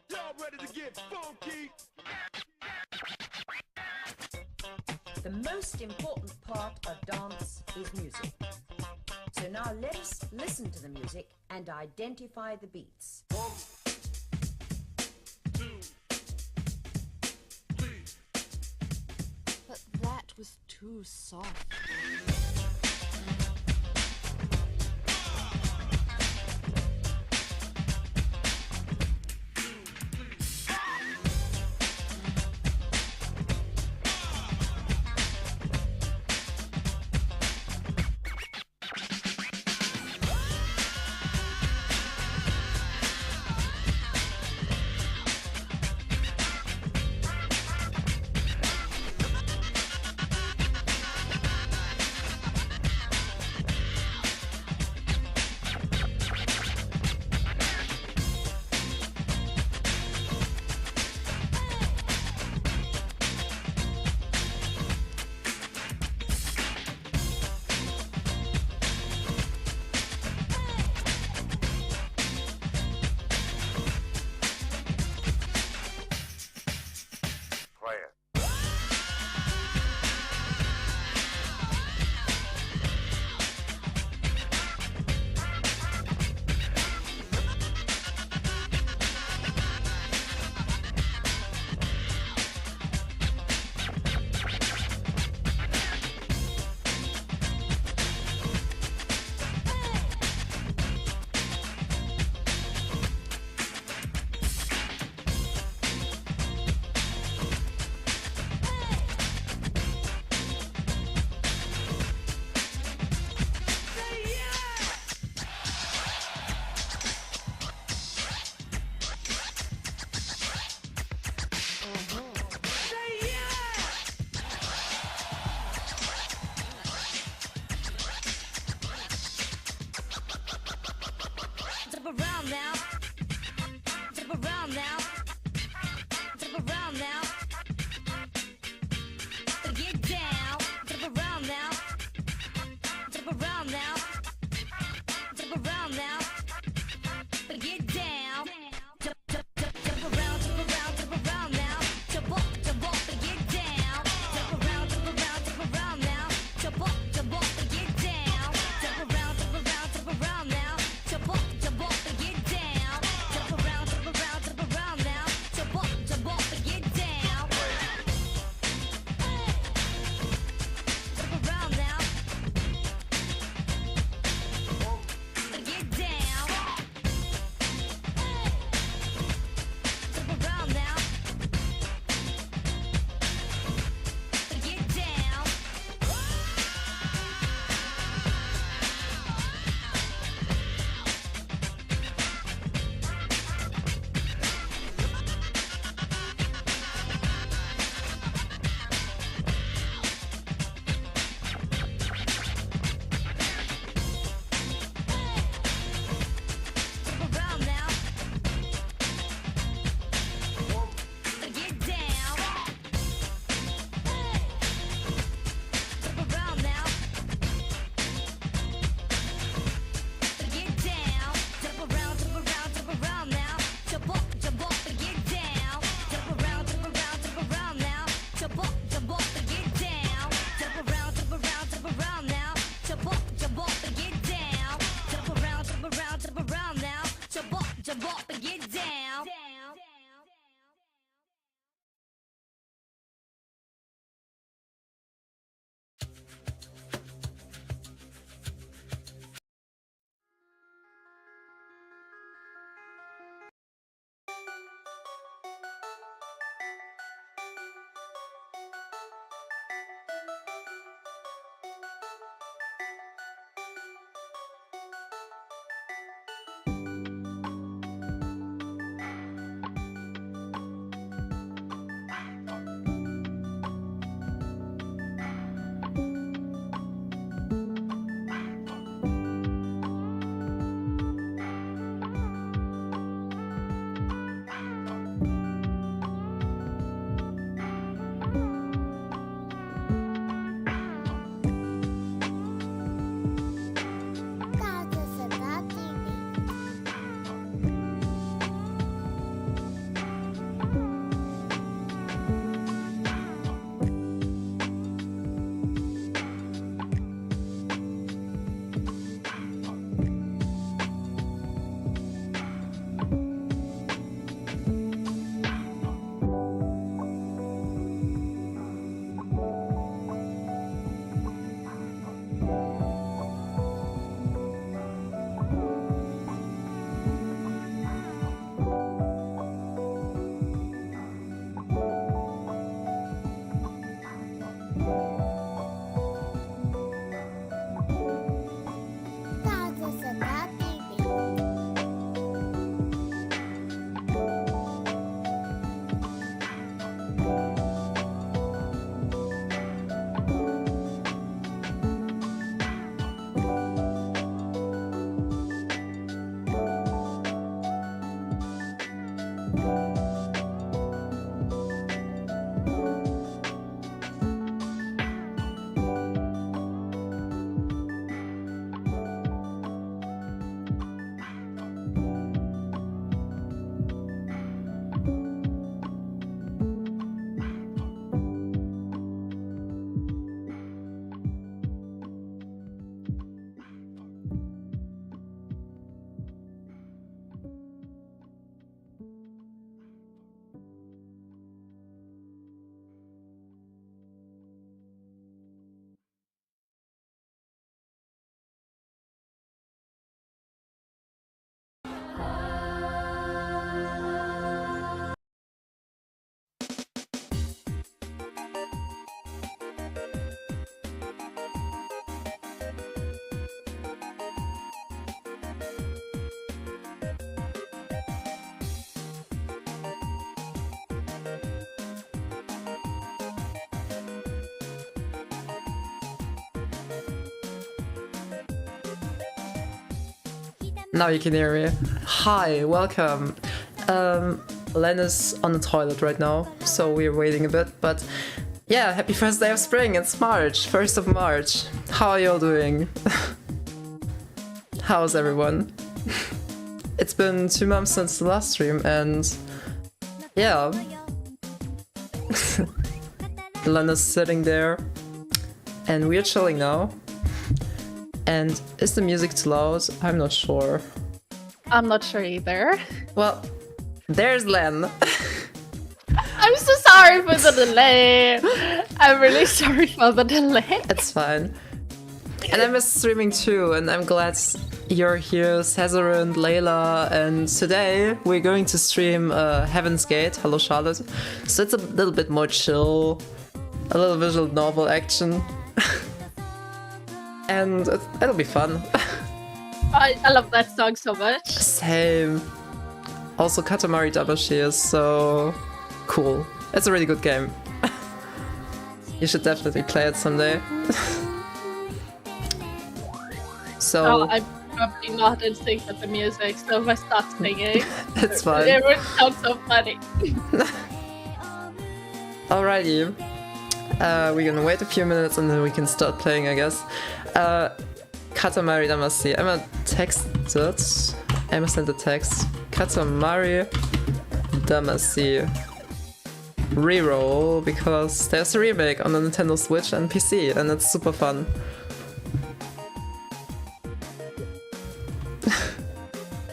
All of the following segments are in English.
Y'all ready to get funky? The most important part of dance is music. So now let us listen to the music and identify the beats. 1, 2, 3. But that was too soft. around now. Flip around now. Flip around now. Get down. Flip around now. Flip around now. Flip around now. Get down. Flip around, flip around, flip around now. Jump up, and get down. Flip around, flip around now. Jump up, and get down. Flip around, flip around now. Jump up, and get down. Flip around, flip around now. Jump up, and get down. Flip around now. Now you can hear me. Hi, welcome. Len is on the toilet right now, so we're waiting a bit, but yeah, happy first day of spring. It's March, 1st of March. How are you all doing? How's everyone? It's been 2 months since the last stream, and yeah. Len is sitting there, and we're chilling now. And is the music too loud? I'm not sure. I'm not sure either. Well, there's Len. I'm so sorry for the delay. I'm really sorry for the delay. It's fine. And I miss streaming too, and I'm glad you're here, Cesarin, Layla, and today we're going to stream Heaven's Gate. Hello, Charlotte. So it's a little bit more chill, a little visual novel action. And it'll be fun. I love that song so much. Same. Also, Katamari Damacy is so cool. It's a really good game. You should definitely play it someday. So Oh, I'm probably not in sync with the music, so if I start singing, it's fine. it would sound so funny. Alrighty. We're gonna wait a few minutes and then we can start playing, I guess. Katamari Damacy. Emma texted. Emma sent a text. Katamari Damacy. Reroll, because there's a remake on the Nintendo Switch and PC, and it's super fun.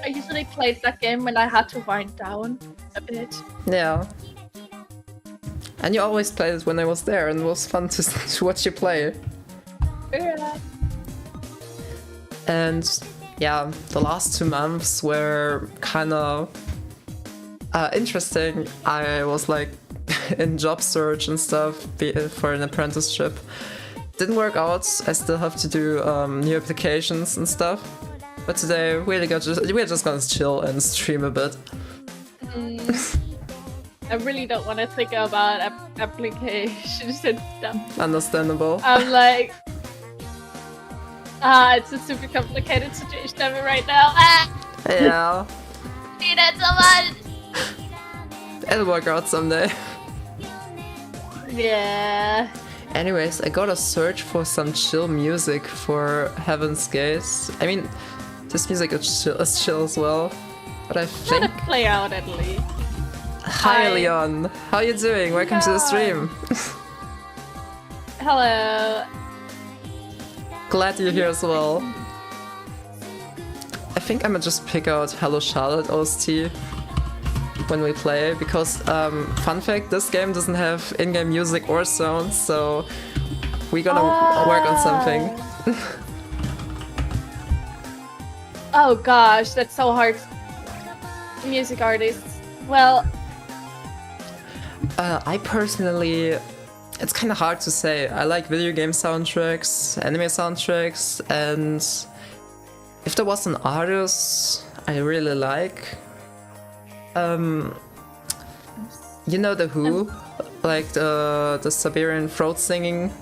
I usually played that game when I had to wind down a bit. Yeah. And you always played it when I was there, and it was fun to watch you play. Yeah. And yeah, the last 2 months were kind of interesting. I was like in job search and stuff for an apprenticeship. Didn't work out. I still have to do new applications and stuff. But today we're just gonna chill and stream a bit. I really don't want to think about applications and stuff. Understandable. I'm like, it's a super complicated situation I'm in right now. Yeah. Need it so much. It'll work out someday. Yeah. Anyways, I gotta search for some chill music for Heaven's Gate. I mean, this music is chill as well, but I think... Let it play out at least. Hi, Hi. Leon. How you doing? Welcome to the stream. Hello. Glad you're here as well. I think I'm gonna just pick out Hello Charlotte OST when we play, because fun fact, this game doesn't have in-game music or sounds, so we're gonna work on something. Oh gosh, that's so hard. Music artists. Well, I personally, it's kind of hard to say. I like video game soundtracks, anime soundtracks, and if there was an artist I really like, you know the Who, like the Siberian throat singing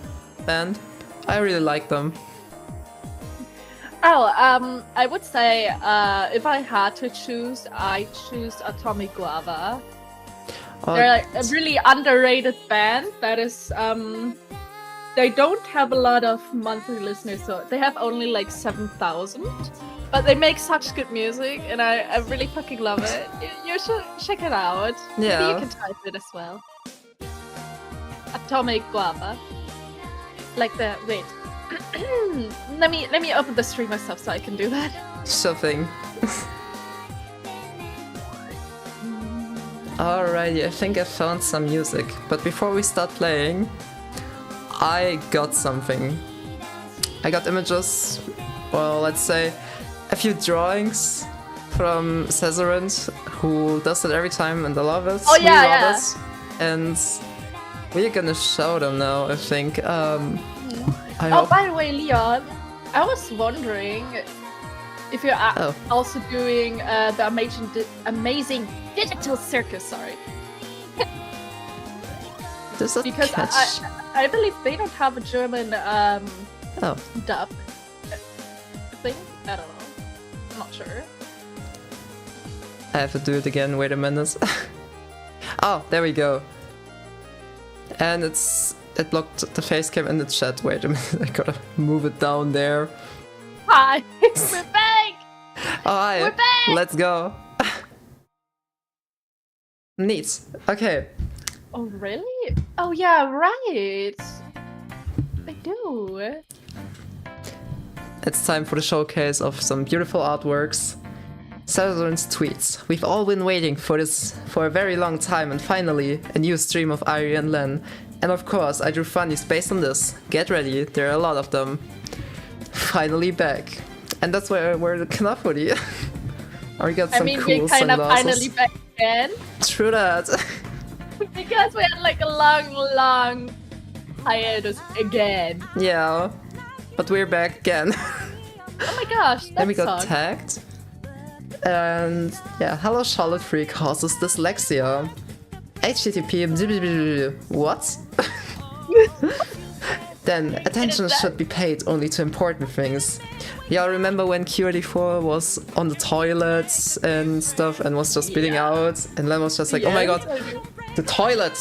band. I really like them. I would say if I had to choose, I choose Atomic Guava. They're like a really underrated band that is they don't have a lot of monthly listeners, so they have only like 7,000, but they make such good music and I really fucking love it. You should check it out. Yeah. Maybe you can type it as well. Atomic Guava. Like the wait. let me open the stream myself so I can do that. Sure thing. Alrighty, I think I found some music, but before we start playing, I got something. I got images, well, let's say a few drawings from Cesarin, who does it every time, and I love it. Oh yeah, we love yeah. it. And we're gonna show them now, I think. I Oh, hope... by the way, Leon, I was wondering if you're Oh. also doing the amazing digital circus. Sorry, Does that because catch? I believe they don't have a German Oh. dub thing. I don't know. I'm not capture. I have to do it again, wait a minute. Oh, there we go. And it blocked the face cam in the chat. Wait a minute, I gotta move it down there. Hi, we're back! Alright, We're back! let's go. Neat. Okay. Oh, really? Oh, yeah, right. They do. It's time for the showcase of some beautiful artworks. Southern's tweets. We've all been waiting for this for a very long time, and finally, a new stream of Ari and Len. And of course, I drew funnies based on this. Get ready, there are a lot of them. Finally back. And that's where the Knapp hoodie. We got some cool we're kind of sunglasses. finally back again. True that. Because we had like a long hiatus again. Yeah. But we're back again. Oh my gosh, that Then we got sucks. tagged. And yeah, hello Charlotte Free causes dyslexia. HTTP. What? Then attention should be paid only to important things. Yeah, remember when Q84 was on the toilets and stuff and was just spitting out, and Len was just like, oh my god, the toilet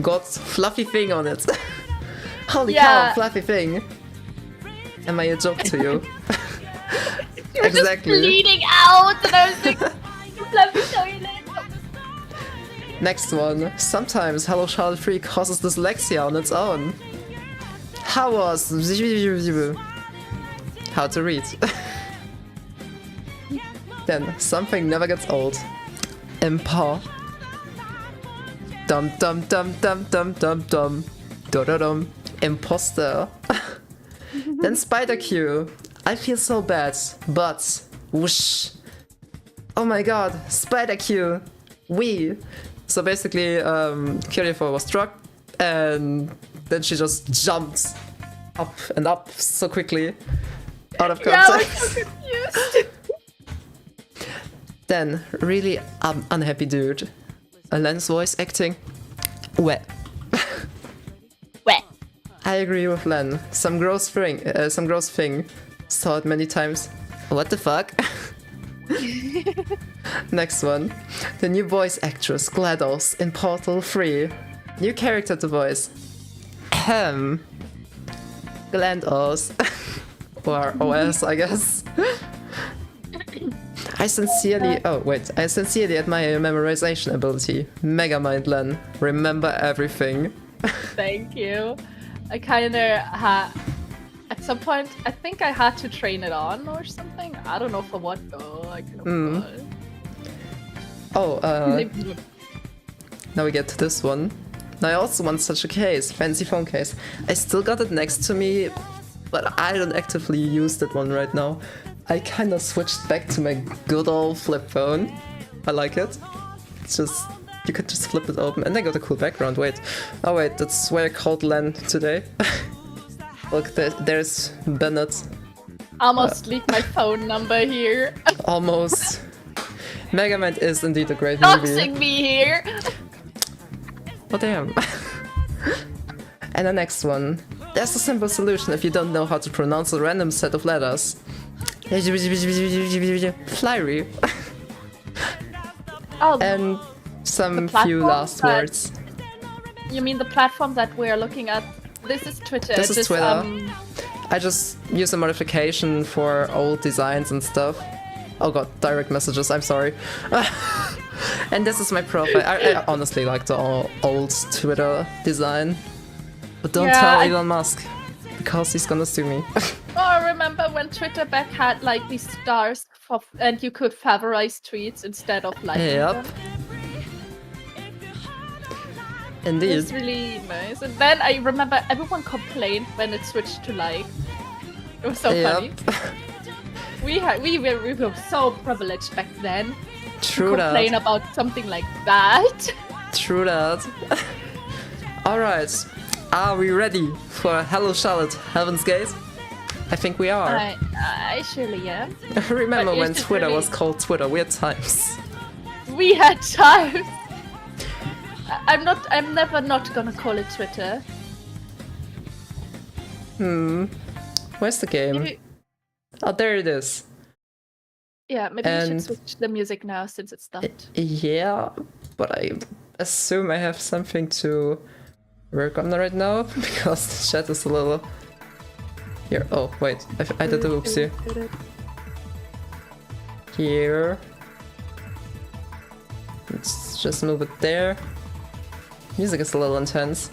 got fluffy thing on it. Holy cow, fluffy thing. Am I a joke to you? You're Exactly. just bleeding out, and I was like, fluffy toilet. Next one. Sometimes Hello Charlotte Free causes dyslexia on its own. How was how to read? Then something never gets old. Impa. Dum dum dum dum dum dum dum. Dum. Imposter. Then Spider Q. I feel so bad, but whoosh. Oh my god, Spider Q. We. So basically, Q4 was struck, and then she just jumped up and up so quickly, out of Yeah, I was context. so confused. Then, really unhappy dude. A Len's voice acting. Wet. Wet. I agree with Len. Some gross thing. Saw it many times. What the fuck? Next one. The new voice actress GLaDOS in Portal 3. New character to voice. GLaDOS. Or OS, I guess. I sincerely admire your memorization ability. Megamind Len. Remember everything. Thank you. I kinda had... At some point, I think I had to train it on or something. I don't know for what though. I kind of forgot. Now we get to this one. Now I also want such a case, fancy phone case. I still got it next to me, but I don't actively use that one right now. I kind of switched back to my good old flip phone. I like it. It's just, you could just flip it open, and I got a cool background. Wait, oh wait, that's why I called Len today. Look, there's Bennett. Almost leave my phone number here. Almost. Megamind is indeed a great movie. Doxing me here. Oh damn. And the next one. There's a simple solution if you don't know how to pronounce a random set of letters. Flyery. Oh, And some The few platform last that- words. you mean the platform that we're looking at? This is Twitter. This is Twitter. I just use a modification for old designs and stuff. Oh god, direct messages, I'm sorry. And this is my profile. I honestly like the old Twitter design. But don't tell Elon Musk, because he's gonna sue me. Oh, remember when Twitter back had like these stars and you could favorize tweets instead of liking Yep. them? Indeed. It's really nice. And then I remember everyone complained when it switched to like. It was so funny. We were so privileged back then. True to complain that. about something like that. True that. Alright. Are we ready for Hello Charlotte Heaven's Gate? I think we are. I surely am. Remember but when is it Twitter really- was called Twitter? Weird times. We had times. I'm never not gonna call it Twitter. Where's the game? Maybe- Oh, there it is. Yeah, maybe you And- should switch the music now since it stopped. Yeah, but I assume I have something to work on right now because the chat is a little. Here. Oh wait, I did the oopsie. Here. Let's just move it there. Music is a little intense.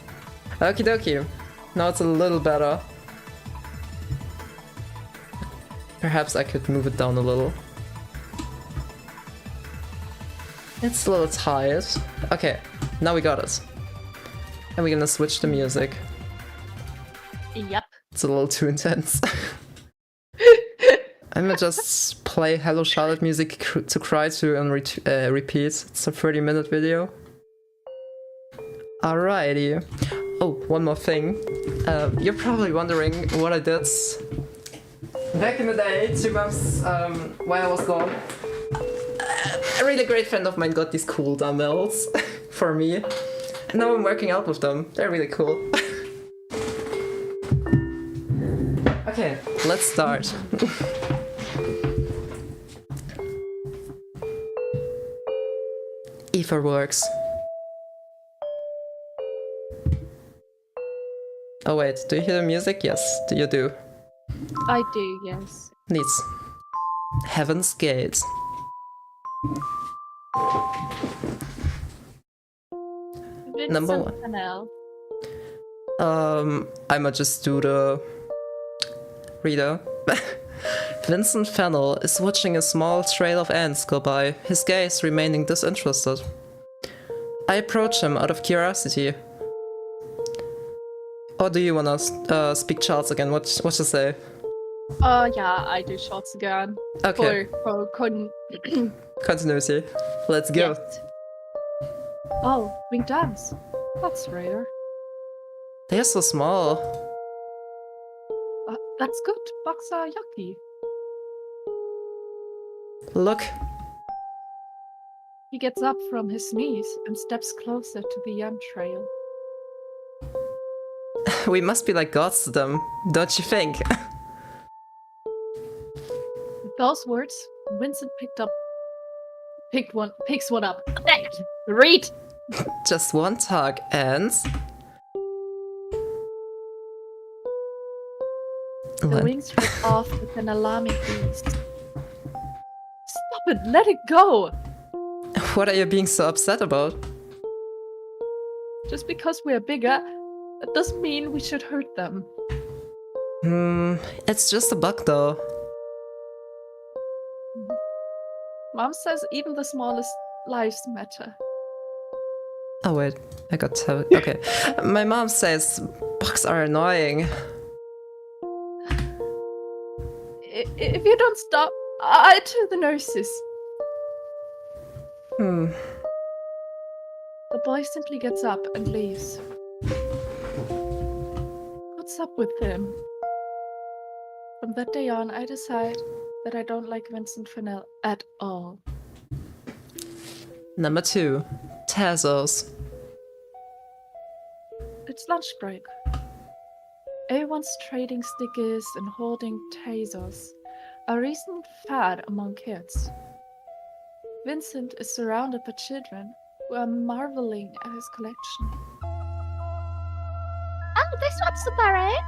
Okie dokie. Now it's a little better. Perhaps I could move it down a little. It's a little tight. Okay, now we got it. And we're gonna switch the music. Yep. It's a little too intense. I'm gonna just play Hello Charlotte music to cry to and repeat. It's a 30-minute video. Alrighty. Oh, one more thing. You're probably wondering what I did back in the day, 2 months while I was gone. A really great friend of mine got these cool dumbbells for me. And now I'm working out with them. They're really cool. Okay, let's start. Ether works. Oh wait, do you hear the music? Yes, you do. I do, yes. Needs. Heaven's Gate. Number one. Fennell. I'ma just do the reader. Vincent Fennell is watching a small trail of ants go by, his gaze remaining disinterested. I approach him out of curiosity. Or do you wanna speak Charles again? What to say? Yeah, I do shots again. Okay. For Continuity. Let's go. Yes. Oh, winged ants. That's rare. They're so small. That's good. Bugs are yucky. Look. He gets up from his knees and steps closer to the ant trail. We must be like gods to them, don't you think? With those words, Vincent picks one up. Read! Just one tug and... The wings rip off with an alarming ease. Stop it! Let it go! What are you being so upset about? Just because we're bigger, that doesn't mean we should hurt them. It's just a bug though. Mom says even the smallest lives matter. Oh wait, I got to... Okay. My mom says bugs are annoying. If you don't stop, I'll tell the nurses. The boy simply gets up and leaves. What's up with him? From that day on, I decide that I don't like Vincent Fennell at all. Number 2. Tazos. It's lunch break. Everyone's trading stickers and holding tasers, a recent fad among kids. Vincent is surrounded by children who are marveling at his collection. Oh, this one's super, eh?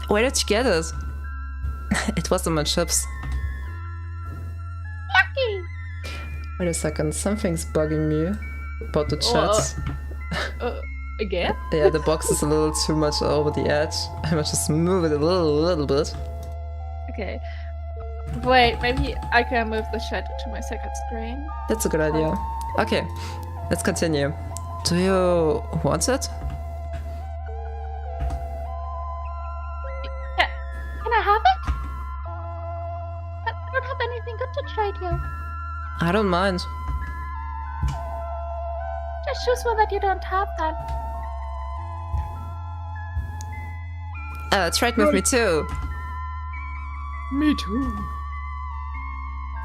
Where did you get it? It was on my chips. Lucky! Wait a second, something's bugging me about the chat. Again? Yeah, the box is a little too much over the edge. I must just move it a little bit. Okay. Wait, maybe I can move the shadow to my second screen. That's a good idea. Okay, let's continue. Do you want it? Can I have it? I don't have anything good to trade you. I don't mind. Just choose one that you don't have then. Trade with me too. Me too.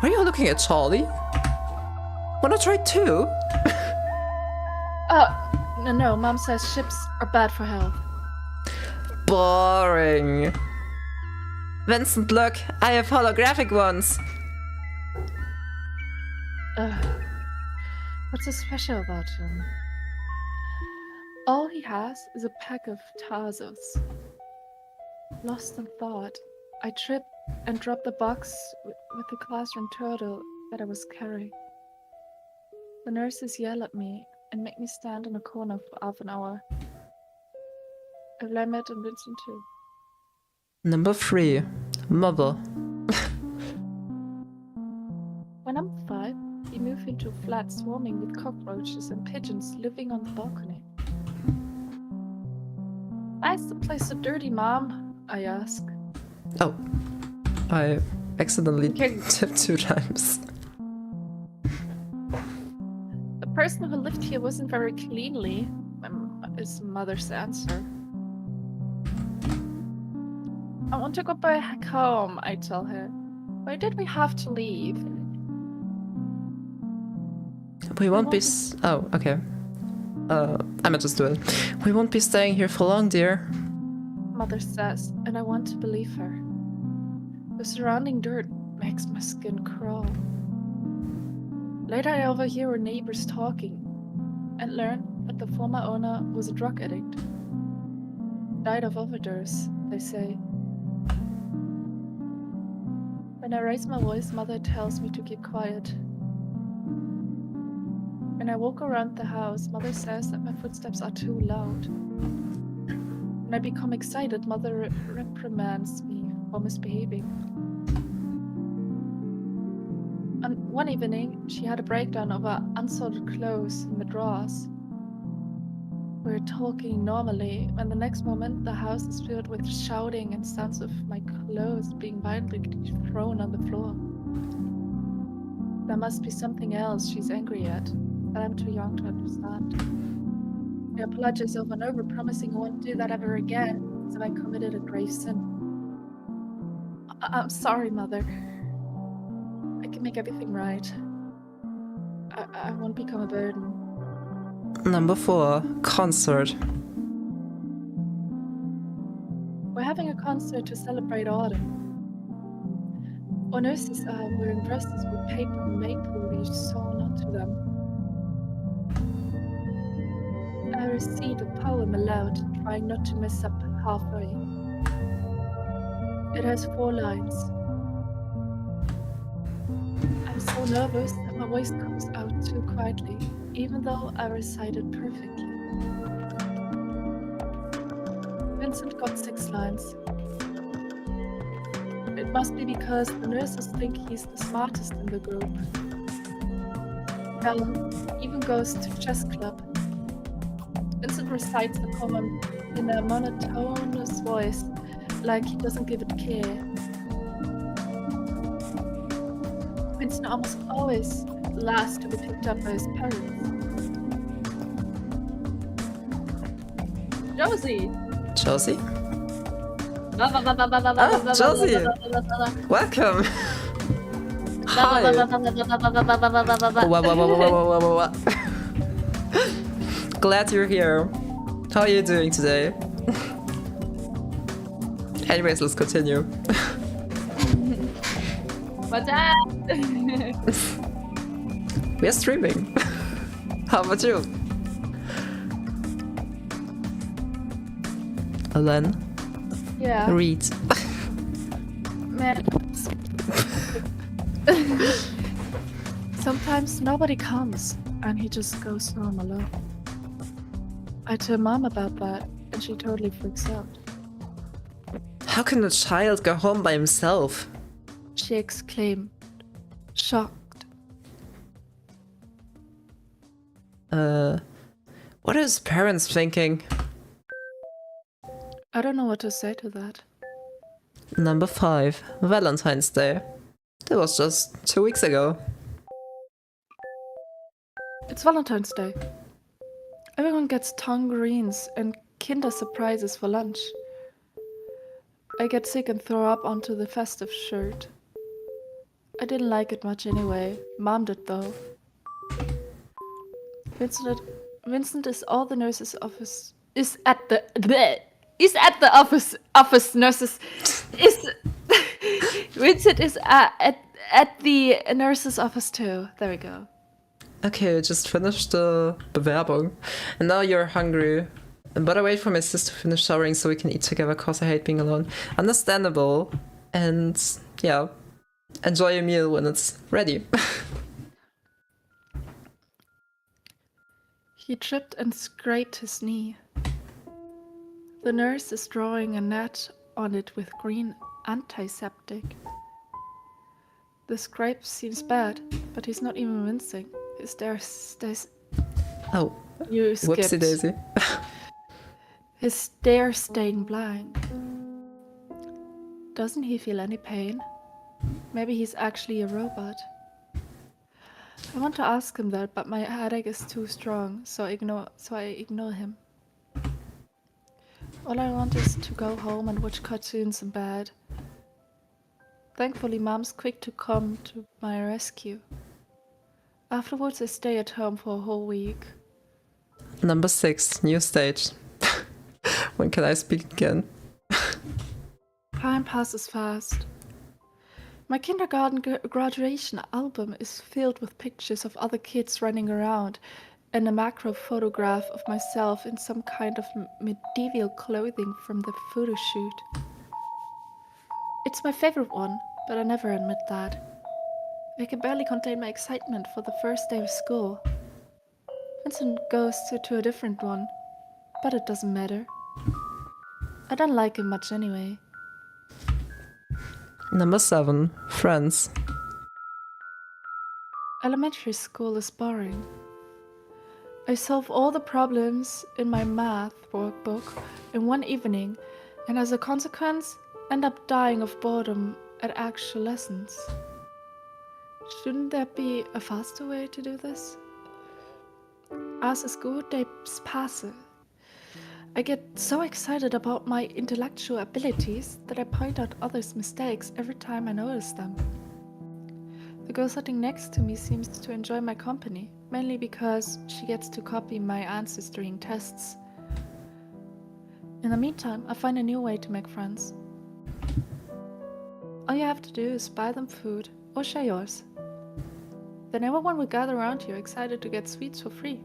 Are you looking at Charlie? Wanna trade too? No, Mom says ships are bad for health. Boring. Vincent, look, I have holographic ones. What's so special about him? All he has is a pack of tarzos. Lost in thought, I tripped and dropped the box with the classroom turtle that I was carrying. The nurses yell at me and make me stand in a corner for half an hour. I blame it on Vincent too. Number 3. Mother. When I'm 5, we move into a flat swarming with cockroaches and pigeons living on the balcony. Why is the place so dirty, Mom? I ask. Oh. I accidentally tipped 2 times. The person who lived here wasn't very cleanly, is Mother's answer. I want to go back home, I tell her. Why did we have to leave? We won't be oh, okay. I'ma just do it. We won't be staying here for long, dear. Mother says, and I want to believe her. The surrounding dirt makes my skin crawl. Later I overhear our neighbors talking and learn that the former owner was a drug addict. Died of overdose, they say. When I raise my voice, Mother tells me to keep quiet. When I walk around the house, Mother says that my footsteps are too loud. When I become excited, Mother reprimands me for misbehaving. And one evening, she had a breakdown over unsorted clothes in the drawers. We're talking normally, when the next moment the house is filled with shouting and sounds of my clothes being violently thrown on the floor. There must be something else she's angry at, that I'm too young to understand. I apologize over and over, promising I won't do that ever again, as if I committed a grave sin. I'm sorry, Mother. I can make everything right. I won't become a burden. Number 4. Concert. We're having a concert to celebrate autumn. Our nurses are wearing dresses with paper maple leaves sewn onto them. I recite a poem aloud, trying not to mess up halfway. It has 4 lines. I'm so nervous that my voice comes out too quietly, even though I recited perfectly. Vincent got 6 lines. It must be because the nurses think he's the smartest in the group. Bella even goes to chess club. Vincent recites the poem in a monotonous voice, like he doesn't give it care. Vincent almost always last to be picked up by his parents. Josie! Josie? Oh, Josie! Welcome! Hi! Wah. Glad you're here. How are you doing today? Anyways, let's continue. What's up? We're streaming. How about you? Len? Yeah. Read. Man. Sometimes nobody comes and he just goes home alone. I tell Mom about that and she totally freaks out. How can a child go home by himself? She exclaimed, shocked. What are his parents thinking? I don't know what to say to that. Number 5. Valentine's Day. That was just 2 weeks ago. It's Valentine's Day. Everyone gets tangerines and Kinder surprises for lunch. I get sick and throw up onto the festive shirt. I didn't like it much anyway. Mom did though. Vincent is all the nurse's office. Is at the office nurses. Is Vincent is at the nurse's office too. There we go. Okay, just finished the Bewerbung. And now you're hungry. But I wait for my sis to finish showering so we can eat together because I hate being alone. Understandable. And yeah, enjoy your meal when it's ready. He tripped and scraped his knee. The nurse is drawing a net on it with green antiseptic. The scrape seems bad, but he's not even wincing. His stare stays. Oh, You skipped. whoopsie daisy. His stare staying blank. Doesn't he feel any pain? Maybe he's actually a robot. I want to ask him that, but my headache is too strong, so I ignore him. All I want is to go home and watch cartoons in bed. Thankfully, Mom's quick to come to my rescue. Afterwards, I stay at home for a whole week. Number 6, new stage. When can I speak again? Time passes fast. My kindergarten graduation album is filled with pictures of other kids running around and a macro photograph of myself in some kind of medieval clothing from the photo shoot. It's my favorite one, but I never admit that. I can barely contain my excitement for the first day of school. Vincent goes to a different one, but it doesn't matter. I don't like him much anyway. Number 7, friends. Elementary school is boring. I solve all the problems in my math workbook in one evening, and as a consequence, end up dying of boredom at actual lessons. Shouldn't there be a faster way to do this? As the school days pass, I get so excited about my intellectual abilities that I point out others' mistakes every time I notice them. The girl sitting next to me seems to enjoy my company, mainly because she gets to copy my answers during tests. In the meantime, I find a new way to make friends. All you have to do is buy them food or share yours. Then everyone will gather around you, excited to get sweets for free.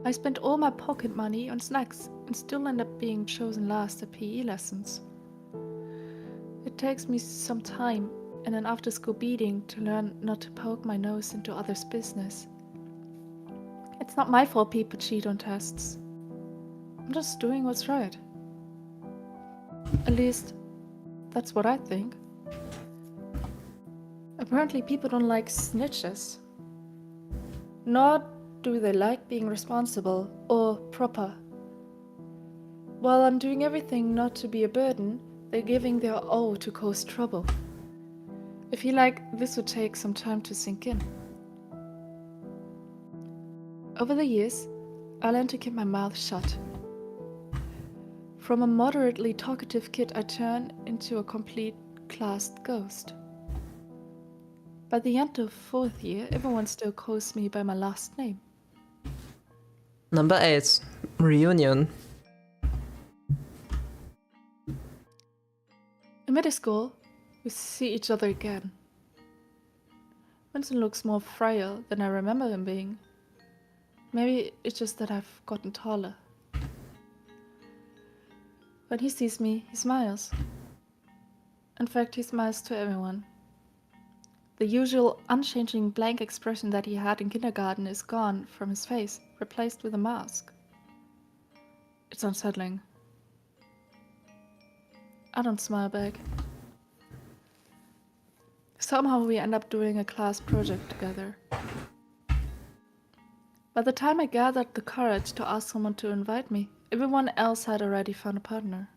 I spend all my pocket money on snacks and still end up being chosen last at PE lessons. It takes me some time and an after-school beating to learn not to poke my nose into others' business. It's not my fault people cheat on tests. I'm just doing what's right. At least, that's what I think. Apparently people don't like snitches. Nor do they like being responsible or proper. While I'm doing everything not to be a burden, they're giving their all to cause trouble. I feel like this would take some time to sink in. Over the years, I learned to keep my mouth shut. From a moderately talkative kid, I turned into a complete class ghost. By the end of 4th year, everyone still calls me by my last name. Number 8, reunion. In middle school, we see each other again. Vincent looks more frail than I remember him being. Maybe it's just that I've gotten taller. When he sees me, he smiles. In fact, he smiles to everyone. The usual unchanging blank expression that he had in kindergarten is gone from his face, replaced with a mask. It's unsettling. I don't smile back. Somehow we end up doing a class project together. By the time I gathered the courage to ask someone to invite me, everyone else had already found a partner.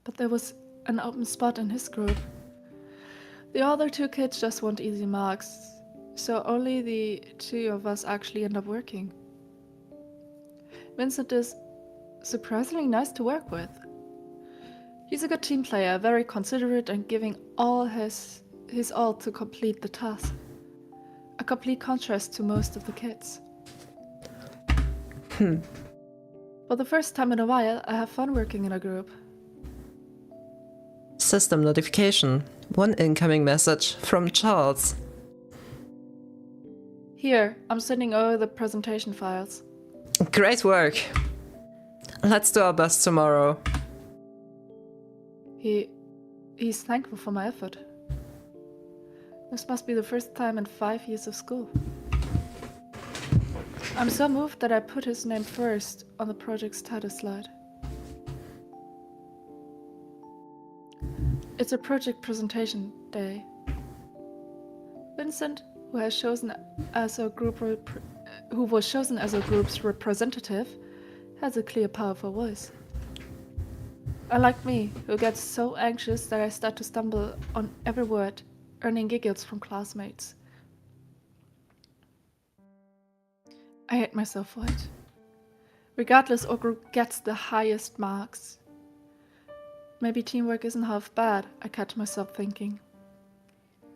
But there was an open spot in his group. The other 2 kids just want easy marks, so only the 2 of us actually end up working. Vincent is surprisingly nice to work with. He's a good team player, very considerate and giving all his all to complete the task. A complete contrast to most of the kids. For the first time in a while, I have fun working in a group. System notification. One incoming message from Charles. Here, I'm sending over the presentation files. Great work. Let's do our best tomorrow. He's thankful for my effort. This must be the first time in 5 years of school. I'm so moved that I put his name first on the project status slide. It's a project presentation day. Vincent, who was chosen as a group's representative, has a clear, powerful voice. Unlike me, who gets so anxious that I start to stumble on every word, earning giggles from classmates. I hate myself for it. Regardless, our group gets the highest marks. Maybe teamwork isn't half bad, I catch myself thinking.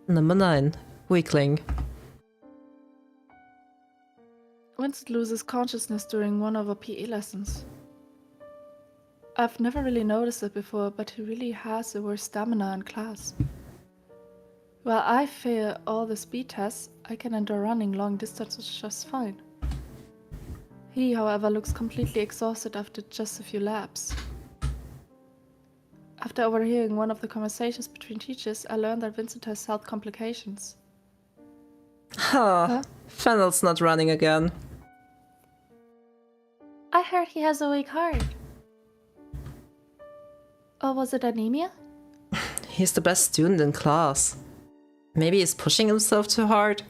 Number 9. Weakling. Vincent loses consciousness during one of our PE lessons. I've never really noticed it before, but he really has the worst stamina in class. While I fail all the speed tests, I can endure running long distances just fine. He, however, looks completely exhausted after just a few laps. After overhearing one of the conversations between teachers, I learned that Vincent has health complications. Huh? Fennel's not running again. I heard he has a weak heart. Or was it anemia? He's the best student in class. Maybe he's pushing himself too hard.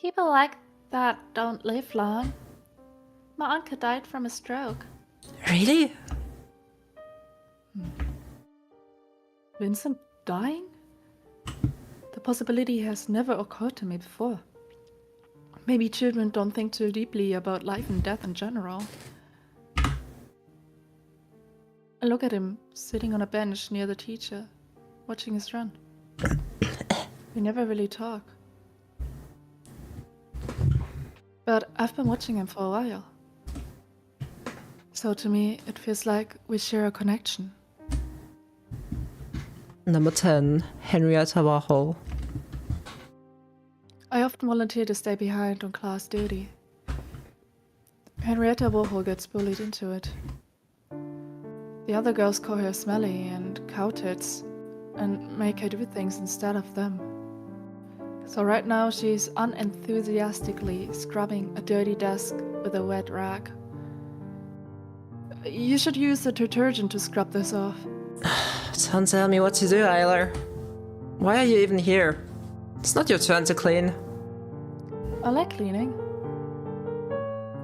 People like that don't live long. My uncle died from a stroke. Really? Vincent dying? The possibility has never occurred to me before. Maybe children don't think too deeply about life and death in general. I look at him, sitting on a bench near the teacher, watching us run. We never really talk. But I've been watching him for a while. So to me, it feels like we share a connection. Number 10. Henrietta Warhol. I often volunteer to stay behind on class duty. Henrietta Warhol gets bullied into it. The other girls call her smelly and cow tits and make her do things instead of them. So right now she's unenthusiastically scrubbing a dirty desk with a wet rag. You should use the detergent to scrub this off. Don't tell me what to do, Eiler. Why are you even here? It's not your turn to clean. I like cleaning.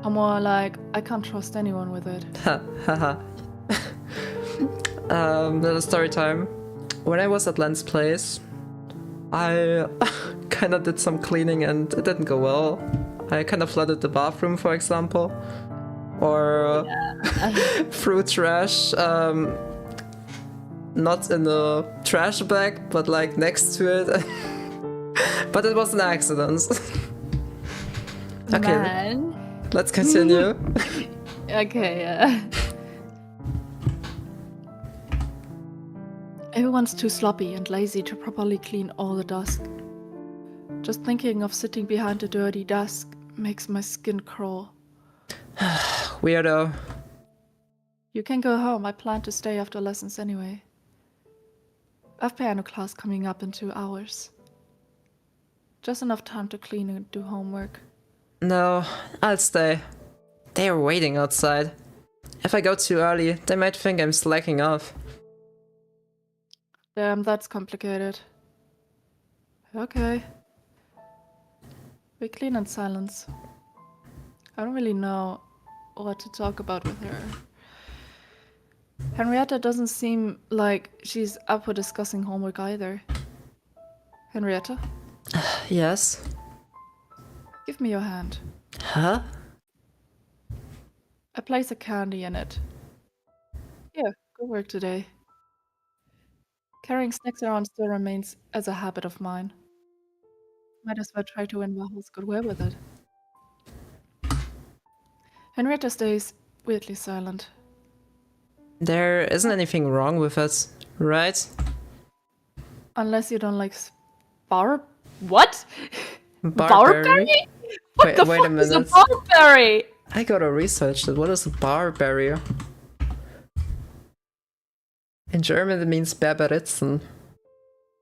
I'm more like, I can't trust anyone with it. Haha. Little story time. When I was at Len's place, I kinda did some cleaning and it didn't go well. I kinda flooded the bathroom, for example. Or threw trash, not in the trash bag, but like next to it. But it was an accident. Okay, Man. let's continue. Okay, Everyone's too sloppy and lazy to properly clean all the dust. Just thinking of sitting behind a dirty desk makes my skin crawl. Weirdo. You can go home, I plan to stay after lessons anyway. I've piano class coming up in 2 hours. Just enough time to clean and do homework. No, I'll stay. They are waiting outside. If I go too early, they might think I'm slacking off. Damn, that's complicated. Okay. We clean in silence. I don't really know what to talk about with her. Henrietta doesn't seem like she's up for discussing homework either. Henrietta, Yes? give me your hand. Huh? I place a candy in it. Here, go work today. Carrying snacks around still remains as a habit of mine. Might as well try to win Warhol's goodwill with it. Henrietta stays weirdly silent. There isn't anything wrong with it, right? Unless you don't like what? Barberry? What the wait a fuck is a minute. barberry? I gotta research that. What is a barberry? In German it means Berberitzen.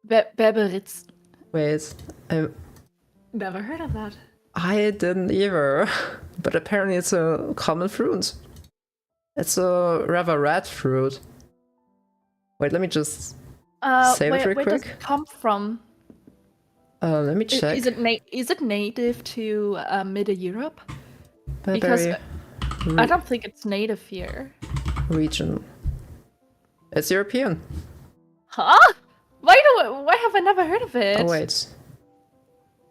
Beberitz. Wait, Never heard of that. I didn't either. But apparently it's a common fruit. It's a rather red fruit. Wait, let me just save it real where does quick. it come from? Let me check. Is it native to Middle Europe? Barberry I don't think it's native here. region. It's European. Huh? Why have I never heard of it? Oh wait.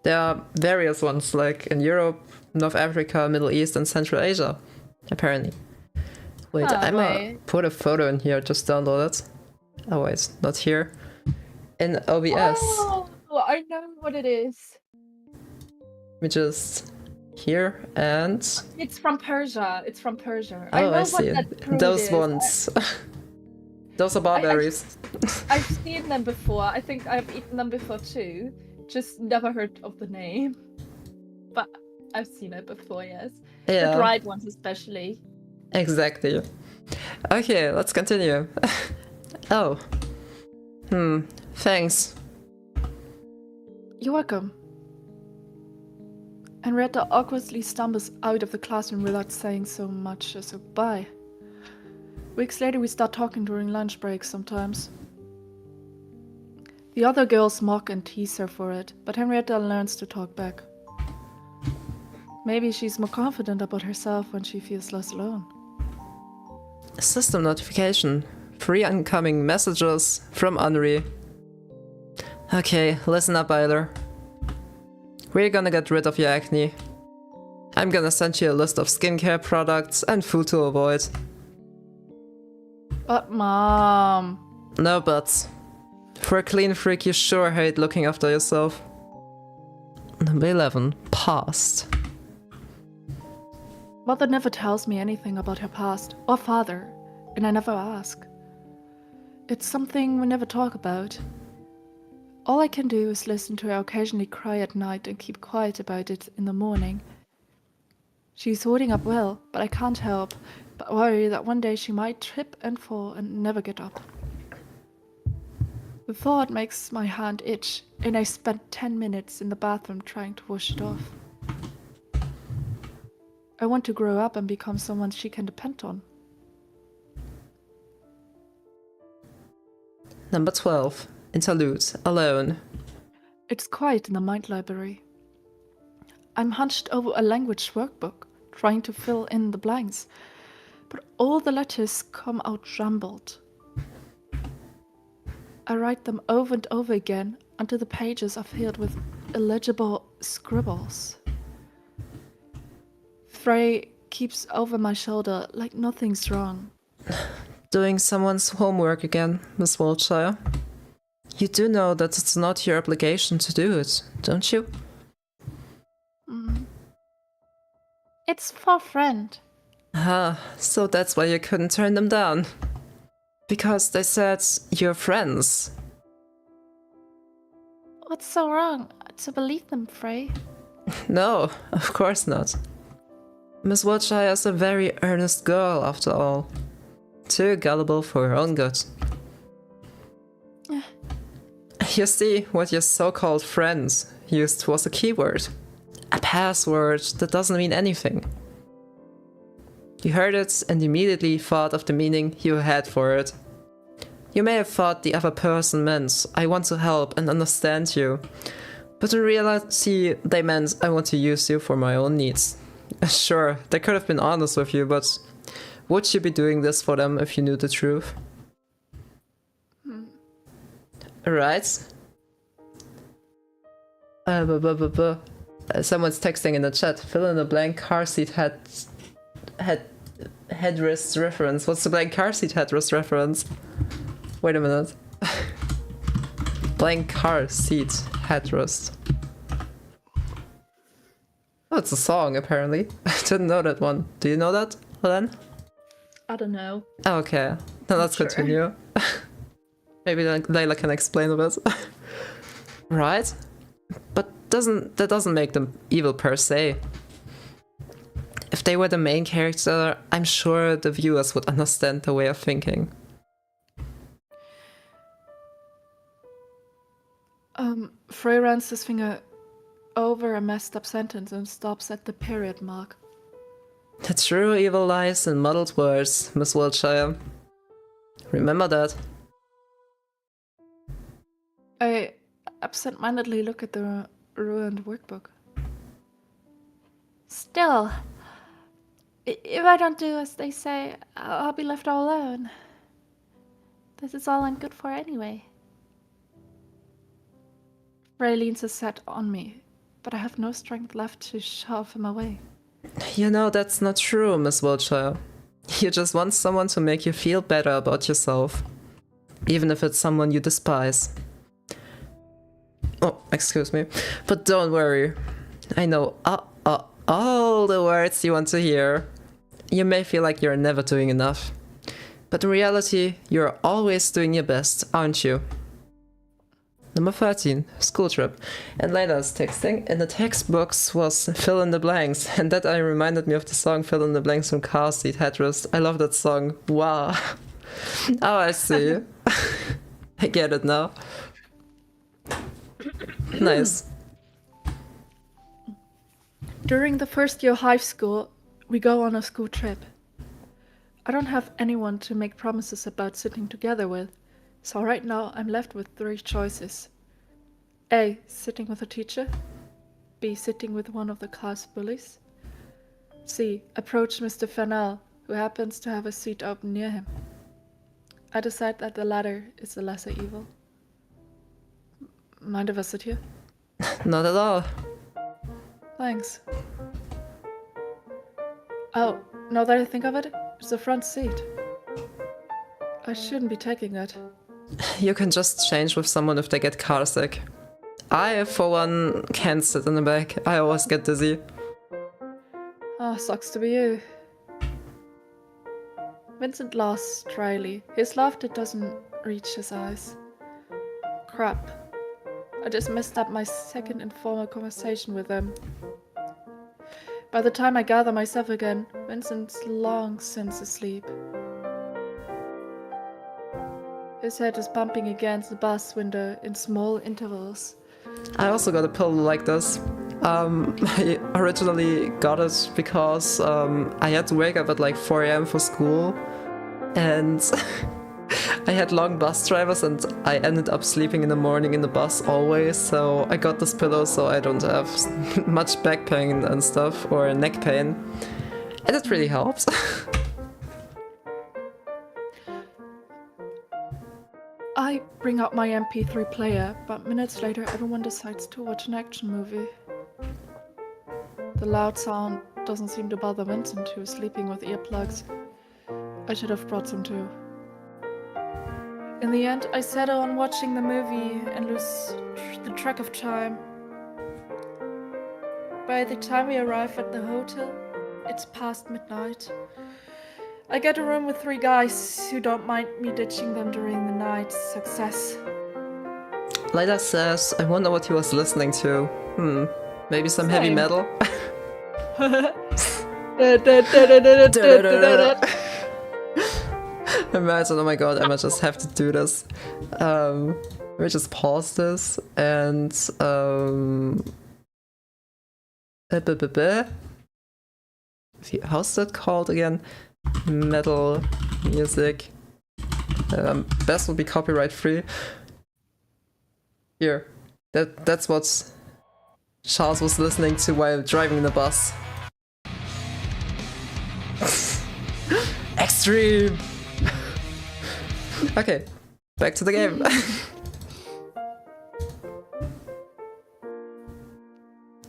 There are various ones like in Europe, North Africa, Middle East and Central Asia. Apparently. Wait, Oh, I'm gonna wait. put a photo in here, just download it. Oh wait, not here. In OBS. Oh, I know what it is. Let me just here and It's from Persia. It's from Persia. oh, I know see. what that fruit Those is. ones. Those are barberries. I've seen them before. I think I've eaten them before too. Just never heard of the name. But I've seen it before, yes. Yeah. The dried ones especially. Exactly. Okay, let's continue. Oh. Thanks. You're welcome. Henrietta awkwardly stumbles out of the classroom without saying so much as a bye. Weeks later, we start talking during lunch breaks sometimes. The other girls mock and tease her for it, but Henrietta learns to talk back. Maybe she's more confident about herself when she feels less alone. System notification. 3 incoming messages from Henri. Okay, listen up, Eiler. We're gonna get rid of your acne. I'm gonna send you a list of skincare products and food to avoid. But Mom... No buts. For a clean freak, you sure hate looking after yourself. Number 11. Past. Mother never tells me anything about her past, or father, and I never ask. It's something we never talk about. All I can do is listen to her occasionally cry at night and keep quiet about it in the morning. She's holding up well, but I can't help but worry that one day she might trip and fall and never get up. The thought makes my hand itch, and I spent 10 minutes in the bathroom trying to wash it off. I want to grow up and become someone she can depend on. Number 12. Interlude. Alone. It's quiet in the mind library. I'm hunched over a language workbook, trying to fill in the blanks, but all the letters come out jumbled. I write them over and over again until the pages are filled with illegible scribbles. Frey keeps over my shoulder like nothing's wrong. Doing someone's homework again, Miss Wiltshire. You do know that it's not your obligation to do it, don't you? It's for a friend. Ah, so that's why you couldn't turn them down. Because they said you're friends. What's so wrong to believe them, Frey? No, of course not. Miss Wiltshire is a very earnest girl, after all. Too gullible for her own good. You see, what your so-called friends used was a keyword. A password that doesn't mean anything. You heard it and immediately thought of the meaning you had for it. You may have thought the other person meant, I want to help and understand you. But in reality, they meant, I want to use you for my own needs. Sure, they could have been honest with you, but would you be doing this for them if you knew the truth? Right? Someone's texting in the chat. Fill in the blank car seat headrest reference. What's the blank car seat headrest reference? Wait a minute. Blank car seat headrest. Oh, it's a song apparently. I didn't know that one. Do you know that, Helen? I don't know. Okay. Now let's continue. Maybe Layla can explain a bit. Right? But that doesn't make them evil per se. If they were the main character, I'm sure the viewers would understand the way of thinking. Frey runs his finger over a messed up sentence and stops at the period mark. The true evil lies in muddled words, Miss Wiltshire. Remember that. I absent-mindedly look at the ruined workbook. Still, if I don't do as they say, I'll be left all alone. This is all I'm good for anyway. Frey leans his head on me, but I have no strength left to shove him away. You know, that's not true, Miss Wiltshire. You just want someone to make you feel better about yourself. Even if it's someone you despise. Oh, excuse me. But don't worry. I know all the words you want to hear. You may feel like you're never doing enough. But in reality, you're always doing your best, aren't you? Number 13, school trip. And Layla's texting. In the textbooks was fill in the blanks. And that reminded me of the song Fill in the Blanks from Car Seat Headrest. I love that song. Wow. Oh, I see. I get it now. Nice. During the first year of high school, we go on a school trip. I don't have anyone to make promises about sitting together with, so right now I'm left with 3 choices. A. Sitting with a teacher. B. Sitting with one of the class bullies. C. Approach Mr. Fennell, who happens to have a seat open near him. I decide that the latter is the lesser evil. Mind if I sit here? Not at all. Thanks. Oh, now that I think of it, it's the front seat. I shouldn't be taking that. You can just change with someone if they get car sick. I, for one, can't sit in the back. I always get dizzy. Ah, sucks to be you. Vincent laughs dryly. His laughter doesn't reach his eyes. Crap. I just messed up my second informal conversation with him. By the time I gather myself again, Vincent's long since asleep. His head is bumping against the bus window in small intervals. I also got a pillow like this. I originally got it because I had to wake up at like 4 a.m. for school, and I had long bus drivers and I ended up sleeping in the morning in the bus always, so I got this pillow so I don't have much back pain and stuff, or neck pain, and it really helps. I bring out my MP3 player, but minutes later everyone decides to watch an action movie. The loud sound doesn't seem to bother Vincent, who is sleeping with earplugs. I should have brought some too. In the end, I settle on watching the movie and lose the track of time. By the time we arrive at the hotel, it's past midnight. I get a room with 3 guys who don't mind me ditching them during the night. Success. Layla says, I wonder what he was listening to. Maybe some heavy Same. metal? Imagine, oh my god, I might just have to do this. Let me just pause this and how's that called again? Metal music. Best would be copyright free. Here. That's what Charles was listening to while driving the bus. Extreme! Okay, back to the game.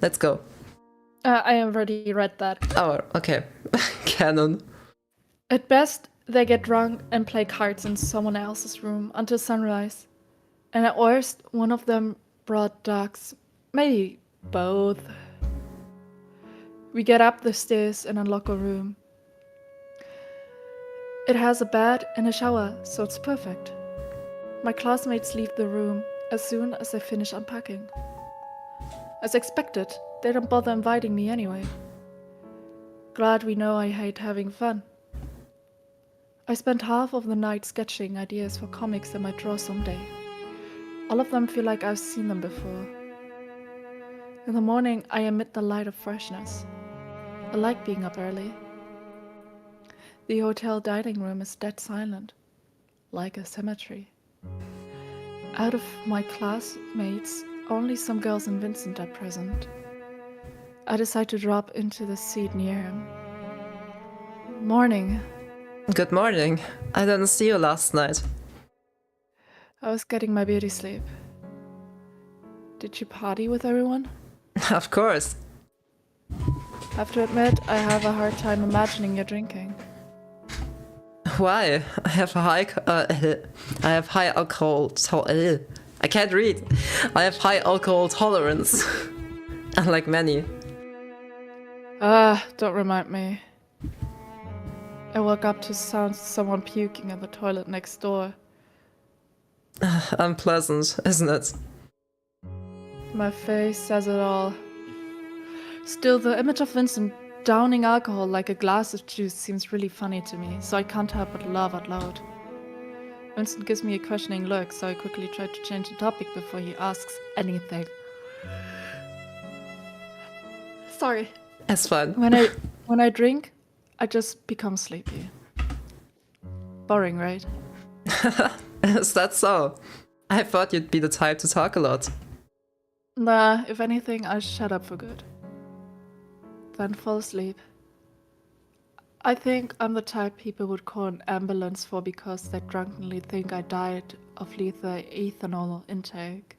Let's go. I have already read that. Oh, okay. Canon. At best, they get drunk and play cards in someone else's room until sunrise. And at worst, one of them brought dogs. Maybe both. We get up the stairs and unlock a room. It has a bed and a shower, so it's perfect. My classmates leave the room as soon as I finish unpacking. As expected, they don't bother inviting me anyway. Glad we know I hate having fun. I spent half of the night sketching ideas for comics I might draw someday. All of them feel like I've seen them before. In the morning, I emit the light of freshness. I like being up early. The hotel dining room is dead silent, like a cemetery. Out of my classmates, only some girls and Vincent are present. I decide to drop into the seat near him. Morning. Good morning. I didn't see you last night. I was getting my beauty sleep. Did you party with everyone? Of course. Have to admit, I have a hard time imagining you drinking. Why? I have high alcohol. I can't read. I have high alcohol tolerance, unlike many. Don't remind me. I woke up to sounds of someone puking in the toilet next door. Unpleasant, isn't it? My face says it all. Still, the image of Vincent downing alcohol like a glass of juice seems really funny to me, so I can't help but laugh out loud. Vincent gives me a questioning look, so I quickly try to change the topic before he asks anything. Sorry. It's fine. When I drink, I just become sleepy. Boring, right? Is that so? I thought you'd be the type to talk a lot. Nah, if anything, I shut up for good. Then fall asleep. I think I'm the type people would call an ambulance for because they drunkenly think I died of lethal ethanol intake.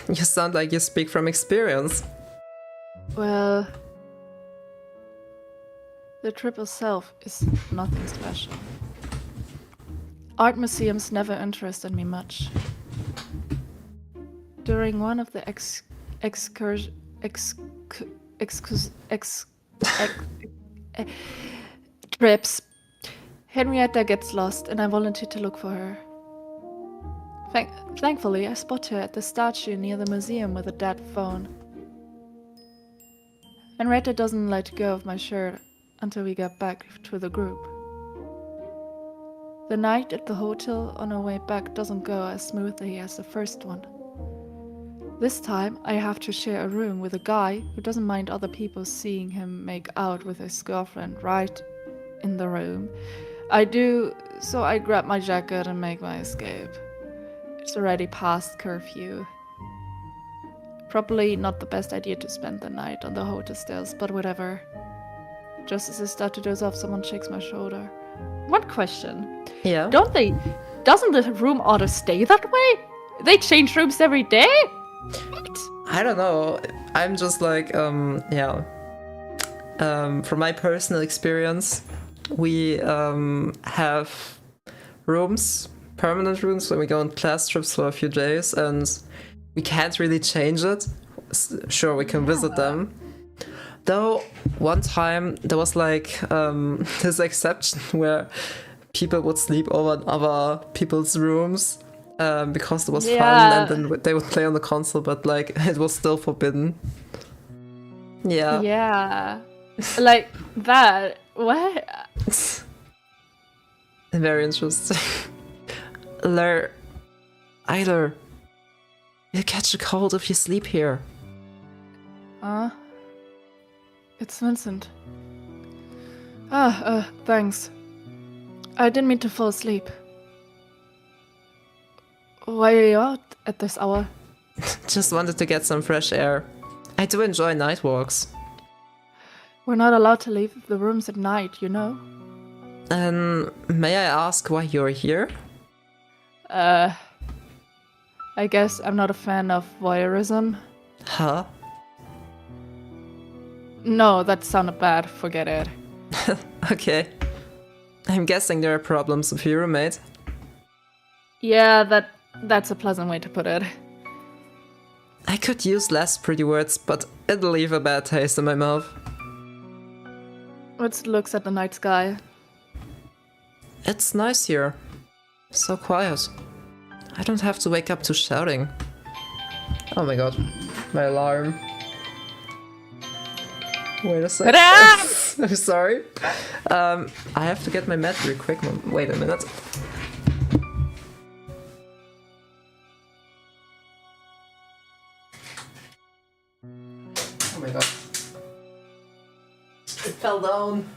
You sound like you speak from experience. Well, the trip itself is nothing special. Art museums never interested me much. During one of the trips, Henrietta gets lost and I volunteer to look for her. Thankfully, I spot her at the statue near the museum with a dead phone. Henrietta doesn't let go of my shirt until we get back to the group. The night at the hotel on our way back doesn't go as smoothly as the first one. This time, I have to share a room with a guy who doesn't mind other people seeing him make out with his girlfriend right in the room. I do, so I grab my jacket and make my escape. It's already past curfew. Probably not the best idea to spend the night on the hotel stairs, but whatever. Just as I start to doze off, someone shakes my shoulder. One question. Yeah? Doesn't the room order stay that way? They change rooms every day? I don't know. I'm just like, from my personal experience, we have rooms, permanent rooms, when we go on class trips for a few days, and we can't really change it. Sure, we can visit them. Though, one time, there was like this exception where people would sleep over in other people's rooms. Because it was fun, and then they would play on the console, but like it was still forbidden. Yeah. Yeah. Like that. What? Very interesting. Either you'll catch a cold if you sleep here. It's Vincent. Thanks. I didn't mean to fall asleep. Why are you out at this hour? Just wanted to get some fresh air. I do enjoy night walks. We're not allowed to leave the rooms at night, you know? May I ask why you're here? I guess I'm not a fan of voyeurism. Huh? No, that sounded bad. Forget it. Okay. I'm guessing there are problems with your roommate. Yeah, that's a pleasant way to put it. I could use less pretty words, but it'll leave a bad taste in my mouth. It looks at the night sky. It's nice here. So quiet. I don't have to wake up to shouting. Oh my god. My alarm. Wait a second. I'm sorry. I have to get my mat real quick. Wait a minute. Oh my god. It fell down.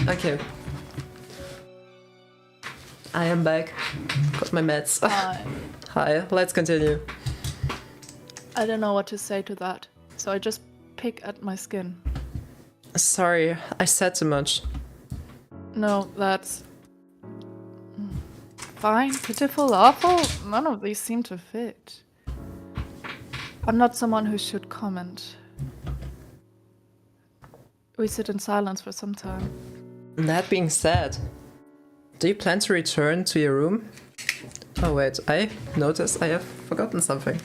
Okay. I am back. Got my meds. Hi, let's continue. I don't know what to say to that, so I just pick at my skin. Sorry, I said too much. No, that's... fine, pitiful, awful. None of these seem to fit. I'm not someone who should comment. We sit in silence for some time. That being said, do you plan to return to your room? Oh wait, I noticed I have forgotten something.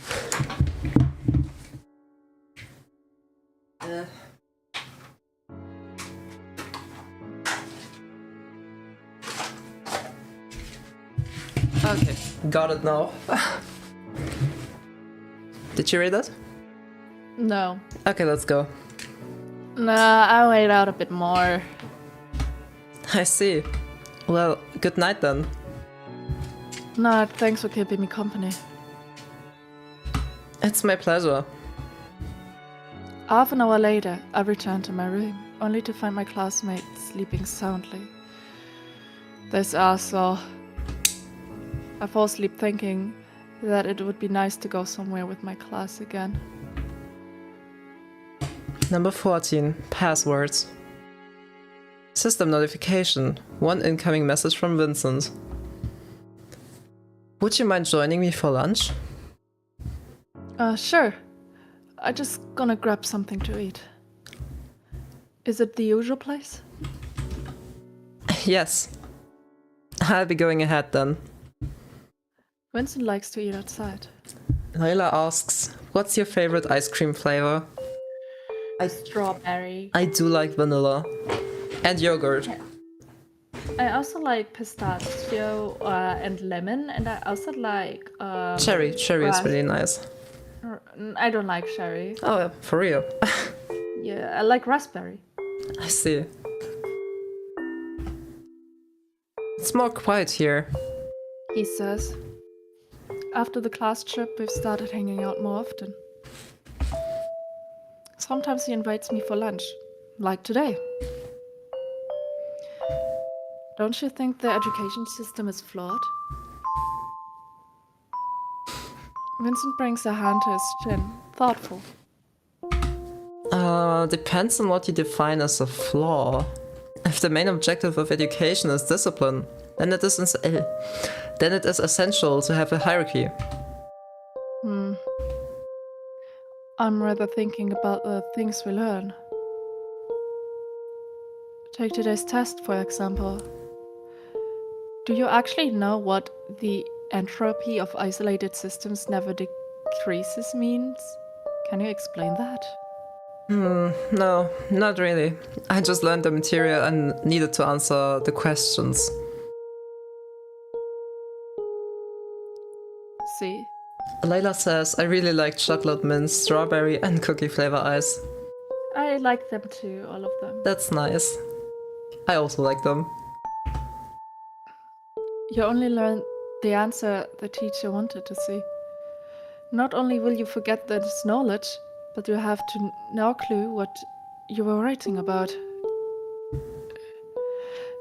Okay, got it now. Did you read it? No. Okay, let's go. Nah, I'll wait out a bit more. I see. Well, good night then. Nah, thanks for keeping me company. It's my pleasure. Half an hour later, I returned to my room, only to find my classmates sleeping soundly. This asshole. I fall asleep thinking that it would be nice to go somewhere with my class again. Number 14. Passwords. System notification. One incoming message from Vincent. Would you mind joining me for lunch? Sure. I just gonna grab something to eat. Is it the usual place? Yes. I'll be going ahead then. Vincent likes to eat outside. Layla asks, what's your favorite ice cream flavor? Strawberry. I do like vanilla. And yogurt. I also like pistachio and lemon, and I also like... Cherry. Cherry is really nice. I don't like cherry. Oh, for real? Yeah, I like raspberry. I see. It's more quiet here. He says. After the class trip, we've started hanging out more often. Sometimes he invites me for lunch, like today. Don't you think the education system is flawed? Vincent brings a hand to his chin, thoughtful. Depends on what you define as a flaw. If the main objective of education is discipline, then it is essential to have a hierarchy. I'm rather thinking about the things we learn. Take today's test, for example. Do you actually know what the entropy of isolated systems never decreases means? Can you explain that? No, not really. I just learned the material and needed to answer the questions. See? Layla says, I really like chocolate mint, strawberry and cookie flavor ice. I like them too, all of them. That's nice. I also like them. You only learned the answer the teacher wanted to see. Not only will you forget this knowledge, but you have to no clue what you were writing about.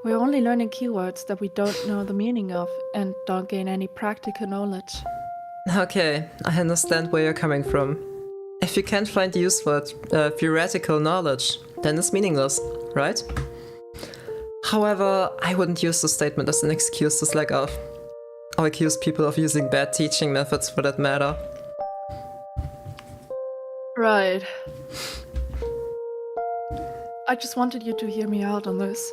We're only learning keywords that we don't know the meaning of and don't gain any practical knowledge. Okay, I understand where you're coming from. If you can't find use for theoretical knowledge, then it's meaningless, right? However, I wouldn't use the statement as an excuse to slack off. Or accuse people of using bad teaching methods for that matter. Right. I just wanted you to hear me out on this.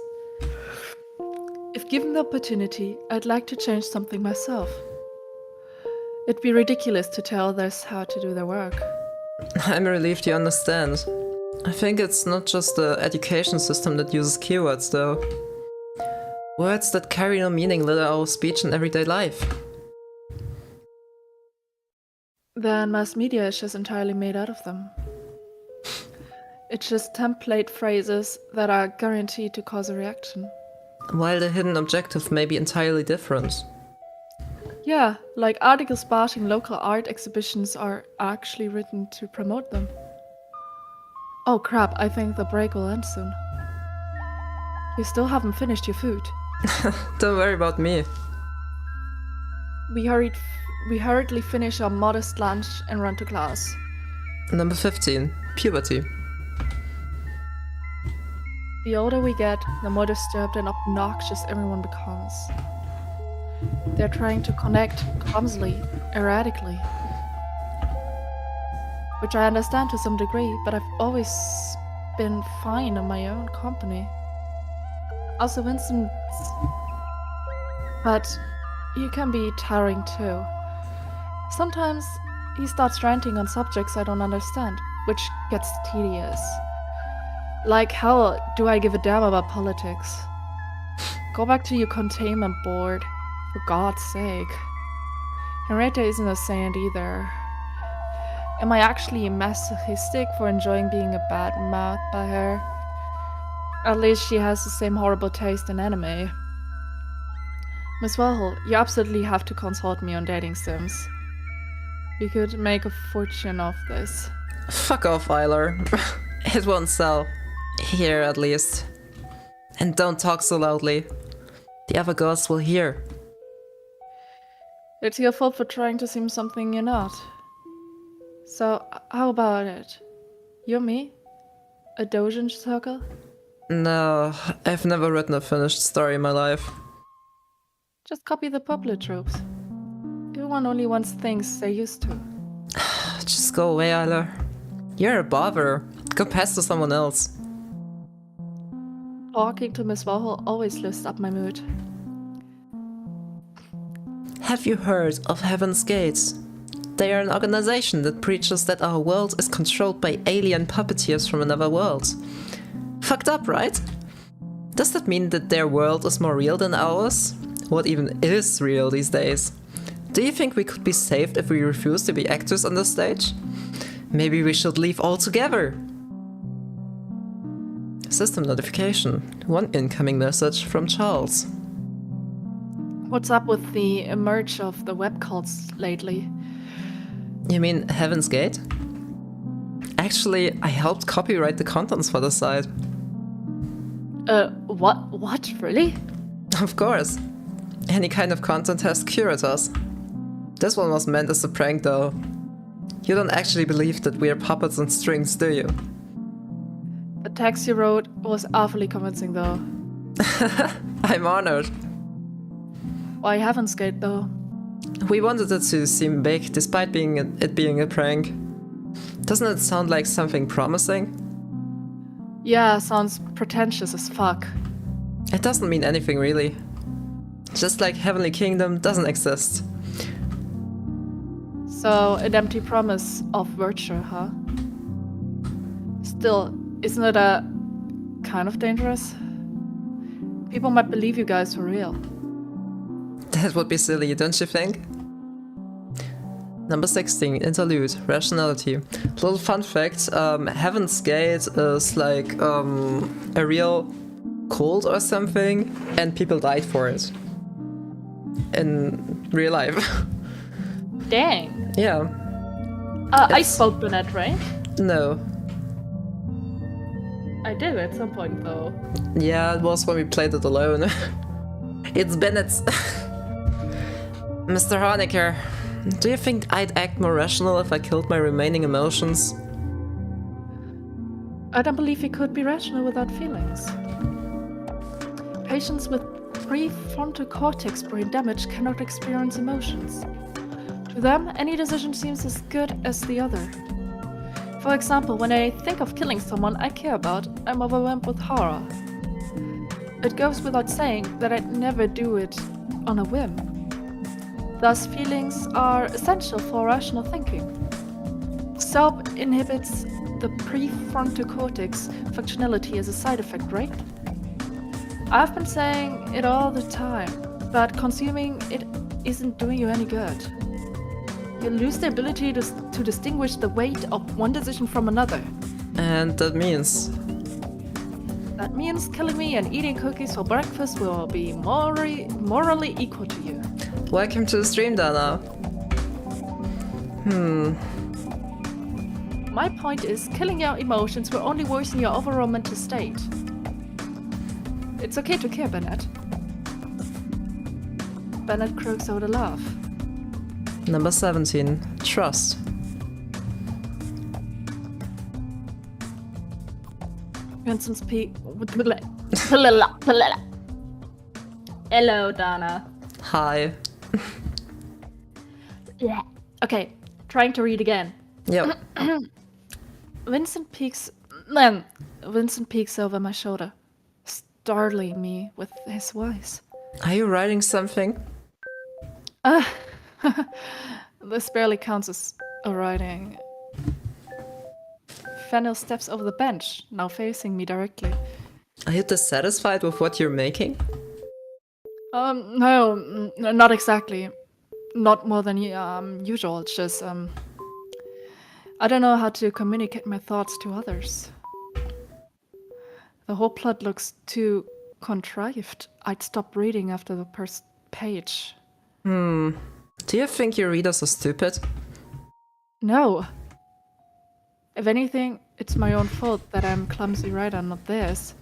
If given the opportunity, I'd like to change something myself. It'd be ridiculous to tell others how to do their work. I'm relieved you understand. I think it's not just the education system that uses keywords, though. Words that carry no meaning litter our speech in everyday life. Then mass media is just entirely made out of them. It's just template phrases that are guaranteed to cause a reaction. While the hidden objective may be entirely different. Yeah, like articles bashing local art exhibitions are actually written to promote them. Oh crap, I think the break will end soon. You still haven't finished your food. Don't worry about me. We hurriedly finish our modest lunch and run to class. Number 15. Puberty. The older we get, the more disturbed and obnoxious everyone becomes. They're trying to connect clumsily, erratically. Which I understand to some degree, but I've always been fine in my own company. Also Vincent... But he can be tiring too. Sometimes he starts ranting on subjects I don't understand, which gets tedious. Like hell do I give a damn about politics? Go back to your containment board, for God's sake. Henrietta isn't a saint either. Am I actually masochistic for enjoying being a bad mouth by her? At least she has the same horrible taste in anime. Miss Wahel, you absolutely have to consult me on dating sims. We could make a fortune off this. Fuck off, Eiler. It won't sell. Here, at least. And don't talk so loudly. The other girls will hear. It's your fault for trying to seem something you're not. So, how about it? You and me? A doujin circle? No, I've never written a finished story in my life. Just copy the popular tropes. Everyone only wants things they're used to. Just go away, Eiler. You're a bother. Go pass to someone else. Talking to Miss Wahel always lifts up my mood. Have you heard of Heaven's Gates? They are an organization that preaches that our world is controlled by alien puppeteers from another world. Fucked up, right? Does that mean that their world is more real than ours? What even is real these days? Do you think we could be saved if we refuse to be actors on the stage? Maybe we should leave altogether. System notification. One incoming message from Charles. What's up with the emerge of the web cults lately? You mean Heaven's Gate? Actually, I helped copyright the contents for the site. What? Really? Of course. Any kind of content has curators. This one was meant as a prank though. You don't actually believe that we are puppets and strings, do you? The text you wrote was awfully convincing though. I'm honored. Why Heaven's Gate though? We wanted it to seem big despite it being a prank. Doesn't it sound like something promising? Yeah, sounds pretentious as fuck. It doesn't mean anything really. Just like Heavenly Kingdom doesn't exist. So, an empty promise of virtue, huh? Still, isn't it kind of dangerous? People might believe you guys for real. That would be silly, don't you think? Number 16, interlude, rationality. Little fun fact, Heaven's Gate is like a real cult or something, and people died for it. In real life. Dang. Yeah. I spelled Bennett, right? No. I did at some point though. Yeah, it was when we played it alone. It's Bennett's. Mr. Honecker, do you think I'd act more rational if I killed my remaining emotions? I don't believe you could be rational without feelings. Patients with prefrontal cortex brain damage cannot experience emotions. To them, any decision seems as good as the other. For example, when I think of killing someone I care about, I'm overwhelmed with horror. It goes without saying that I'd never do it on a whim. Thus, feelings are essential for rational thinking. Soap inhibits the prefrontal cortex functionality is a side effect, right? I've been saying it all the time, but consuming it isn't doing you any good. You lose the ability to distinguish the weight of one decision from another. And that means? That means killing me and eating cookies for breakfast will be morally equal to you. Welcome to the stream, Dana. My point is, killing your emotions will only worsen your overall mental state. It's okay to care, Bennett. Bennett croaks out a laugh. Number 17. Trust. Vincent's Hello, Dana. Hi. Okay, trying to read again. Yep. Vincent peeks over my shoulder, startling me with his voice. Are you writing something? This barely counts as a writing. Fennel steps over the bench, now facing me directly. Are you dissatisfied with what you're making? No, not exactly. Not more than usual. It's just, I don't know how to communicate my thoughts to others. The whole plot looks too contrived. I'd stop reading after the first page. Do you think your readers are stupid? No. If anything, it's my own fault that I'm a clumsy writer, not theirs.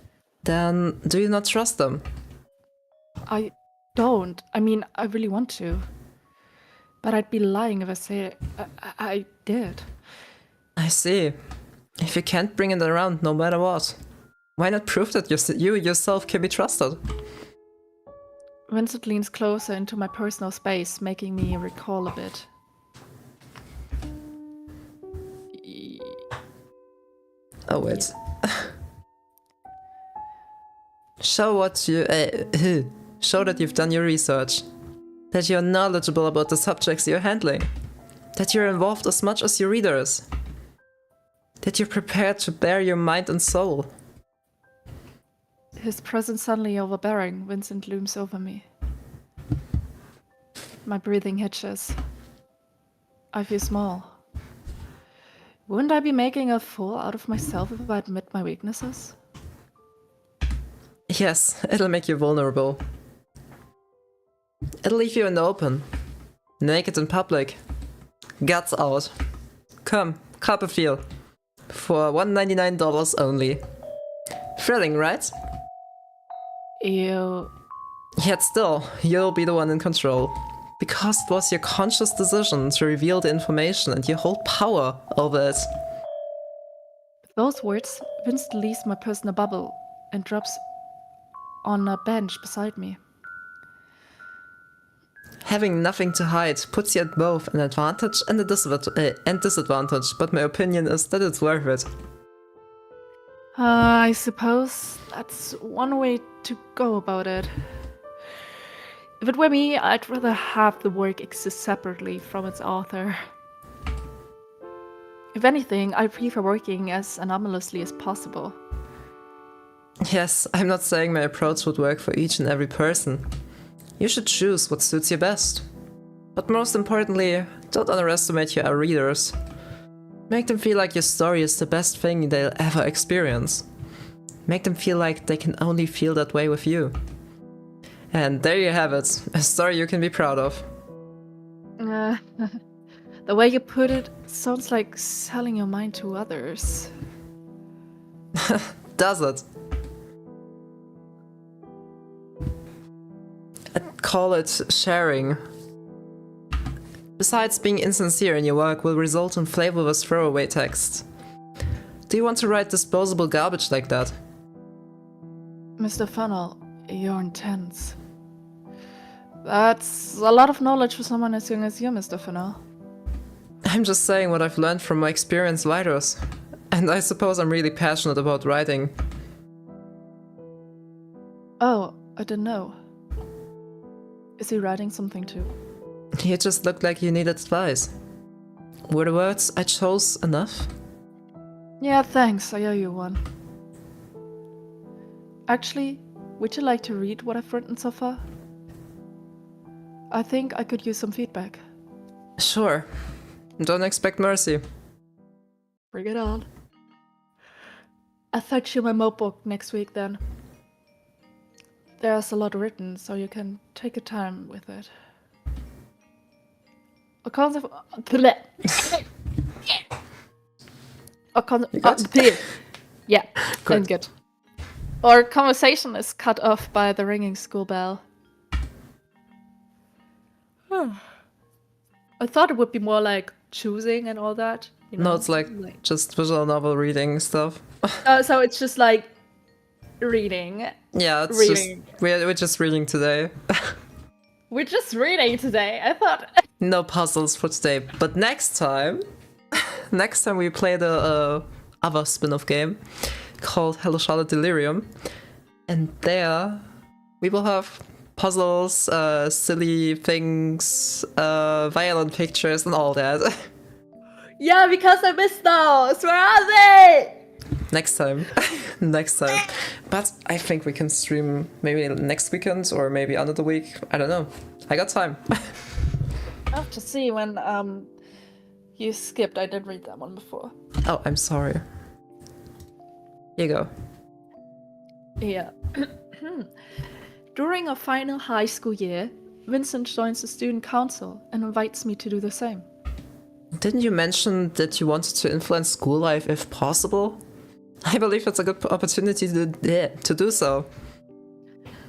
Then do you not trust them? I don't. I mean, I really want to. But I'd be lying if I say I did. I see. If you can't bring it around no matter what, why not prove that you yourself can be trusted? Vincent leans closer into my personal space, making me recall a bit. Oh wait. Show that you've done your research. That you're knowledgeable about the subjects you're handling. That you're involved as much as your readers. That you're prepared to bare your mind and soul. His presence suddenly overbearing, Vincent looms over me. My breathing hitches. I feel small. Wouldn't I be making a fool out of myself if I admit my weaknesses? Yes, it'll make you vulnerable. It'll leave you in the open. Naked in public. Guts out. Come, cop a feel. For $199 only. Thrilling, right? Ew. Yet still, you'll be the one in control. Because it was your conscious decision to reveal the information and you hold power over it. With those words, Vincent leaves my personal bubble and drops on a bench beside me. Having nothing to hide puts you at both an advantage and a disadvantage, but my opinion is that it's worth it. I suppose that's one way to go about it. If it were me, I'd rather have the work exist separately from its author. If anything, I prefer working as anomalously as possible. Yes, I'm not saying my approach would work for each and every person. You should choose what suits you best. But most importantly, don't underestimate your readers. Make them feel like your story is the best thing they'll ever experience. Make them feel like they can only feel that way with you. And there you have it, a story you can be proud of. The way you put it sounds like selling your mind to others. Does it? I'd call it sharing. Besides, being insincere in your work will result in flavorless throwaway text. Do you want to write disposable garbage like that? Mr. Funnel, you're intense. That's a lot of knowledge for someone as young as you, Mr. Funnel. I'm just saying what I've learned from my experienced writers. And I suppose I'm really passionate about writing. Oh, I didn't know. Is he writing something too? You just looked like you needed advice. Were the words I chose enough? Yeah, thanks. I owe you one. Actually, would you like to read what I've written so far? I think I could use some feedback. Sure. Don't expect mercy. Bring it on. I'll fetch you my notebook next week then. There's a lot written, so you can take your time with it. A concept. Yeah, Good. I'm good. Our conversation is cut off by the ringing school bell. I thought it would be more like choosing and all that. You know? No, it's like just visual novel reading stuff. So it's just like reading. Yeah, it's Reading. just we're just reading today. We're just reading today. I thought. No puzzles for today, but next time we play the other spin-off game called Hello Charlotte Delirium, and there we will have puzzles, silly things, violent pictures, and all that. Yeah, because I missed those. Where are they? Next time. Next time. But I think we can stream maybe next weekend or maybe another week. I don't know. I got time. I have to see when you skipped. I did read that one before. Oh, I'm sorry. Here you go. Yeah. During our final high school year, Vincent joins the student council and invites me to do the same. Didn't you mention that you wanted to influence school life if possible? I believe it's a good opportunity to do so.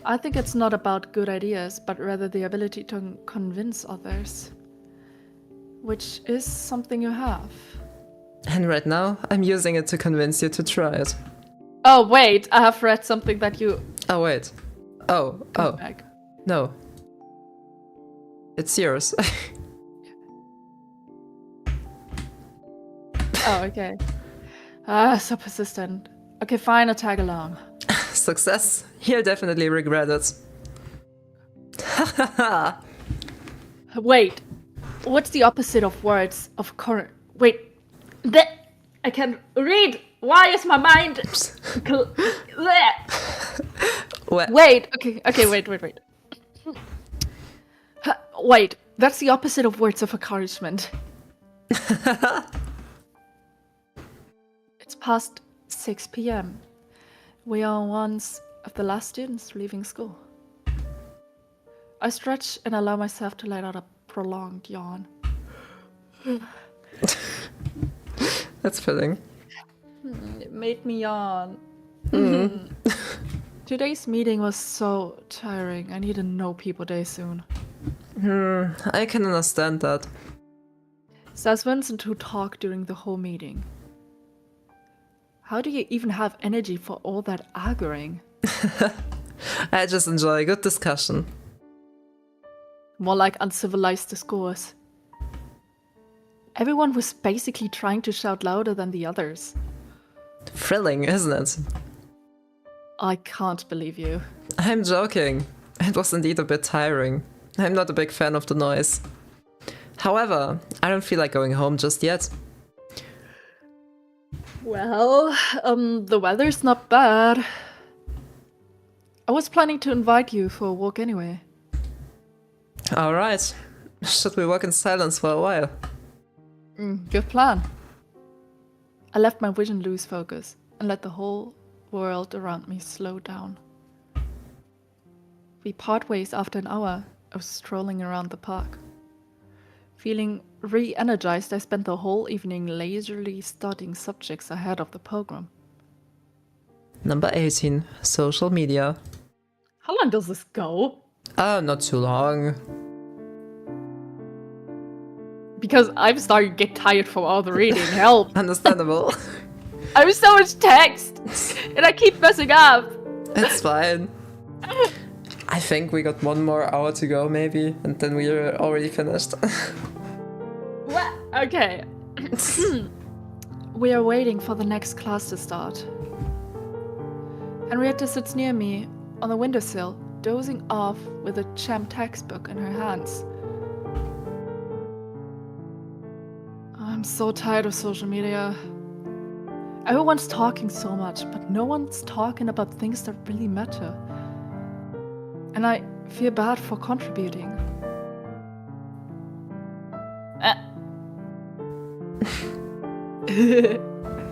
I think it's not about good ideas, but rather the ability to convince others. Which is something you have. And right now, I'm using it to convince you to try it. Oh, wait, I have read something that you... Oh, wait. Oh. Back. No. It's yours. Oh, okay. So persistent. Okay, fine, I'll tag along. Success. You'll definitely regret it. Wait, what's the opposite of words of current? Wait, I can't read. Why is my mind? Wait. Okay. Wait. Wait, that's the opposite of words of encouragement. It's past 6 p.m. We are one of the last students leaving school. I stretch and allow myself to let out a prolonged yawn. That's fitting. It made me yawn. Mm. Today's meeting was so tiring. I need a no people day soon. I can understand that. Says Vincent, who talked during the whole meeting. How do you even have energy for all that arguing? I just enjoy a good discussion. More like uncivilized discourse. Everyone was basically trying to shout louder than the others. Thrilling, isn't it? I can't believe you. I'm joking. It was indeed a bit tiring. I'm not a big fan of the noise. However, I don't feel like going home just yet. Well, the weather's not bad. I was planning to invite you for a walk anyway. Alright. Should we walk in silence for a while? Good plan. I left my vision lose focus and let the whole world around me slow down. We part ways after an hour of strolling around the park. Feeling re-energized, I spent the whole evening leisurely studying subjects ahead of the program. Number 18. Social media. How long does this go? Not too long. Because I'm starting to get tired from all the reading. Help! Understandable. I have so much text! And I keep messing up! It's fine. I think we got 1 more hour to go, maybe, and then we're already finished. What? Okay. We are waiting for the next class to start. Henrietta sits near me on the windowsill, dozing off with a Champ textbook in her hands. I'm so tired of social media. Everyone's talking so much, but no one's talking about things that really matter. And I feel bad for contributing.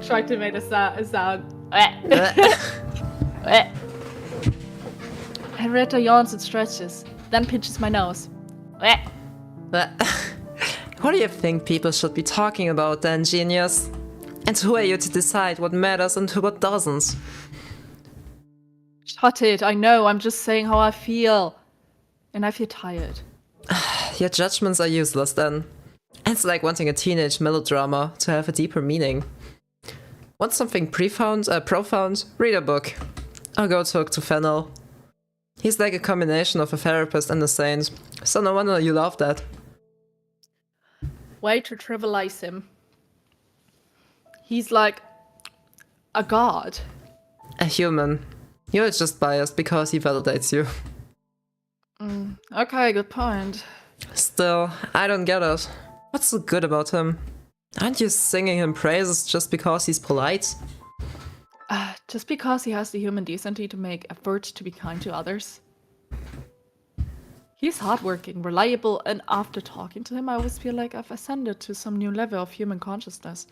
Try to make a sound. Henrietta yawns and stretches, then pinches my nose. What do you think people should be talking about then, genius? And who are you to decide what matters and what doesn't? Shut it, I know, I'm just saying how I feel. And I feel tired. Your judgments are useless then. It's like wanting a teenage melodrama to have a deeper meaning. Want something profound? Read a book. Or go talk to Fennel. He's like a combination of a therapist and a saint, so no wonder you love that. Way to trivialize him. He's like a god. A human. You're just biased because he validates you. Okay, good point. Still, I don't get it. What's so good about him? Aren't you singing him praises just because he's polite? Just because he has the human decency to make efforts to be kind to others. He's hardworking, reliable, and after talking to him, I always feel like I've ascended to some new level of human consciousness.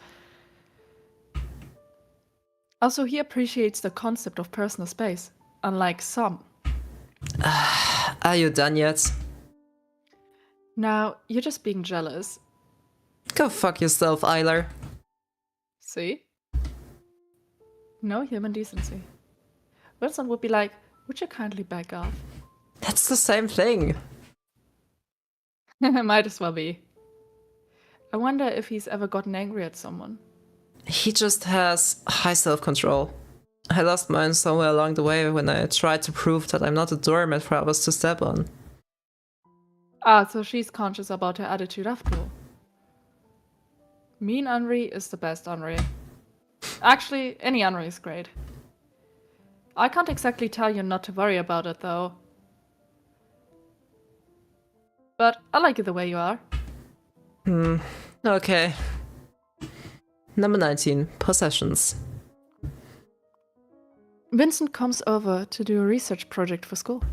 Also, he appreciates the concept of personal space, unlike some. Are you done yet? Now, you're just being jealous. Go fuck yourself, Eiler. See? No human decency. Vincent would be like, would you kindly back off? That's the same thing. Might as well be. I wonder if he's ever gotten angry at someone. He just has high self-control. I lost mine somewhere along the way when I tried to prove that I'm not a doormat for others to step on. Ah, so she's conscious about her attitude after all. Mean Henri is the best Henri. Actually, any Henri is great. I can't exactly tell you not to worry about it, though. But I like you the way you are. Okay. Number 19. Possessions. Vincent comes over to do a research project for school.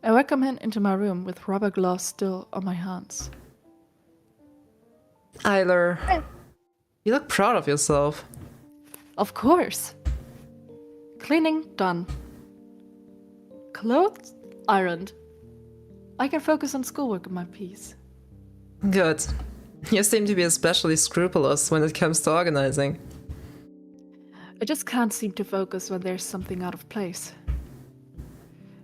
I welcome him into my room with rubber gloves still on my hands. Eiler, you look proud of yourself. Of course. Cleaning done. Clothes ironed. I can focus on schoolwork in my peace. Good. You seem to be especially scrupulous when it comes to organizing. I just can't seem to focus when there's something out of place.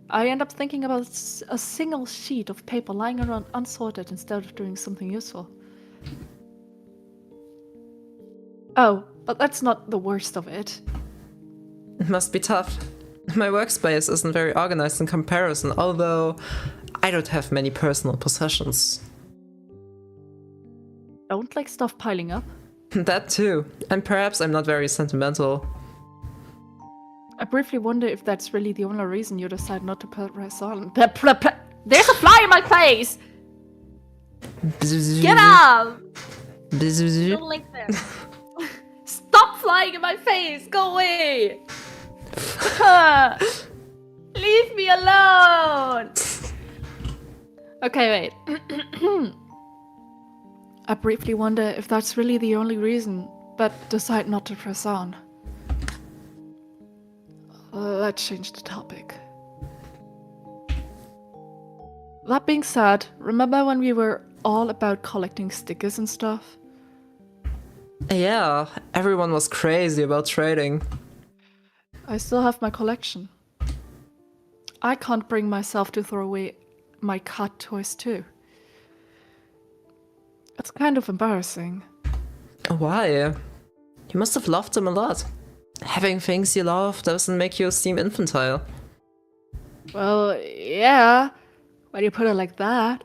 I end up thinking about a single sheet of paper lying around unsorted instead of doing something useful. Oh, but that's not the worst of it. It must be tough. My workspace isn't very organized in comparison, although I don't have many personal possessions. Don't like stuff piling up? That too. And perhaps I'm not very sentimental. I briefly wonder if that's really the only reason you decide not to press on. There's a fly in my face! Get up! Don't like that. Stop flying in my face! Go away! Leave me alone! Okay, wait. I briefly wonder if that's really the only reason, but decide not to press on. Let's change the topic. That being said, remember when we were all about collecting stickers and stuff? Yeah, everyone was crazy about trading. I still have my collection. I can't bring myself to throw away my cat toys too. It's kind of embarrassing. Why? You must have loved them a lot. Having things you love doesn't make you seem infantile. Well, yeah, when you put it like that.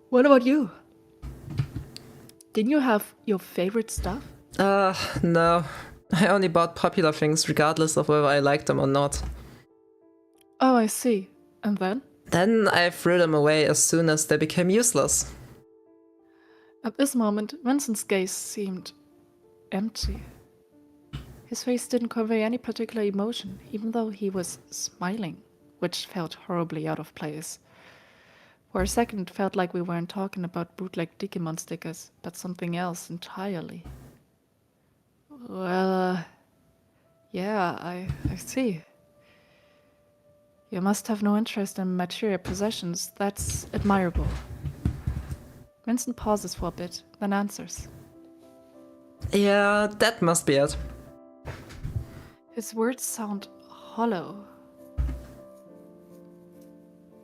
What about you? Didn't you have your favorite stuff? No. I only bought popular things regardless of whether I liked them or not. Oh, I see. And then? Then I threw them away as soon as they became useless. At this moment, Vincent's gaze seemed empty. His face didn't convey any particular emotion, even though he was smiling, which felt horribly out of place. For a second, it felt like we weren't talking about bootleg Digimon stickers, but something else entirely. Well, yeah, I see. You must have no interest in material possessions. That's admirable. Vincent pauses for a bit, then answers. Yeah, that must be it. His words sound hollow.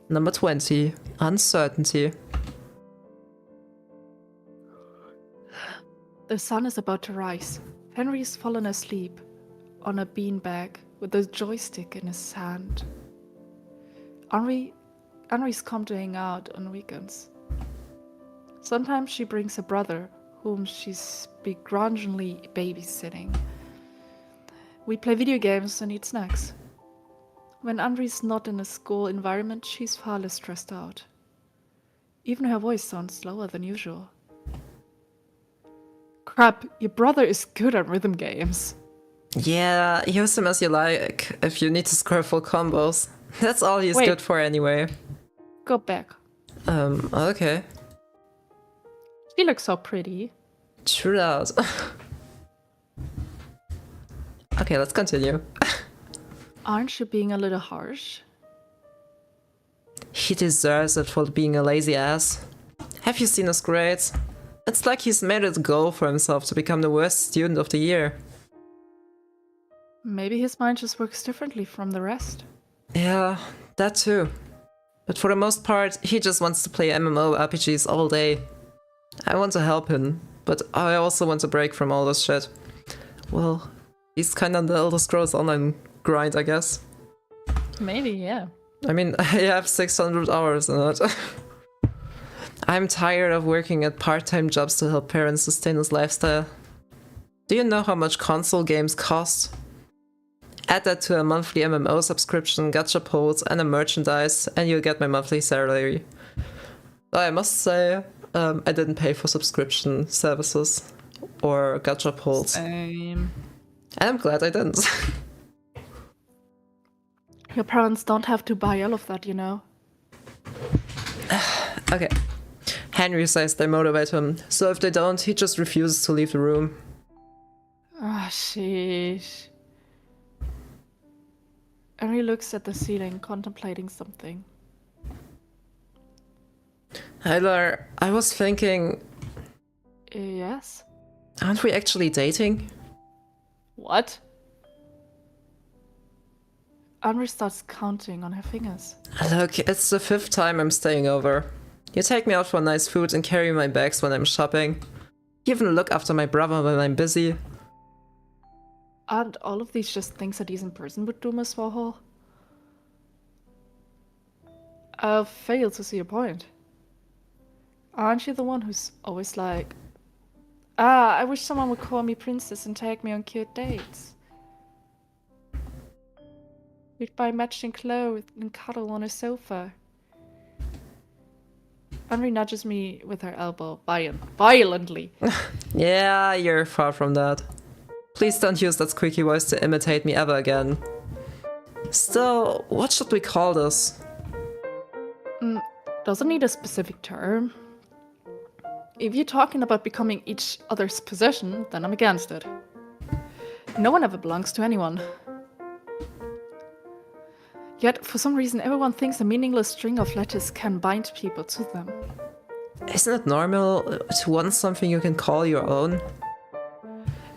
Number 20. Uncertainty. The sun is about to rise. Henry's fallen asleep on a beanbag with a joystick in his hand. Henry's come to hang out on weekends. Sometimes she brings a brother, whom she's begrudgingly babysitting. We play video games and eat snacks. When Henry's not in a school environment, she's far less stressed out. Even her voice sounds slower than usual. Crap, your brother is good at rhythm games. Yeah, use him as you like, if you need to score full combos. That's all he's good for anyway. Go back. Okay. She looks so pretty. True that. Okay, let's continue. Aren't you being a little harsh? He deserves it for being a lazy ass. Have you seen his grades? It's like he's made it a goal for himself to become the worst student of the year. Maybe his mind just works differently from the rest. Yeah, that too. But for the most part, he just wants to play MMORPGs all day. I want to help him, but I also want to break from all this shit. Well, he's kinda on the Elder Scrolls Online grind, I guess. Maybe, yeah. I mean, I have 600 hours in it. I'm tired of working at part-time jobs to help parents sustain this lifestyle. Do you know how much console games cost? Add that to a monthly MMO subscription, gacha pulls, and a merchandise, and you'll get my monthly salary. I must say, I didn't pay for subscription services or gacha pulls. Same. And I'm glad I didn't. Your parents don't have to buy all of that, you know. Okay. Henry says they motivate him, so if they don't, he just refuses to leave the room. Ah, sheesh. Henry looks at the ceiling, contemplating something. Hylar, I was thinking... Yes? Aren't we actually dating? What? Henry starts counting on her fingers. Look, it's the 5th time I'm staying over. You take me out for nice food and carry my bags when I'm shopping. You even look after my brother when I'm busy. Aren't all of these just things a decent person would do, Miss Warhol? I fail to see your point. Aren't you the one who's always like, I wish someone would call me princess and take me on cute dates? We'd buy matching clothes and cuddle on a sofa. Henry nudges me with her elbow violently. Yeah, you're far from that. Please don't use that squeaky voice to imitate me ever again. Still, what should we call this? Doesn't need a specific term. If you're talking about becoming each other's possession, then I'm against it. No one ever belongs to anyone. Yet, for some reason, everyone thinks a meaningless string of letters can bind people to them. Isn't it normal to want something you can call your own?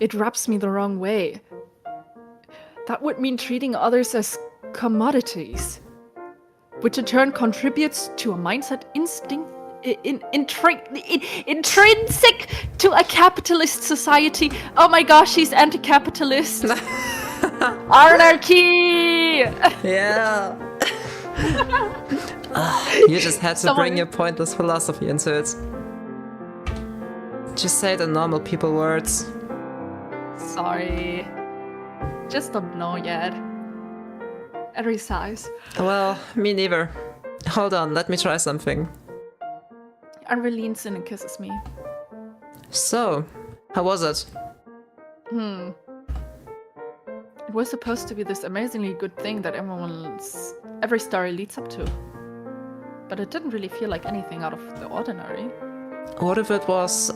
It rubs me the wrong way. That would mean treating others as commodities, which in turn contributes to a mindset intrinsic to a capitalist society. Oh my gosh, he's anti-capitalist. Anarchy! Yeah. You just had to bring your pointless philosophy into it. Just say it in normal people words. Sorry. Just don't know yet. Henry sighs. Well, me neither. Hold on, let me try something. Henry leans in and kisses me. So, how was it? was supposed to be this amazingly good thing that every story leads up to. But it didn't really feel like anything out of the ordinary. What if it was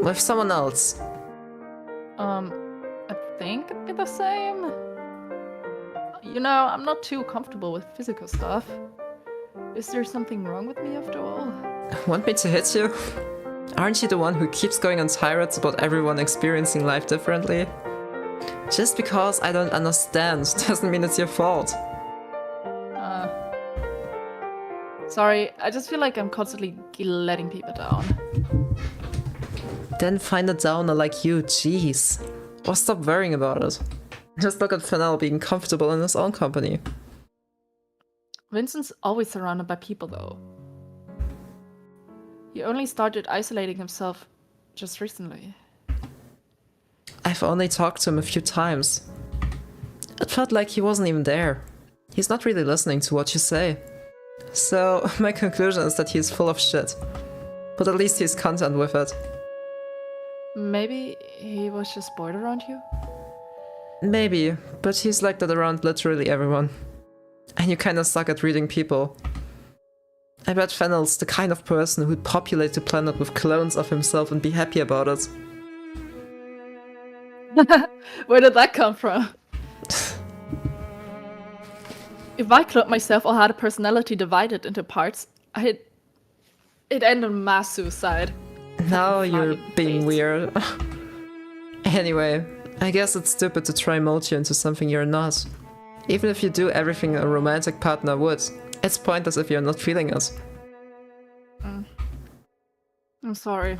with someone else? I think it'd be the same. You know, I'm not too comfortable with physical stuff. Is there something wrong with me after all? Want me to hit you? Aren't you the one who keeps going on tirades about everyone experiencing life differently? Just because I don't understand doesn't mean it's your fault. Sorry, I just feel like I'm constantly letting people down. Then find a downer like you, jeez. Or stop worrying about it. Just look at Fennel being comfortable in his own company. Vincent's always surrounded by people, though. He only started isolating himself just recently. I've only talked to him a few times. It felt like he wasn't even there. He's not really listening to what you say. So, my conclusion is that he's full of shit. But at least he's content with it. Maybe he was just bored around you? Maybe, but he's like that around literally everyone. And you kinda suck at reading people. I bet Fennel's the kind of person who'd populate the planet with clones of himself and be happy about it. Where did that come from? If I cloned myself or had a personality divided into parts, it'd end in mass suicide. Now you're being weird. Anyway, I guess it's stupid to try mold you into something you're not. Even if you do everything a romantic partner would, it's pointless if you're not feeling it. I'm sorry.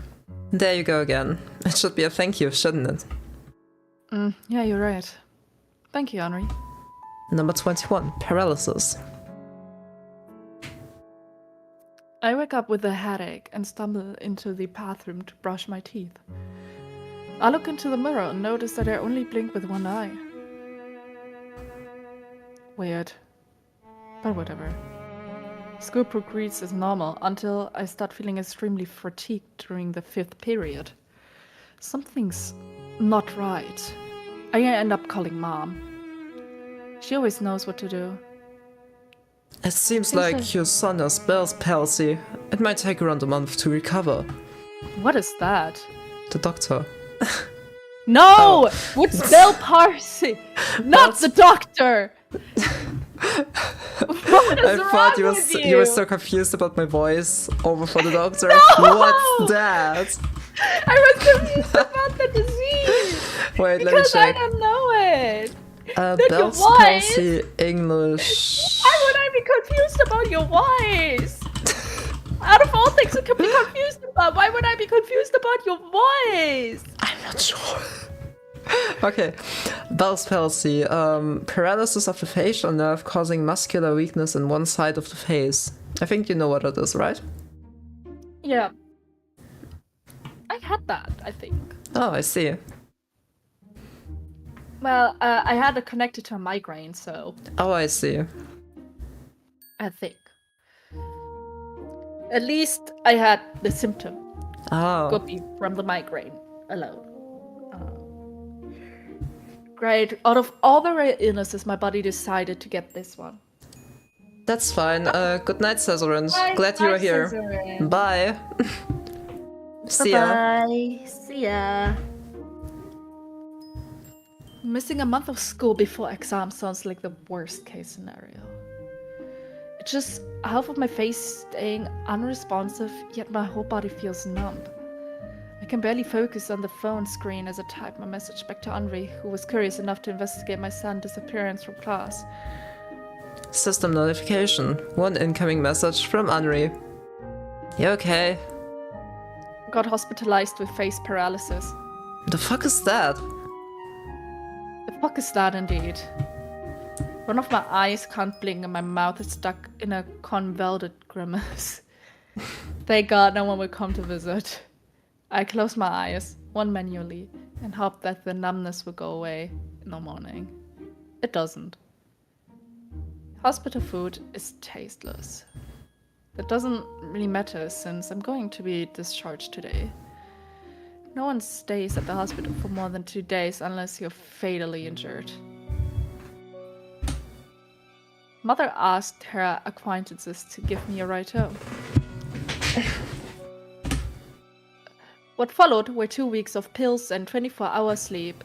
There you go again. It should be a thank you, shouldn't it? Yeah, you're right. Thank you, Henri. Number 21, paralysis. I wake up with a headache and stumble into the bathroom to brush my teeth. I look into the mirror and notice that I only blink with one eye. Weird. But whatever. School progresses as normal until I start feeling extremely fatigued during the 5th period. Something's not right. I end up calling Mom. She always knows what to do. It seems like your son has Bell's palsy. It might take around a month to recover. What is that? The doctor. No! What's Bell palsy? Not the doctor! What is I wrong thought with you were so confused about my voice over for the doctor. No! What's that? I was confused about the disease! Wait, let me Because I check. don't know it! Not your Bell's voice. palsy, English. Why would I be confused about your voice? Out of all things I could be confused about, why would I be confused about your voice? I'm not sure. Okay, Bell's palsy, paralysis of the facial nerve causing muscular weakness in one side of the face. I think you know what it is, right? Yeah. I had that, I think. Oh, I see. Well, I had it connected to a migraine, so Oh, I see. I think. At least I had the symptom. Oh. Could be from the migraine alone. Great. Out of all the rare illnesses, my body decided to get this one. That's fine. Good night, Cesarin. Glad you were here. Cesarin. Bye. See ya. Bye. See ya. Missing a month of school before exam sounds like the worst case scenario. It's just half of my face staying unresponsive, yet my whole body feels numb. I can barely focus on the phone screen as I type my message back to Henri, who was curious enough to investigate my son's disappearance from class. System notification. One incoming message from Henri. You okay? Got hospitalized with face paralysis. The fuck is that? The fuck is that indeed? One of my eyes can't blink and my mouth is stuck in a convoluted grimace. Thank God no one will come to visit. I close my eyes, one manually, and hope that the numbness will go away in the morning. It doesn't. Hospital food is tasteless. That doesn't really matter since I'm going to be discharged today. No one stays at the hospital for more than 2 days unless you're fatally injured. Mother asked her acquaintances to give me a ride home. What followed were 2 weeks of pills and 24-hour sleep,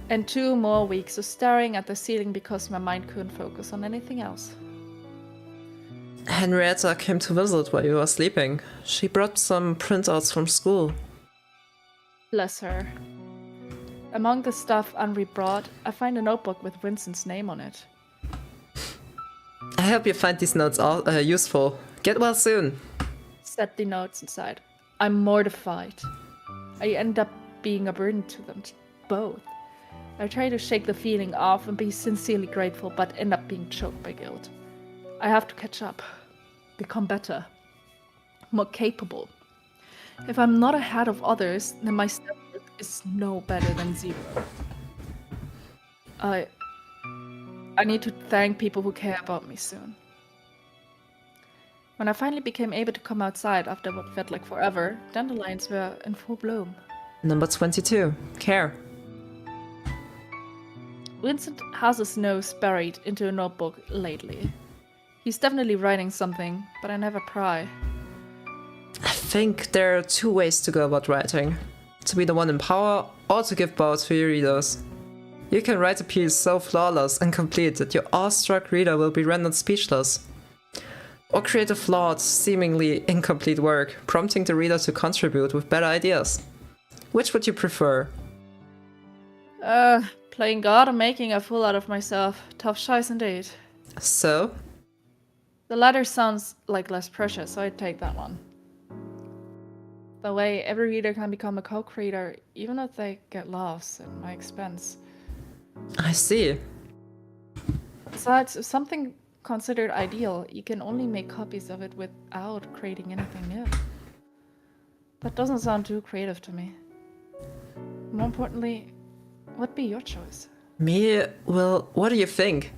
and 2 more weeks of staring at the ceiling because my mind couldn't focus on anything else. Henrietta came to visit while you were sleeping. She brought some printouts from school. Bless her. Among the stuff Henri brought, I find a notebook with Vincent's name on it. I hope you find these notes useful. Get well soon. Said the notes inside. I'm mortified. I end up being a burden to them both. I try to shake the feeling off and be sincerely grateful, but end up being choked by guilt. I have to catch up, become better, more capable. If I'm not ahead of others, then my self-worth is no better than 0. I need to thank people who care about me soon. When I finally became able to come outside after what felt like forever, dandelions were in full bloom. Number 22. Care. Vincent has his nose buried into a notebook lately. He's definitely writing something, but I never pry. I think there are 2 ways to go about writing. To be the one in power, or to give power to your readers. You can write a piece so flawless and complete that your awestruck reader will be rendered speechless. Or create a flawed, seemingly incomplete work, prompting the reader to contribute with better ideas. Which would you prefer? Playing God or making a fool out of myself. Tough choice indeed. So? The latter sounds like less pressure, so I'd take that one. The way every reader can become a co-creator, even if they get laughs at my expense. I see. Besides, if something considered ideal, you can only make copies of it without creating anything new. That doesn't sound too creative to me. More importantly, what'd be your choice? Me? Well, what do you think?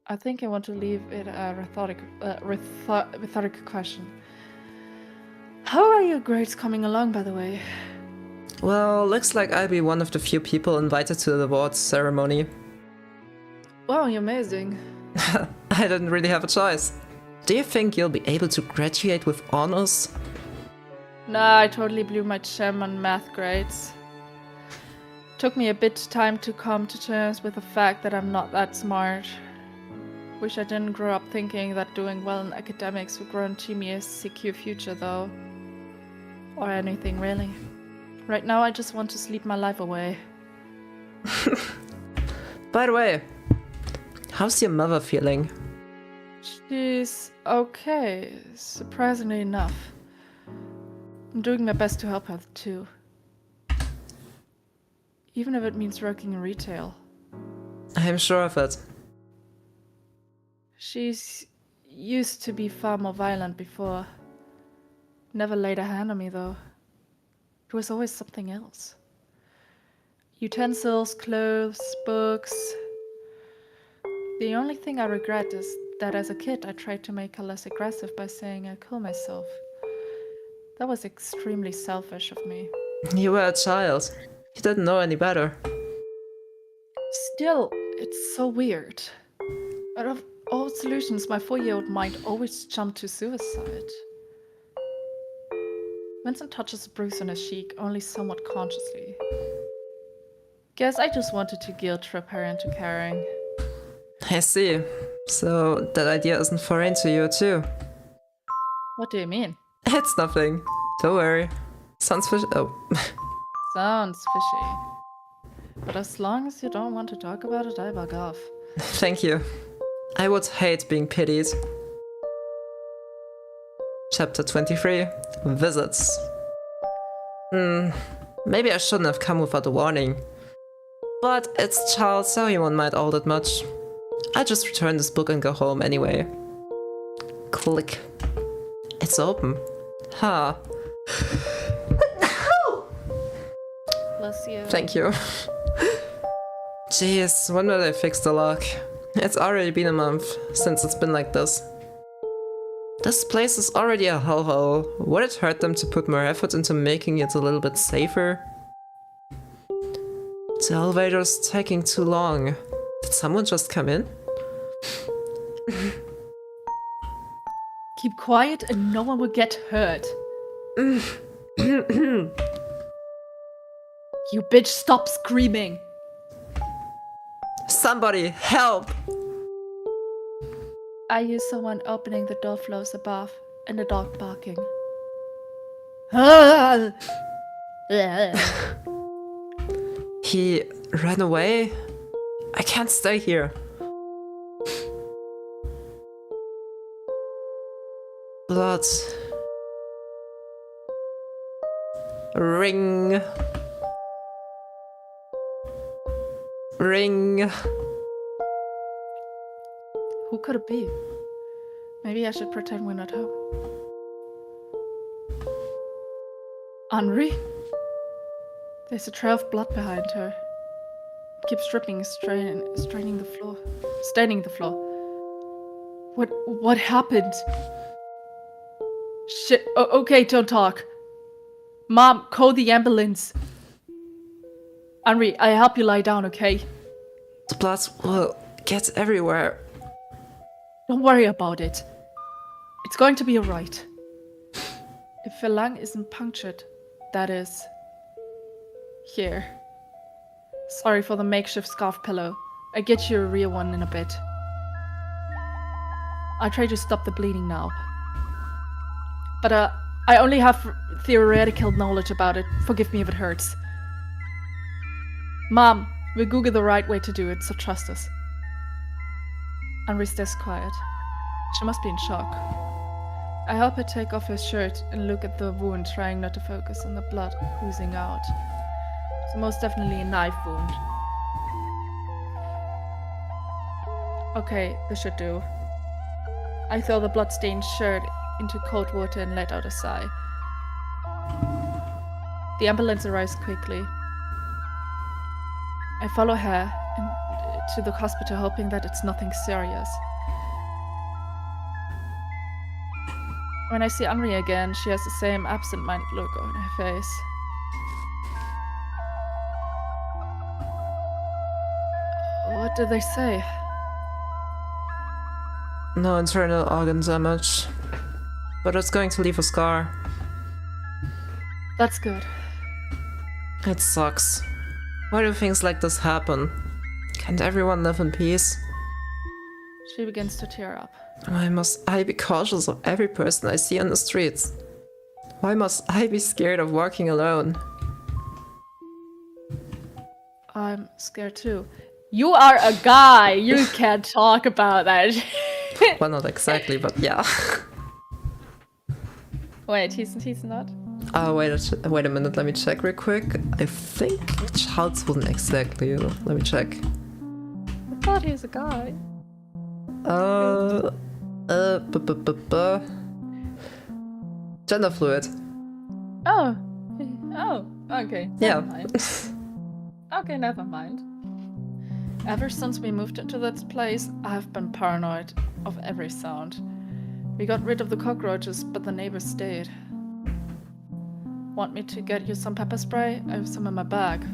I think I want to leave it a rhetorical question. How are your grades coming along, by the way? Well, looks like I'll be one of the few people invited to the awards ceremony. Wow, you're amazing. I didn't really have a choice. Do you think you'll be able to graduate with honors? Nah, I totally blew my gem on math grades. Took me a bit time to come to terms with the fact that I'm not that smart. Wish I didn't grow up thinking that doing well in academics would guarantee me a secure future, though. Or anything, really. Right now, I just want to sleep my life away. By the way, how's your mother feeling? She's okay, surprisingly enough. I'm doing my best to help her, too. Even if it means working in retail. I'm sure of it. She's used to be far more violent before. Never laid a hand on me, though. It was always something else. Utensils, clothes, books. The only thing I regret is that as a kid I tried to make her less aggressive by saying I'd kill myself. That was extremely selfish of me. You were a child. You didn't know any better. Still, it's so weird. Out of all solutions, my 4-year-old mind always jumped to suicide. Vincent touches a bruise on his cheek, only somewhat consciously. Guess I just wanted to guilt trip her into caring. I see. So that idea isn't foreign to you too. What do you mean? It's nothing. Don't worry. Sounds fishy. Oh. Sounds fishy. But as long as you don't want to talk about it, I bug off. Thank you. I would hate being pitied. Chapter 23. Visits. Maybe I shouldn't have come without a warning. But it's Charles, so he won't mind all that much. I'll just return this book and go home anyway. Click. It's open. Ha. Bless you. Thank you. Jeez, when will they fix the lock? It's already been a month since it's been like this. This place is already a hellhole. Would it hurt them to put more effort into making it a little bit safer? The elevator's taking too long. Did someone just come in? Keep quiet and no one will get hurt. You bitch, stop screaming. Somebody, help! I hear someone opening the door floors above and a dog barking. He ran away? I can't stay here. Blood. Ring. Ring. Who could it be? Maybe I should pretend we're not home. Henri? There's a trail of blood behind her. It keeps dripping, staining the floor. What happened? Shit. Okay, don't talk. Mom, call the ambulance. Henri, I help you lie down, okay? The blood will get everywhere. Don't worry about it. It's going to be alright. If your lung isn't punctured, that is... here. Sorry for the makeshift scarf pillow. I get you a real one in a bit. I try to stop the bleeding now. But I only have theoretical knowledge about it. Forgive me if it hurts. Mom, we'll Google the right way to do it, so trust us. Henri stays quiet. She must be in shock. I help her take off her shirt and look at the wound, trying not to focus on the blood oozing out. It's most definitely a knife wound. Okay, this should do. I throw the blood-stained shirt into cold water and let out a sigh. The ambulance arrives quickly. I follow her to the hospital, hoping that it's nothing serious. When I see Henri again, she has the same absent-minded look on her face. What did they say? No internal organ damage. But it's going to leave a scar. That's good. It sucks. Why do things like this happen? Can't everyone live in peace? She begins to tear up. Why must I be cautious of every person I see on the streets? Why must I be scared of walking alone? I'm scared too. You are a guy! You can't talk about that. Well, not exactly, but yeah. Wait, he's not? Oh, wait a minute, let me check real quick. I think Charles wasn't exactly. Let me check. I thought he was a guy. Gender fluid. Oh, okay. Yeah. Never mind. Okay, never mind. Ever since we moved into this place, I've been paranoid of every sound. We got rid of the cockroaches, but the neighbors stayed. Want me to get you some pepper spray? I have some in my bag.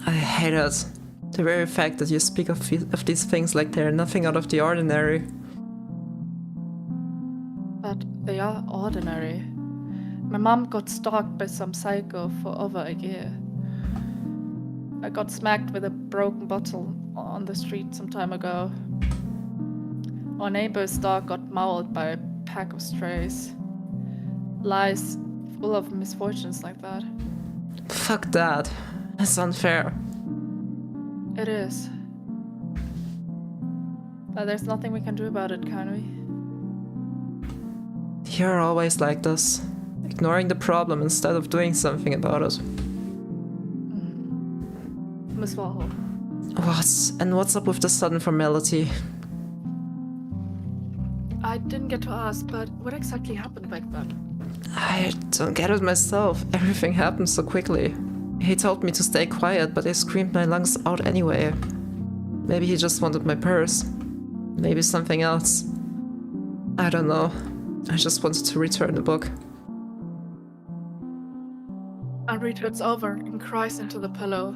I hate it. The very fact that you speak of these things like they're nothing out of the ordinary. But they are ordinary. My mom got stalked by some psycho for over a year. I got smacked with a broken bottle on the street some time ago. Our neighbor's dog got mauled by a pack of strays. Lies full of misfortunes like that. Fuck that. It's unfair. It is. But there's nothing we can do about it, can we? You're always like this. Ignoring the problem instead of doing something about it. Miss Warhol. What's up with the sudden formality? I didn't get to ask, but what exactly happened back then? I don't get it myself. Everything happened so quickly. He told me to stay quiet, but I screamed my lungs out anyway. Maybe he just wanted my purse. Maybe something else. I don't know. I just wanted to return the book. Henri turns over and cries into the pillow.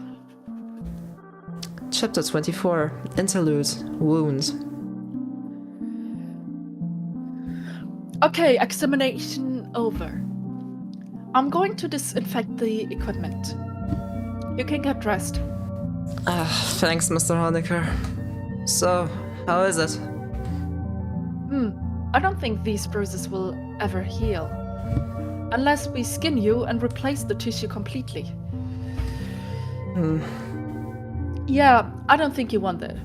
Chapter 24. Interlude. Wound. Okay, examination over. I'm going to disinfect the equipment. You can get dressed. Thanks, Mr. Honecker. So, how is it? I don't think these bruises will ever heal. Unless we skin you and replace the tissue completely. Yeah, I don't think you want that.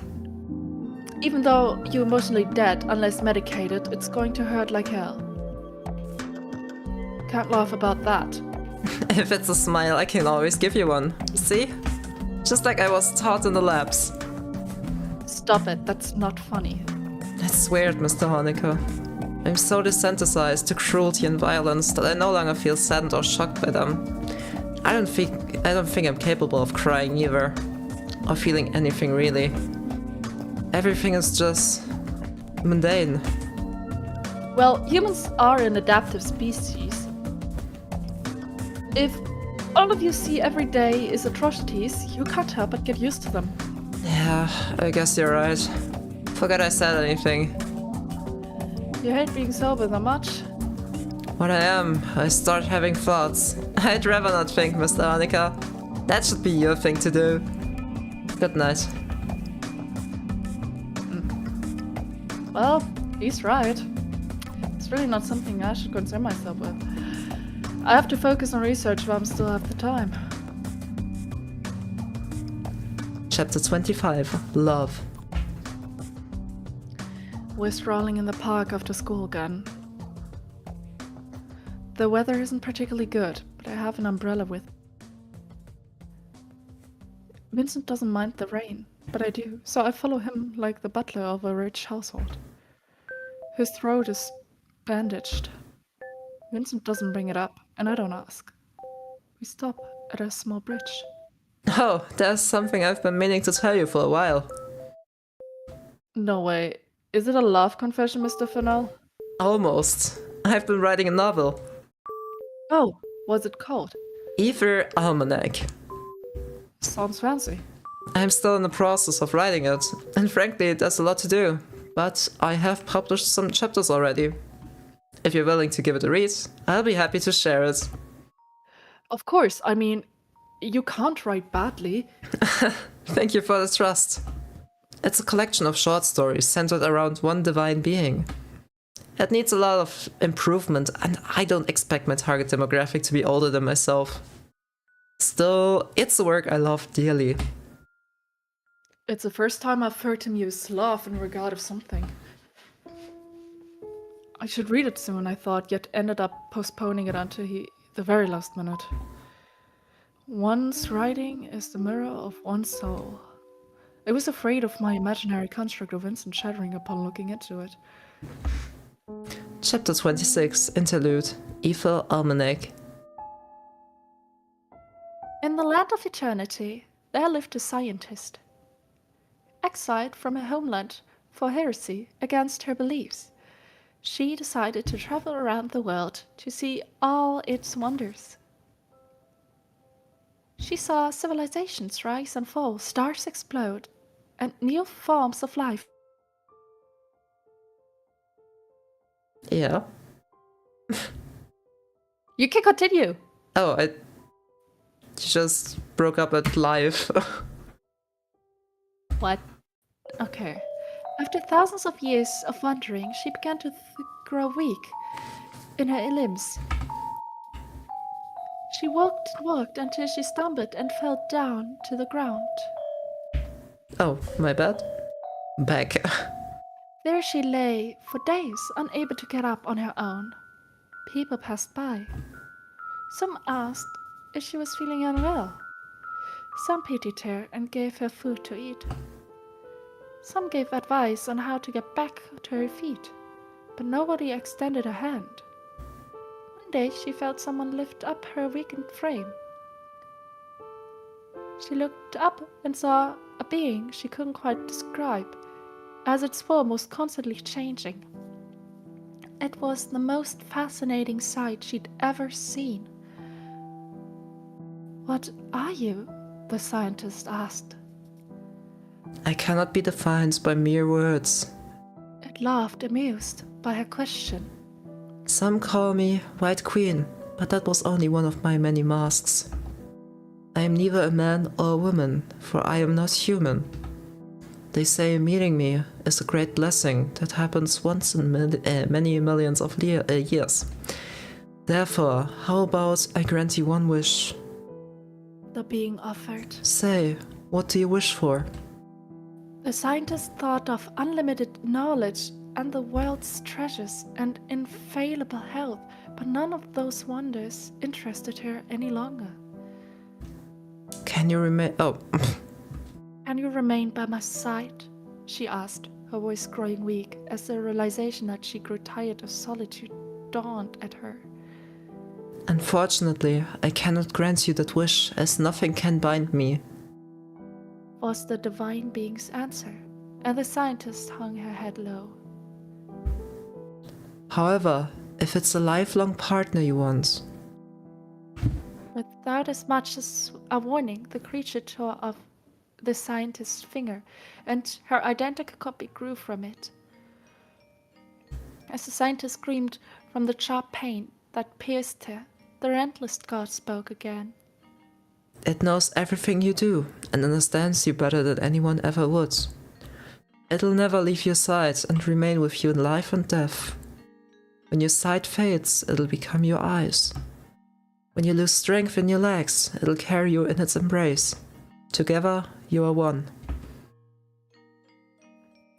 Even though you're emotionally dead, unless medicated, it's going to hurt like hell. Can't laugh about that. If it's a smile, I can always give you one. See? Just like I was taught in the labs. Stop it, that's not funny. It's weird, Mr. Honecker. I'm so desensitized to cruelty and violence that I no longer feel saddened or shocked by them. I don't think I'm capable of crying either. Or feeling anything really. Everything is just mundane. Well, humans are an adaptive species. If all of you see every day is atrocities, you can't help but get used to them. Yeah, I guess you're right. Forgot I said anything. You hate being sober that much? When I am, I start having thoughts. I'd rather not think, Mr. Honecker. That should be your thing to do. Good night. Well, he's right. It's really not something I should concern myself with. I have to focus on research while I still have the time. Chapter 25. Love. We're strolling in the park after school again. The weather isn't particularly good, but I have an umbrella with. Vincent doesn't mind the rain, but I do, so I follow him like the butler of a rich household. His throat is bandaged. Vincent doesn't bring it up, and I don't ask. We stop at a small bridge. Oh, there's something I've been meaning to tell you for a while. No way. Is it a love confession, Mr. Fennell? Almost. I've been writing a novel. Oh, what's it called? Ether Almanac. Sounds fancy. I'm still in the process of writing it, and frankly, there's a lot to do. But I have published some chapters already. If you're willing to give it a read, I'll be happy to share it. Of course, I mean, you can't write badly. Thank you for the trust. It's a collection of short stories centered around one divine being. It needs a lot of improvement, and I don't expect my target demographic to be older than myself. Still, it's a work I love dearly. It's the first time I've heard him use love in regard of something. I should read it soon, I thought, yet ended up postponing it until the very last minute. One's writing is the mirror of one's soul. I was afraid of my imaginary construct of Vincent shattering upon looking into it. Chapter 26, Interlude, Ether Almanac. In the land of eternity, there lived a scientist. Exiled from her homeland for heresy against her beliefs, she decided to travel around the world to see all its wonders. She saw civilizations rise and fall, stars explode, and new forms of life. Yeah. You can continue. Oh, I just broke up at live. What? Okay. After thousands of years of wandering, she began to grow weak in her limbs. She walked and walked until she stumbled and fell down to the ground. Oh, my bad. Back. There she lay for days, unable to get up on her own. People passed by. Some asked if she was feeling unwell. Some pitied her and gave her food to eat. Some gave advice on how to get back to her feet, but nobody extended a hand. One day she felt someone lift up her weakened frame. She looked up and saw a being she couldn't quite describe, as its form was constantly changing. It was the most fascinating sight she'd ever seen. "What are you?" the scientist asked. I cannot be defined by mere words. It laughed, amused by her question. Some call me White Queen, but that was only one of my many masks. I am neither a man or a woman, for I am not human. They say meeting me is a great blessing that happens once in many millions of years. Therefore, how about I grant you one wish? The being offered. Say, what do you wish for? The scientist thought of unlimited knowledge and the world's treasures and infallible health, but none of those wonders interested her any longer. Can you remain? Oh. Can you remain by my side? She asked, her voice growing weak as the realization that she grew tired of solitude dawned at her. Unfortunately, I cannot grant you that wish, as nothing can bind me, was the divine being's answer, and the scientist hung her head low. However, if it's a lifelong partner you want... Without as much as a warning, the creature tore off the scientist's finger, and her identical copy grew from it. As the scientist screamed from the sharp pain that pierced her, the relentless god spoke again. It knows everything you do, and understands you better than anyone ever would. It'll never leave your side and remain with you in life and death. When your sight fades, it'll become your eyes. When you lose strength in your legs, it'll carry you in its embrace. Together, you are one.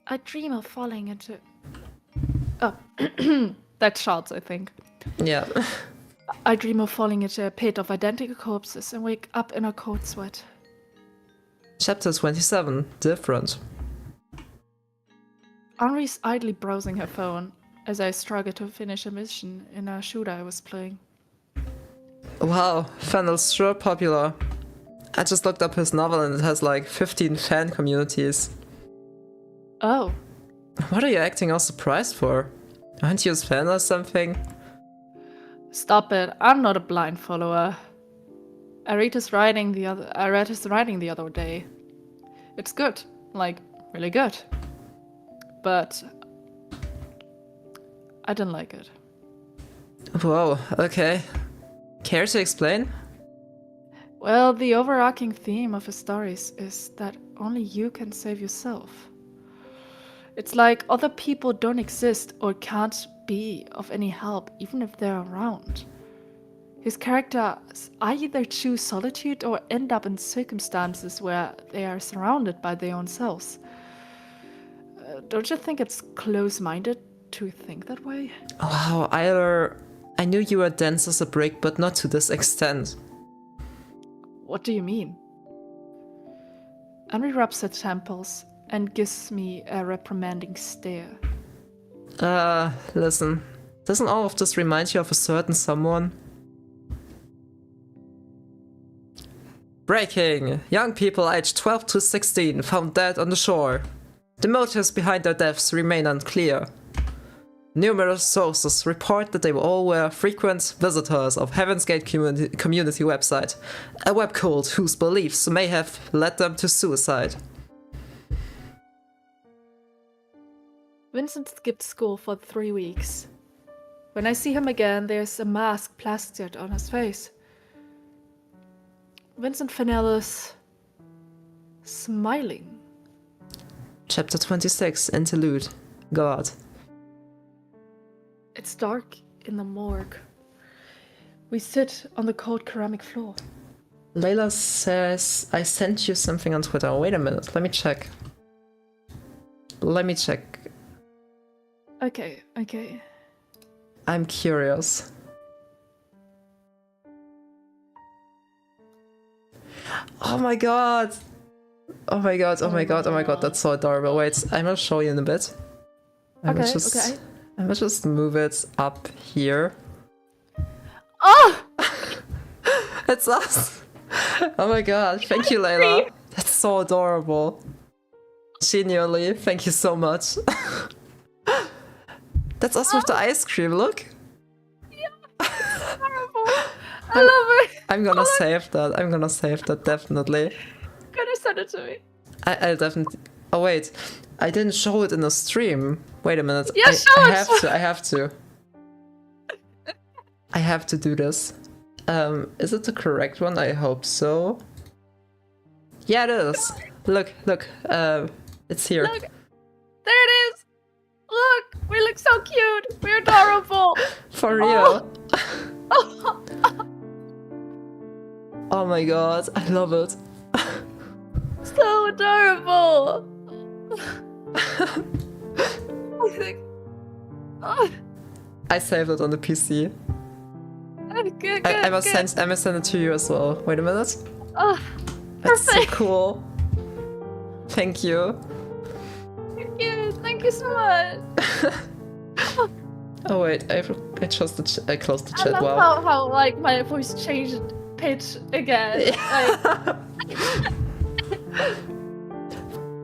I dream of falling into... Oh, that's shouts, I think. Yeah. I dream of falling into a pit of identical corpses and wake up in a cold sweat. Chapter 27. Different. Henri's idly browsing her phone as I struggled to finish a mission in a shooter I was playing. Wow, Fennel's sure popular. I just looked up his novel and it has like 15 fan communities. Oh. What are you acting all surprised for? Aren't you his fan or something? Stop it, I'm not a blind follower. I read his writing the other day. It's good, like really good. But I didn't like it. Whoa, okay. Care to explain? Well, the overarching theme of his stories is that only you can save yourself. It's like other people don't exist or can't be of any help, even if they're around. His characters either choose solitude or end up in circumstances where they are surrounded by their own selves. Don't you think it's close-minded to think that way? Wow, I knew you were dense as a brick, but not to this extent. What do you mean? Henri rubs her temples and gives me a reprimanding stare. Listen. Doesn't all of this remind you of a certain someone? Breaking! Young people aged 12 to 16 found dead on the shore. The motives behind their deaths remain unclear. Numerous sources report that they all were frequent visitors of Heaven's Gate community website, a web cult whose beliefs may have led them to suicide. Vincent skipped school for 3 weeks. When I see him again, there's a mask plastered on his face. Vincent Fennell is smiling. Chapter 26, Interlude. God. It's dark in the morgue. We sit on the cold ceramic floor. Layla says, I sent you something on Twitter. Wait a minute, let me check. Okay. I'm curious. Oh my god! Oh my god, that's so adorable. Wait, I'm gonna show you in a bit. I'm gonna just move it up here. Oh! It's us! Oh my god, thank you, Layla. That's so adorable. Genuinely, thank you so much. That's us with the ice cream, look! Yeah, it's adorable. I love it. I'm gonna save that, definitely. Can you send it to me? I'll definitely... Oh wait, I didn't show it in the stream. Wait a minute. Yeah, I have to. have to do this. Is it the correct one? I hope so. Yeah, it is. Look. It's here. Look, there it is. Look, we look so cute. We're adorable. For real. Oh my god, I love it. So adorable. I think. Oh, I saved it on the PC. good, I must good. send it to you as well. Wait a minute. Oh, That's so perfect. cool. Thank you. Thank you so much. Oh wait, I closed the I chat. love Wow. how like my voice changed pitch again. Like,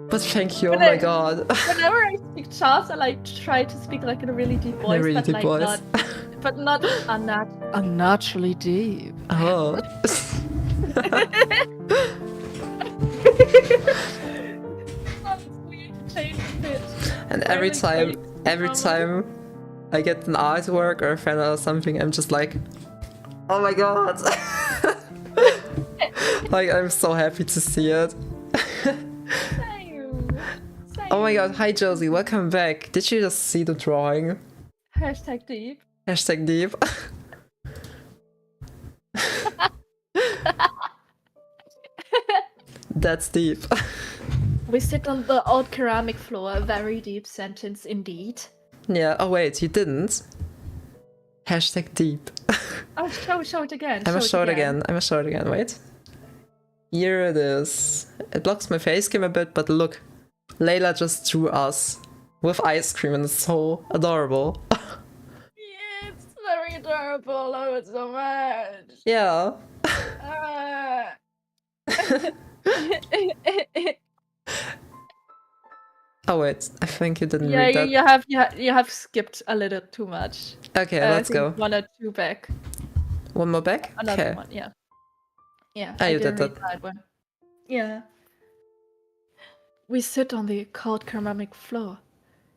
But thank you. Oh When my I- god. whenever I speak Charles, I like try to speak like in a really deep voice, really but deep like voice. not unnaturally deep. Oh. That's weird to change the pitch. And every Really time I get an artwork or a fan or something, I'm just like, oh my god. Like, I'm so happy to see it. Same. Oh my god, hi Josie, welcome back. Did you just see the drawing? Hashtag deep. Hashtag deep. That's deep. We sit on the old ceramic floor. A very deep sentence indeed. Yeah, oh wait, you didn't? Hashtag deep. Oh, show it again. I'm gonna show it again. Wait. Here it is. It blocks my face cam a bit, but look. Layla just drew us with ice cream and it's so adorable. Yeah, it's very adorable. I love it so much. Yeah. Oh wait, I think you didn't read that. you have skipped a little too much. Okay, I let's think go. 1 or 2 back. One more back? Another Okay. one, yeah. Yeah. Ah, I you did didn't read that. that one. Yeah. We sit on the cold ceramic floor.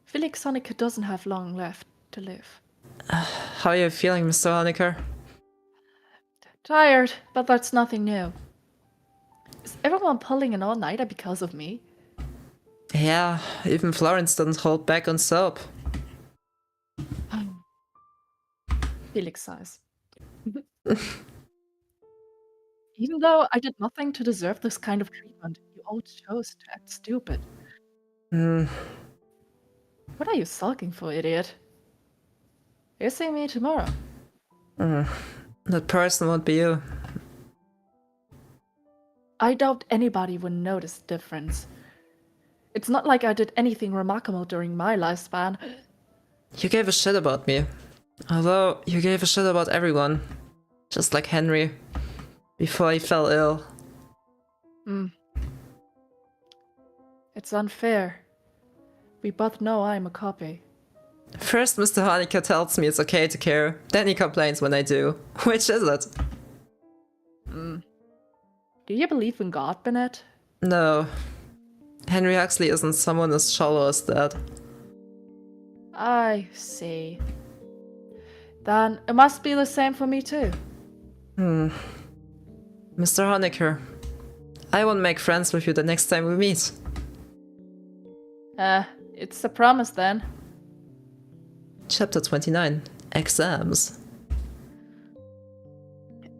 Felix Honecker doesn't have long left to live. How are you feeling, Mr. Honecker? Tired, but that's nothing new. Is everyone pulling an all-nighter because of me? Yeah, even Florence didn't hold back on soap. Felix sighs. Even though I did nothing to deserve this kind of treatment, you all chose to act stupid. Hmm. What are you sulking for, idiot? You'll see me tomorrow. That person won't be you. I doubt anybody would notice the difference. It's not like I did anything remarkable during my lifespan. You gave a shit about me. Although, you gave a shit about everyone. Just like Henry. Before he fell ill. It's unfair. We both know I'm a copy. First, Mr. Honecker tells me it's okay to care. Then he complains when I do. Which is it? Do you believe in God, Bennett? No. Henry Huxley isn't someone as shallow as that. I see. Then it must be the same for me too. Mr. Honecker, I won't make friends with you the next time we meet. It's a promise then. Chapter 29. Exams.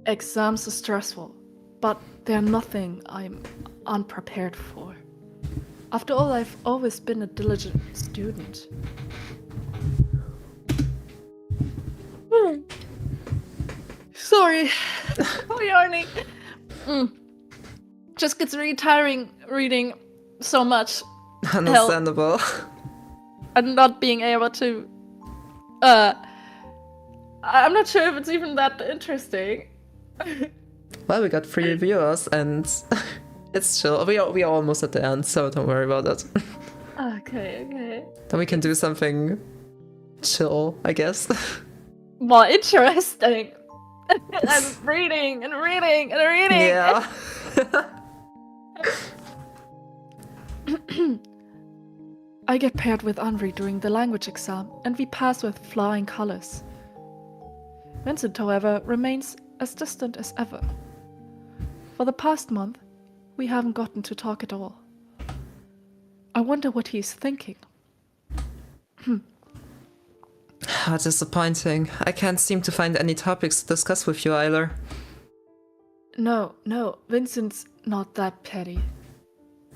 Exams are stressful, but they're nothing I'm unprepared for. After all, I've always been a diligent student. Sorry. Oh, Yarny. Just gets really tiring reading so much Understandable. and not being able to. I'm not sure if it's even that interesting. Well, we got 3 viewers and it's chill. We are almost at the end, so don't worry about it. Okay. Then we can do something chill, I guess. More interesting. And reading. Yeah. I get paired with Henri during the language exam, and we pass with flying colors. Vincent, however, remains as distant as ever. For the past month, we haven't gotten to talk at all. I wonder what he's thinking. How disappointing. I can't seem to find any topics to discuss with you, Eiler. No, Vincent's not that petty.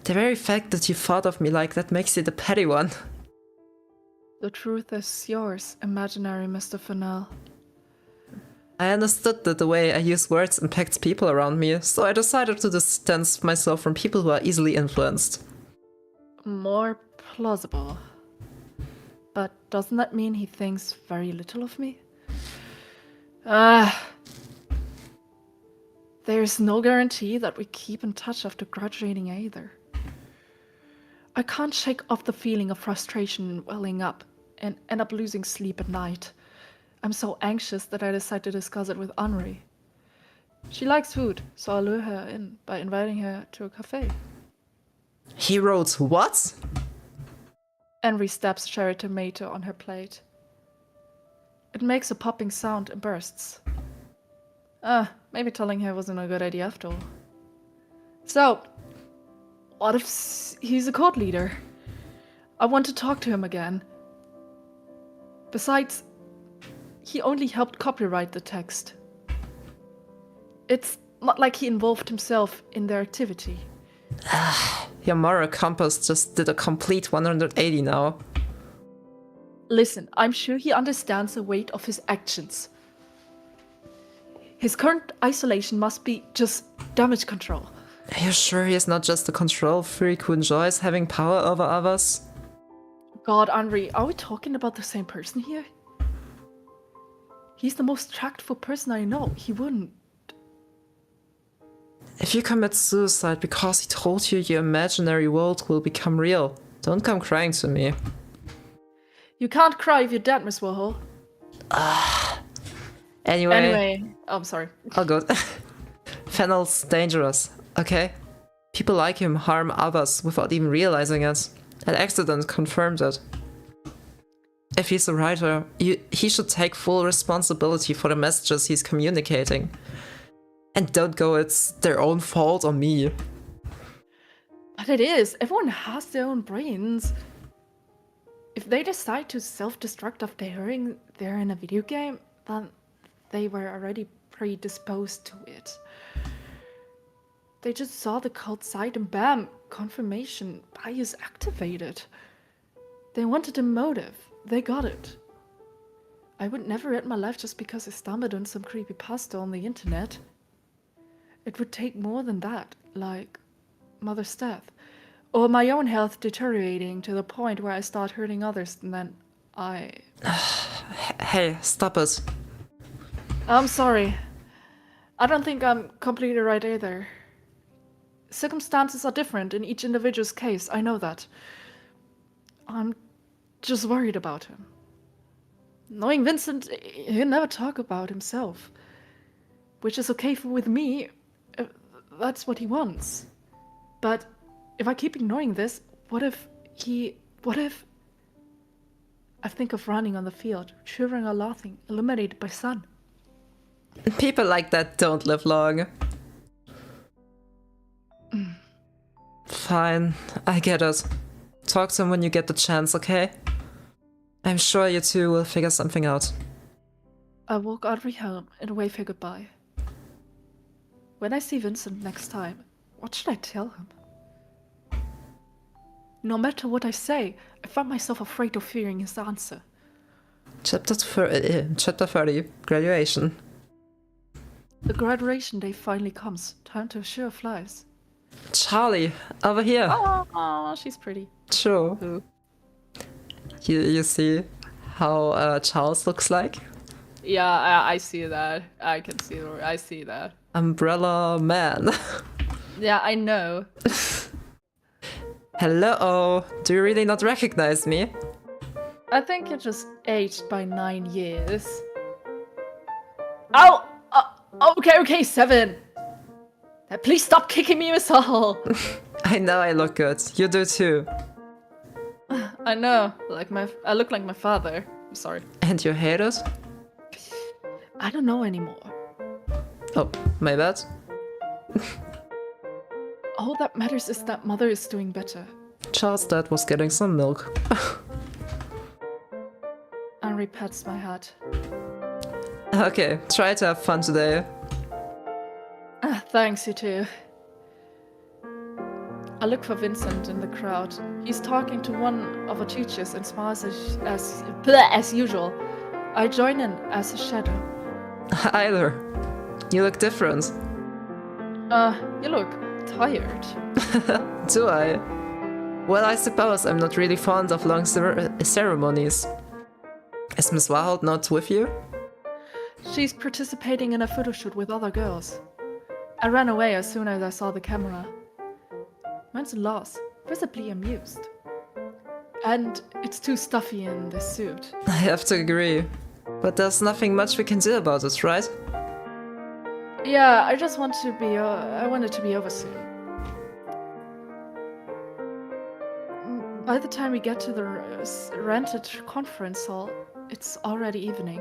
The very fact that you thought of me like that makes you the petty one. The truth is yours, imaginary Mr. Fennell. I understood that the way I use words impacts people around me, so I decided to distance myself from people who are easily influenced. More plausible. But doesn't that mean he thinks very little of me? There's no guarantee that we keep in touch after graduating either. I can't shake off the feeling of frustration welling up and end up losing sleep at night. I'm so anxious that I decide to discuss it with Henri. She likes food, so I'll lure her in by inviting her to a cafe. He wrote what? Henri stabs cherry tomato on her plate. It makes a popping sound and bursts. Maybe telling her wasn't a good idea after all. So, what if he's a cult leader? I want to talk to him again. Besides, he only helped copyright the text. It's not like he involved himself in their activity. Your moral compass just did a complete 180 now. Listen, I'm sure he understands the weight of his actions. His current isolation must be just damage control. Are you sure he is not just a control freak who enjoys having power over others? God, Henri, are we talking about the same person here? He's the most tractful person I know. He wouldn't. If you commit suicide because he told you your imaginary world will become real, don't come crying to me. You can't cry if you're dead, Miss Warhol. Anyway. Oh, I'm sorry. Oh good. Fennel's dangerous, okay? People like him harm others without even realizing it. An accident confirmed it. If he's a writer, he should take full responsibility for the messages he's communicating. And don't go, it's their own fault on me. But it is. Everyone has their own brains. If they decide to self-destruct after hearing they're in a video game, then they were already predisposed to it. They just saw the cult site and bam, confirmation, bias activated. They wanted a motive. They got it. I would never end my life just because I stumbled on some creepypasta on the internet. It would take more than that, like mother's death, or my own health deteriorating to the point where I start hurting others, and then I... Hey, stop it. I'm sorry. I don't think I'm completely right either. Circumstances are different in each individual's case, I know that. I'm just worried about him. Knowing Vincent, he'll never talk about himself. Which is okay with me. That's what he wants. But if I keep ignoring this, what if... I think of running on the field, shivering or laughing, illuminated by sun. People like that don't live long. Fine, I get it. Talk to him when you get the chance, okay? I'm sure you two will figure something out. I walk Audrey home and wave her goodbye. When I see Vincent next time, what should I tell him? No matter what I say, I find myself afraid of hearing his answer. Chapter 30, graduation. The graduation day finally comes. Time to assure flies. Charlie, over here. Oh, she's pretty. Sure. Ooh. You see how Charles looks like? Yeah, I see that. I can see. I see that. Umbrella man. Yeah, I know. Hello. Do you really not recognize me? I think you're just aged by 9 years. Oh! Okay, 7. Please stop kicking me, Miss Hall. I know I look good. You do too. I know. I look like my father. I'm sorry. And you hate it? I don't know anymore. Oh, my bad. All that matters is that Mother is doing better. Charles' dad was getting some milk. Henri pats my head. Okay, try to have fun today. Thanks, you too. I look for Vincent in the crowd. He's talking to one of our teachers and smiles as usual. I join in as a shadow. Either. You look different. You look tired. Do I? Well, I suppose I'm not really fond of long ceremonies. Is Miss Wild not with you? She's participating in a photo shoot with other girls. I ran away as soon as I saw the camera. Vincent lost, visibly amused. And it's too stuffy in this suit. I have to agree. But there's nothing much we can do about it, right? Yeah, I just want to be. I want it to be over soon. By the time we get to the rented conference hall, it's already evening.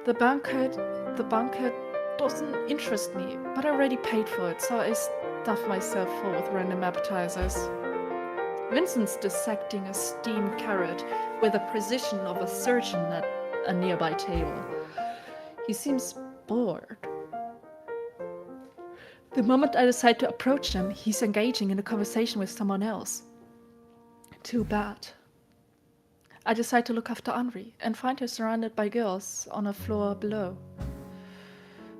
The banquet doesn't interest me, but I already paid for it, so I stuff myself full with random appetizers. Vincent's dissecting a steamed carrot with the precision of a surgeon at a nearby table. He seems bored. The moment I decide to approach him, he's engaging in a conversation with someone else. Too bad. I decide to look after Henri and find her surrounded by girls on a floor below.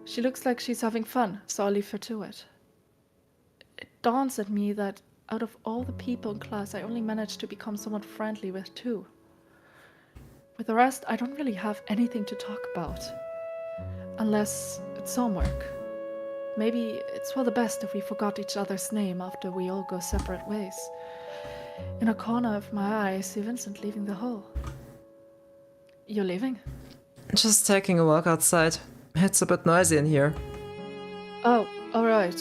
She looks like she's having fun, so I leave her to it. It dawns at me that out of all the people in class, I only managed to become somewhat friendly with two. With the rest, I don't really have anything to talk about. Unless it's homework. Maybe it's for the best if we forgot each other's name after we all go separate ways. In a corner of my eye, I see Vincent leaving the hall. You're leaving? Just taking a walk outside. It's a bit noisy in here. Oh, alright.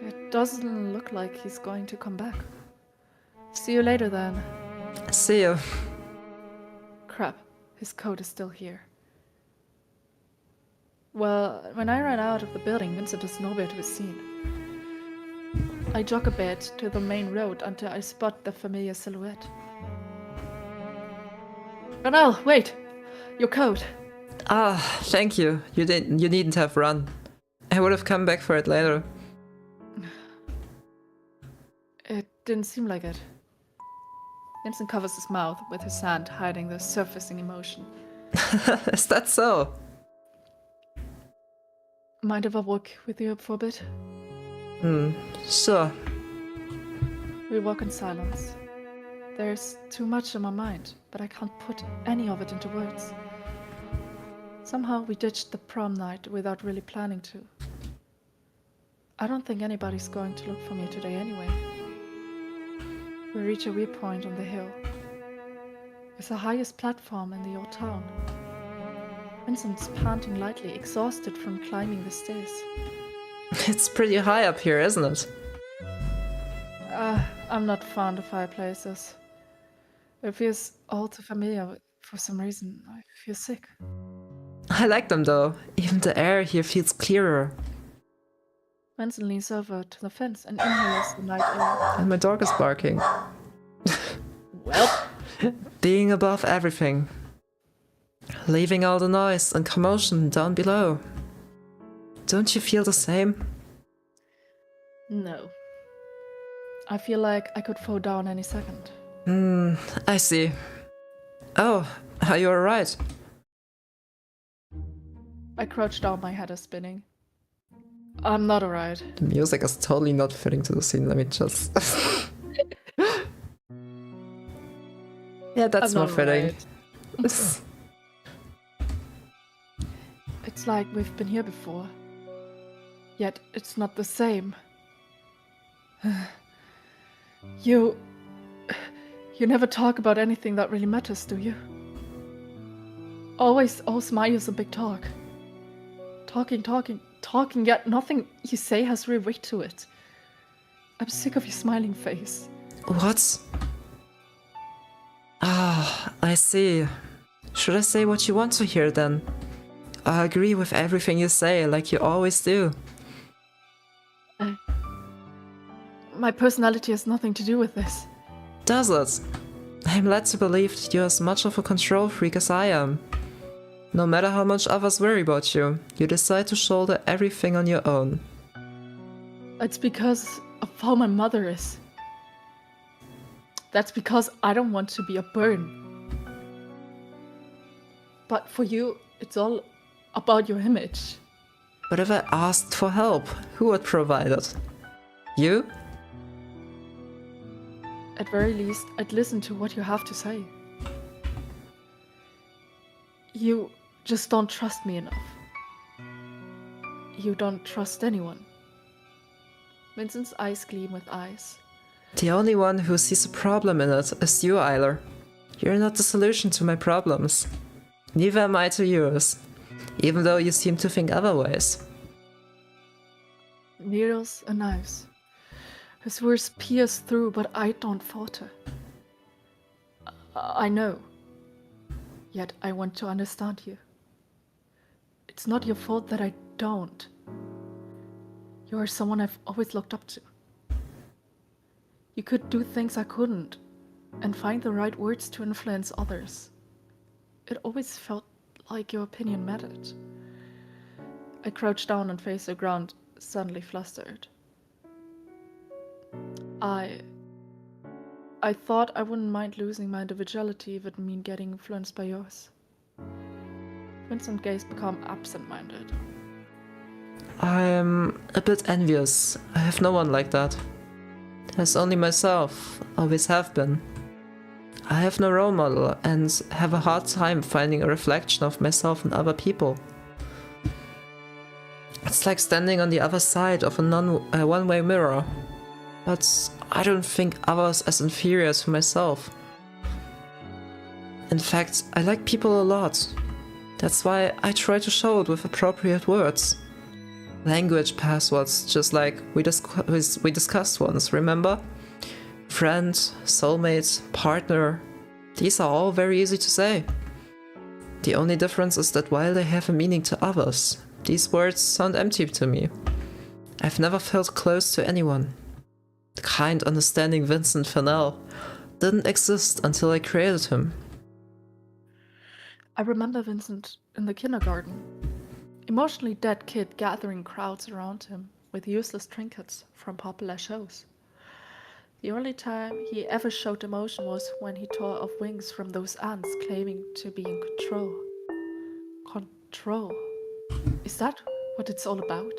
It doesn't look like he's going to come back. See you later then. See you. Crap, his coat is still here. Well, when I ran out of the building, Vincent is nowhere to be seen. I jog a bit to the main road until I spot the familiar silhouette. Ronald, wait! Your coat! Ah, thank you. You needn't have run. I would have come back for it later. It didn't seem like it. Vincent covers his mouth with his hand, hiding the surfacing emotion. Is that so? Mind if I walk with you for a bit? Sure. We walk in silence. There's too much on my mind, but I can't put any of it into words. Somehow we ditched the prom night without really planning to. I don't think anybody's going to look for me today anyway. We reach a viewpoint on the hill. It's the highest platform in the old town. Vincent's panting lightly, exhausted from climbing the stairs. It's pretty high up here, isn't it? I'm not fond of fireplaces. It feels all too familiar. For some reason, I feel sick. I like them though. Even the air here feels clearer. Vincent leans over to the fence and inhales the night air. And my dog is barking. Well, Being above everything. Leaving all the noise and commotion down below. Don't you feel the same? no. I feel like I could fall down any second. I see. Oh, are you alright? I crouch down, my head is spinning. I'm not alright. The music is totally not fitting to the scene, let me just... Yeah, that's I'm more not fitting. alright. It's like we've been here before. Yet it's not the same. You never talk about anything that really matters, do you? Always all smiles and big talk. Talking, yet nothing you say has real weight to it. I'm sick of your smiling face. What? Ah, I see. Should I say what you want to hear then? I agree with everything you say, like you always do. My personality has nothing to do with this. Does it? I'm led to believe that you're as much of a control freak as I am. No matter how much others worry about you, you decide to shoulder everything on your own. It's because of how my mother is. That's because I don't want to be a burden. But for you, it's all about your image. But if I asked for help, who would provide it? You? At very least, I'd listen to what you have to say. You just don't trust me enough. You don't trust anyone. Vincent's eyes gleam with eyes. The only one who sees a problem in it is you, Eiler. You're not the solution to my problems. Neither am I to yours, even though you seem to think otherwise. Needles and knives. His words pierce through, but I don't falter. I know. Yet I want to understand you. It's not your fault that I don't. You are someone I've always looked up to. You could do things I couldn't, and find the right words to influence others. It always felt like your opinion mattered. I crouched down and faced the ground, suddenly flustered. I thought I wouldn't mind losing my individuality if it meant getting influenced by yours. Vincent's gaze became absent-minded. I'm a bit envious. I have no one like that. There's only myself, always have been. I have no role model and have a hard time finding a reflection of myself in other people. It's like standing on the other side of a one-way mirror. But I don't think others as inferior to myself. In fact, I like people a lot. That's why I try to show it with appropriate words. Language passwords, just like we discussed once, remember? Friend, soulmate, partner. These are all very easy to say. The only difference is that while they have a meaning to others, these words sound empty to me. I've never felt close to anyone. The kind, understanding Vincent Fennell didn't exist until I created him. I remember Vincent in the kindergarten. Emotionally dead kid gathering crowds around him with useless trinkets from popular shows. The only time he ever showed emotion was when he tore off wings from those ants claiming to be in control. Control. Is that what it's all about?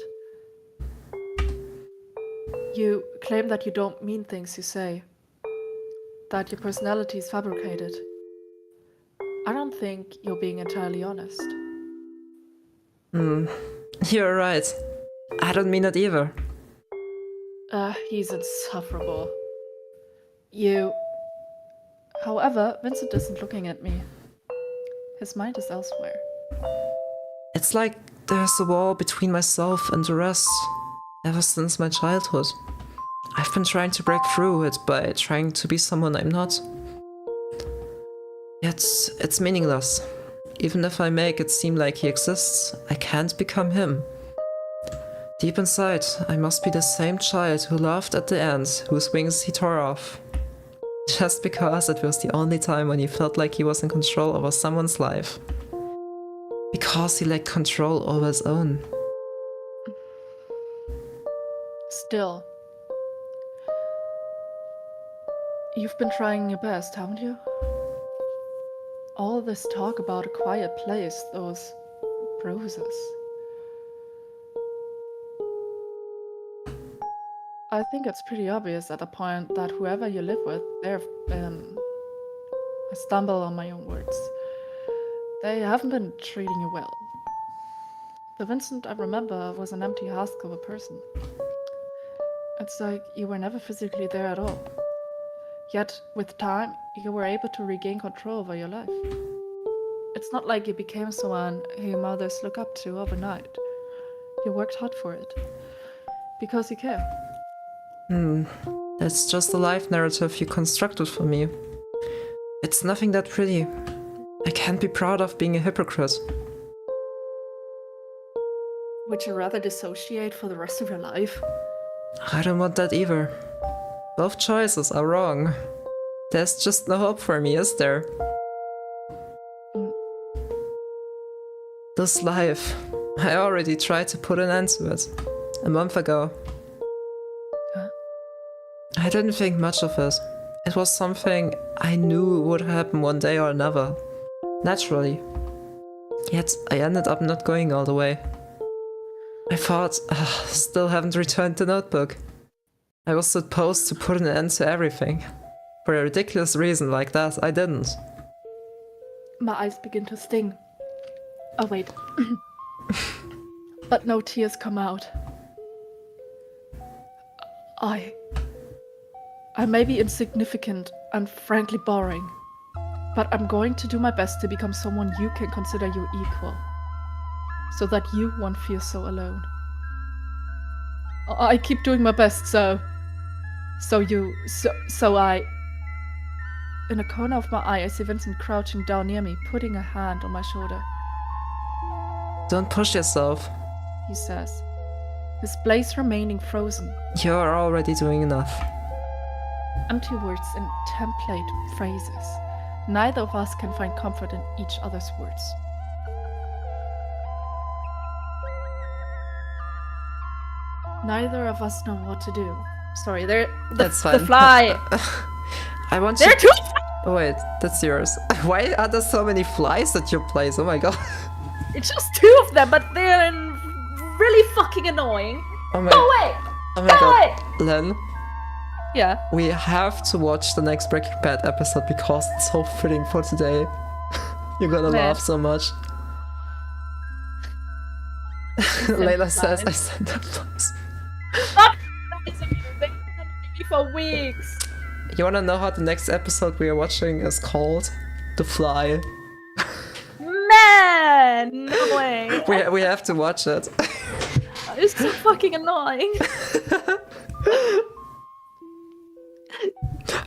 You claim that you don't mean things you say, that your personality is fabricated. I don't think you're being entirely honest. You're right. I don't mean it either. He's insufferable. However, Vincent isn't looking at me. His mind is elsewhere. It's like there's a wall between myself and the rest. Ever since my childhood. I've been trying to break through it by trying to be someone I'm not. Yet, it's meaningless. Even if I make it seem like he exists, I can't become him. Deep inside, I must be the same child who laughed at the ant whose wings he tore off. Just because it was the only time when he felt like he was in control over someone's life. Because he lacked control over his own. Still, you've been trying your best, haven't you? All this talk about a quiet place, those bruises. I think it's pretty obvious at the point that whoever you live with, they've been... I stumble on my own words. They haven't been treating you well. The Vincent I remember was an empty husk of a person. It's like you were never physically there at all. Yet, with time, you were able to regain control over your life. It's not like you became someone who mothers look up to overnight. You worked hard for it. Because you care. That's just the life narrative you constructed for me. It's nothing that pretty. I can't be proud of being a hypocrite. Would you rather dissociate for the rest of your life? I don't want that either. Both choices are wrong. There's just no hope for me, is there? This life, I already tried to put an end to it. A month ago. Huh? I didn't think much of it. It was something I knew would happen one day or another. Naturally. Yet I ended up not going all the way. I thought, still haven't returned the notebook. I was supposed to put an end to everything. For a ridiculous reason like that, I didn't. My eyes begin to sting. Oh wait. But no tears come out. I may be insignificant and frankly boring, but I'm going to do my best to become someone you can consider your equal, so that you won't feel so alone. I keep doing my best, so I... In a corner of my eye, I see Vincent crouching down near me, putting a hand on my shoulder. Don't push yourself. He says, his blaze remaining frozen. You're already doing enough. Empty words and template phrases. Neither of us can find comfort in each other's words. Neither of us know what to do. Sorry, That's fine. The fly. I want There you. are two. Oh, wait, that's yours. Why are there so many flies at your place? Oh my god. It's just two of them, but they're really fucking annoying. Oh my, Go away! oh my Go god. away! Len, Yeah. we have to watch the next Breaking Bad episode because it's so fitting for today. You're gonna Man. laugh so much. Layla says I sent them flies. Stop! They've been annoying me for weeks. You wanna know how the next episode we are watching is called? The Fly. Man! No way. We have to watch it. It's so fucking annoying.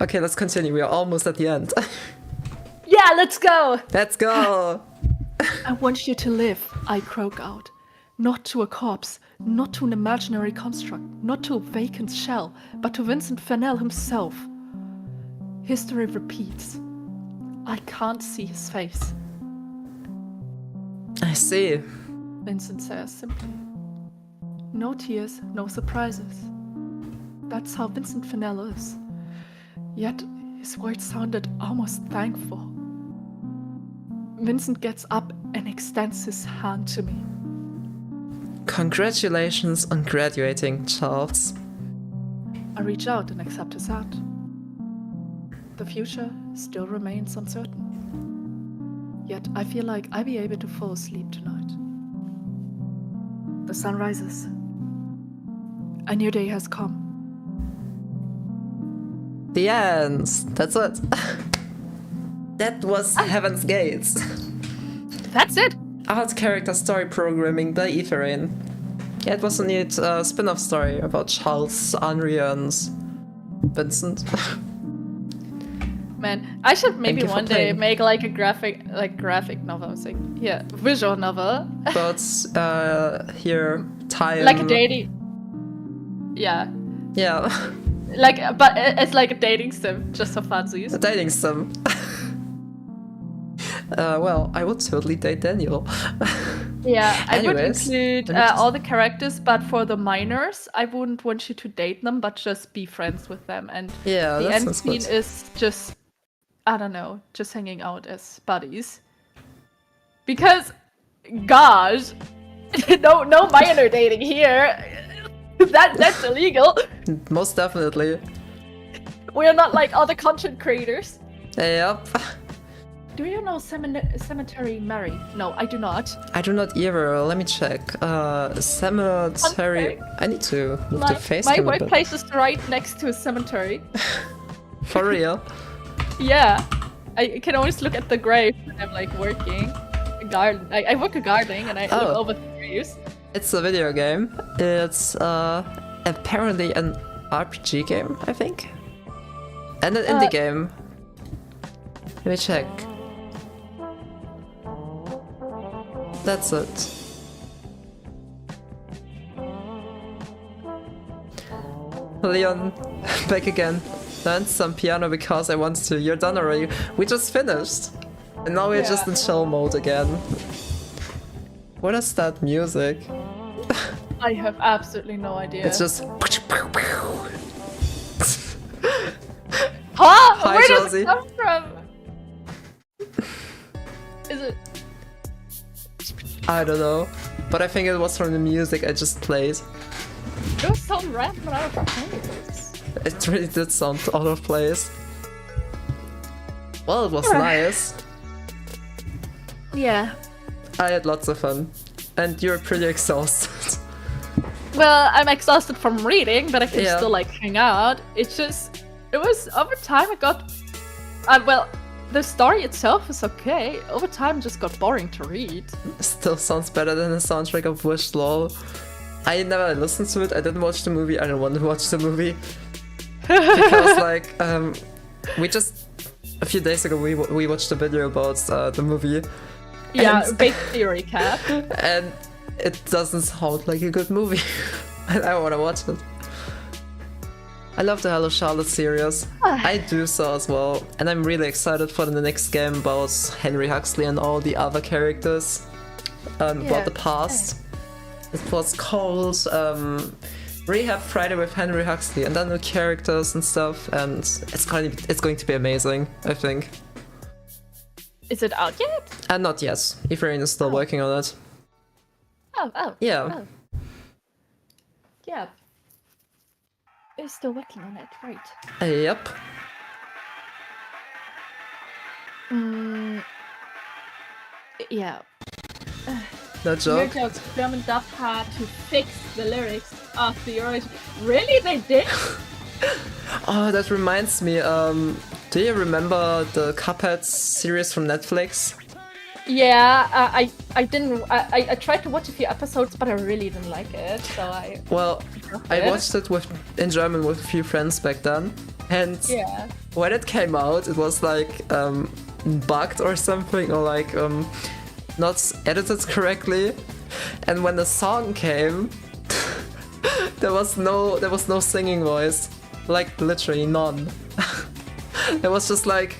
Okay, let's continue. We are almost at the end. Yeah, let's go! Let's go! I want you to live, I croak out. Not to a corpse, not to an imaginary construct, not to a vacant shell, but to Vincent Fennell himself. History repeats. I can't see his face. I see. Vincent says simply. No tears, no surprises. That's how Vincent Fennell is. Yet his words sounded almost thankful. Vincent gets up and extends his hand to me. Congratulations on graduating, Charles. I reach out and accept his hand. The future still remains uncertain. Yet I feel like I'll be able to fall asleep tonight. The sun rises. A new day has come. The end. That's it. That was Heaven's Gates. That's it! Art character story programming by Etherain. Yeah, it was a neat spin-off story about Charles, Henri, and Vincent. Man, I should maybe you for one day playing. make like a graphic novel. I'm saying, yeah, visual novel. But here, time. Like a dating. Yeah, Yeah, but it's like a dating sim, just for funsies. a dating sim. Well, I would totally date Daniel. Yeah, I would Anyways, include let me just- all the characters, but for the minors, I wouldn't want you to date them, but just be friends with them. And Yeah, the that end sounds scene good. is just, I don't know, just hanging out as buddies. Because, gosh, no minor dating here. That's illegal. Most definitely. We are not like other content creators. Yep. Do you know Cemetery Mary? No, I do not. I do not either. Let me check. Cemetery. I need to move the face My cam a bit. workplace is right next to a cemetery. For real. Yeah, I can always look at the grave when I'm like working. Garden. I work a gardening and I look Oh. over the graves. It's a video game. It's apparently an RPG game, I think. And an indie game. Let me check. That's it. Leon, back again. Learned some piano because I wanted to. You're done already. We just finished. And now we're just in chill mode again. What is that music? I have absolutely no idea. It's just... Huh? Hi, Where Josie. does it come from? Is it? I don't know. But I think it was from the music I just played. It was so random out of place. It really did sound out of place. Well, it was nice. Yeah. I had lots of fun. And you're pretty exhausted. Well, I'm exhausted from reading, but I can Yeah. still like hang out. It's just, it was over time. It got, well, the story itself is okay. Over time, it just got boring to read. Still sounds better than the soundtrack of Wish Lol. I never listened to it. I didn't watch the movie. I don't want to watch the movie. Because like, we just, a few days ago we watched a video about the movie. Yeah, And- basically a recap. And it doesn't sound like a good movie. And I want to watch it. I love the Hello Charlotte series. I do so as well. And I'm really excited for the next game about Henry Huxley and all the other characters. About the past. It was called Rehab Friday with Henry Huxley, and then new characters and stuff, and it's going to be amazing, I think. Is it out yet? And not yet. Ephraim is still working on it. Oh. Yeah. Yeah. It's still working on it, right? Yep. Yeah. No joke. Weird German dub had to fix the lyrics of the original. Really? They did? Oh, that reminds me. Do you remember the Cuphead series from Netflix? Yeah, I didn't. I tried to watch a few episodes, but I really didn't like it. So I. Well, I watched it in German with a few friends back then, and Yeah. when it came out, it was like bugged or something, or like not edited correctly. And when the song came, there was no singing voice, like literally none. It was just like,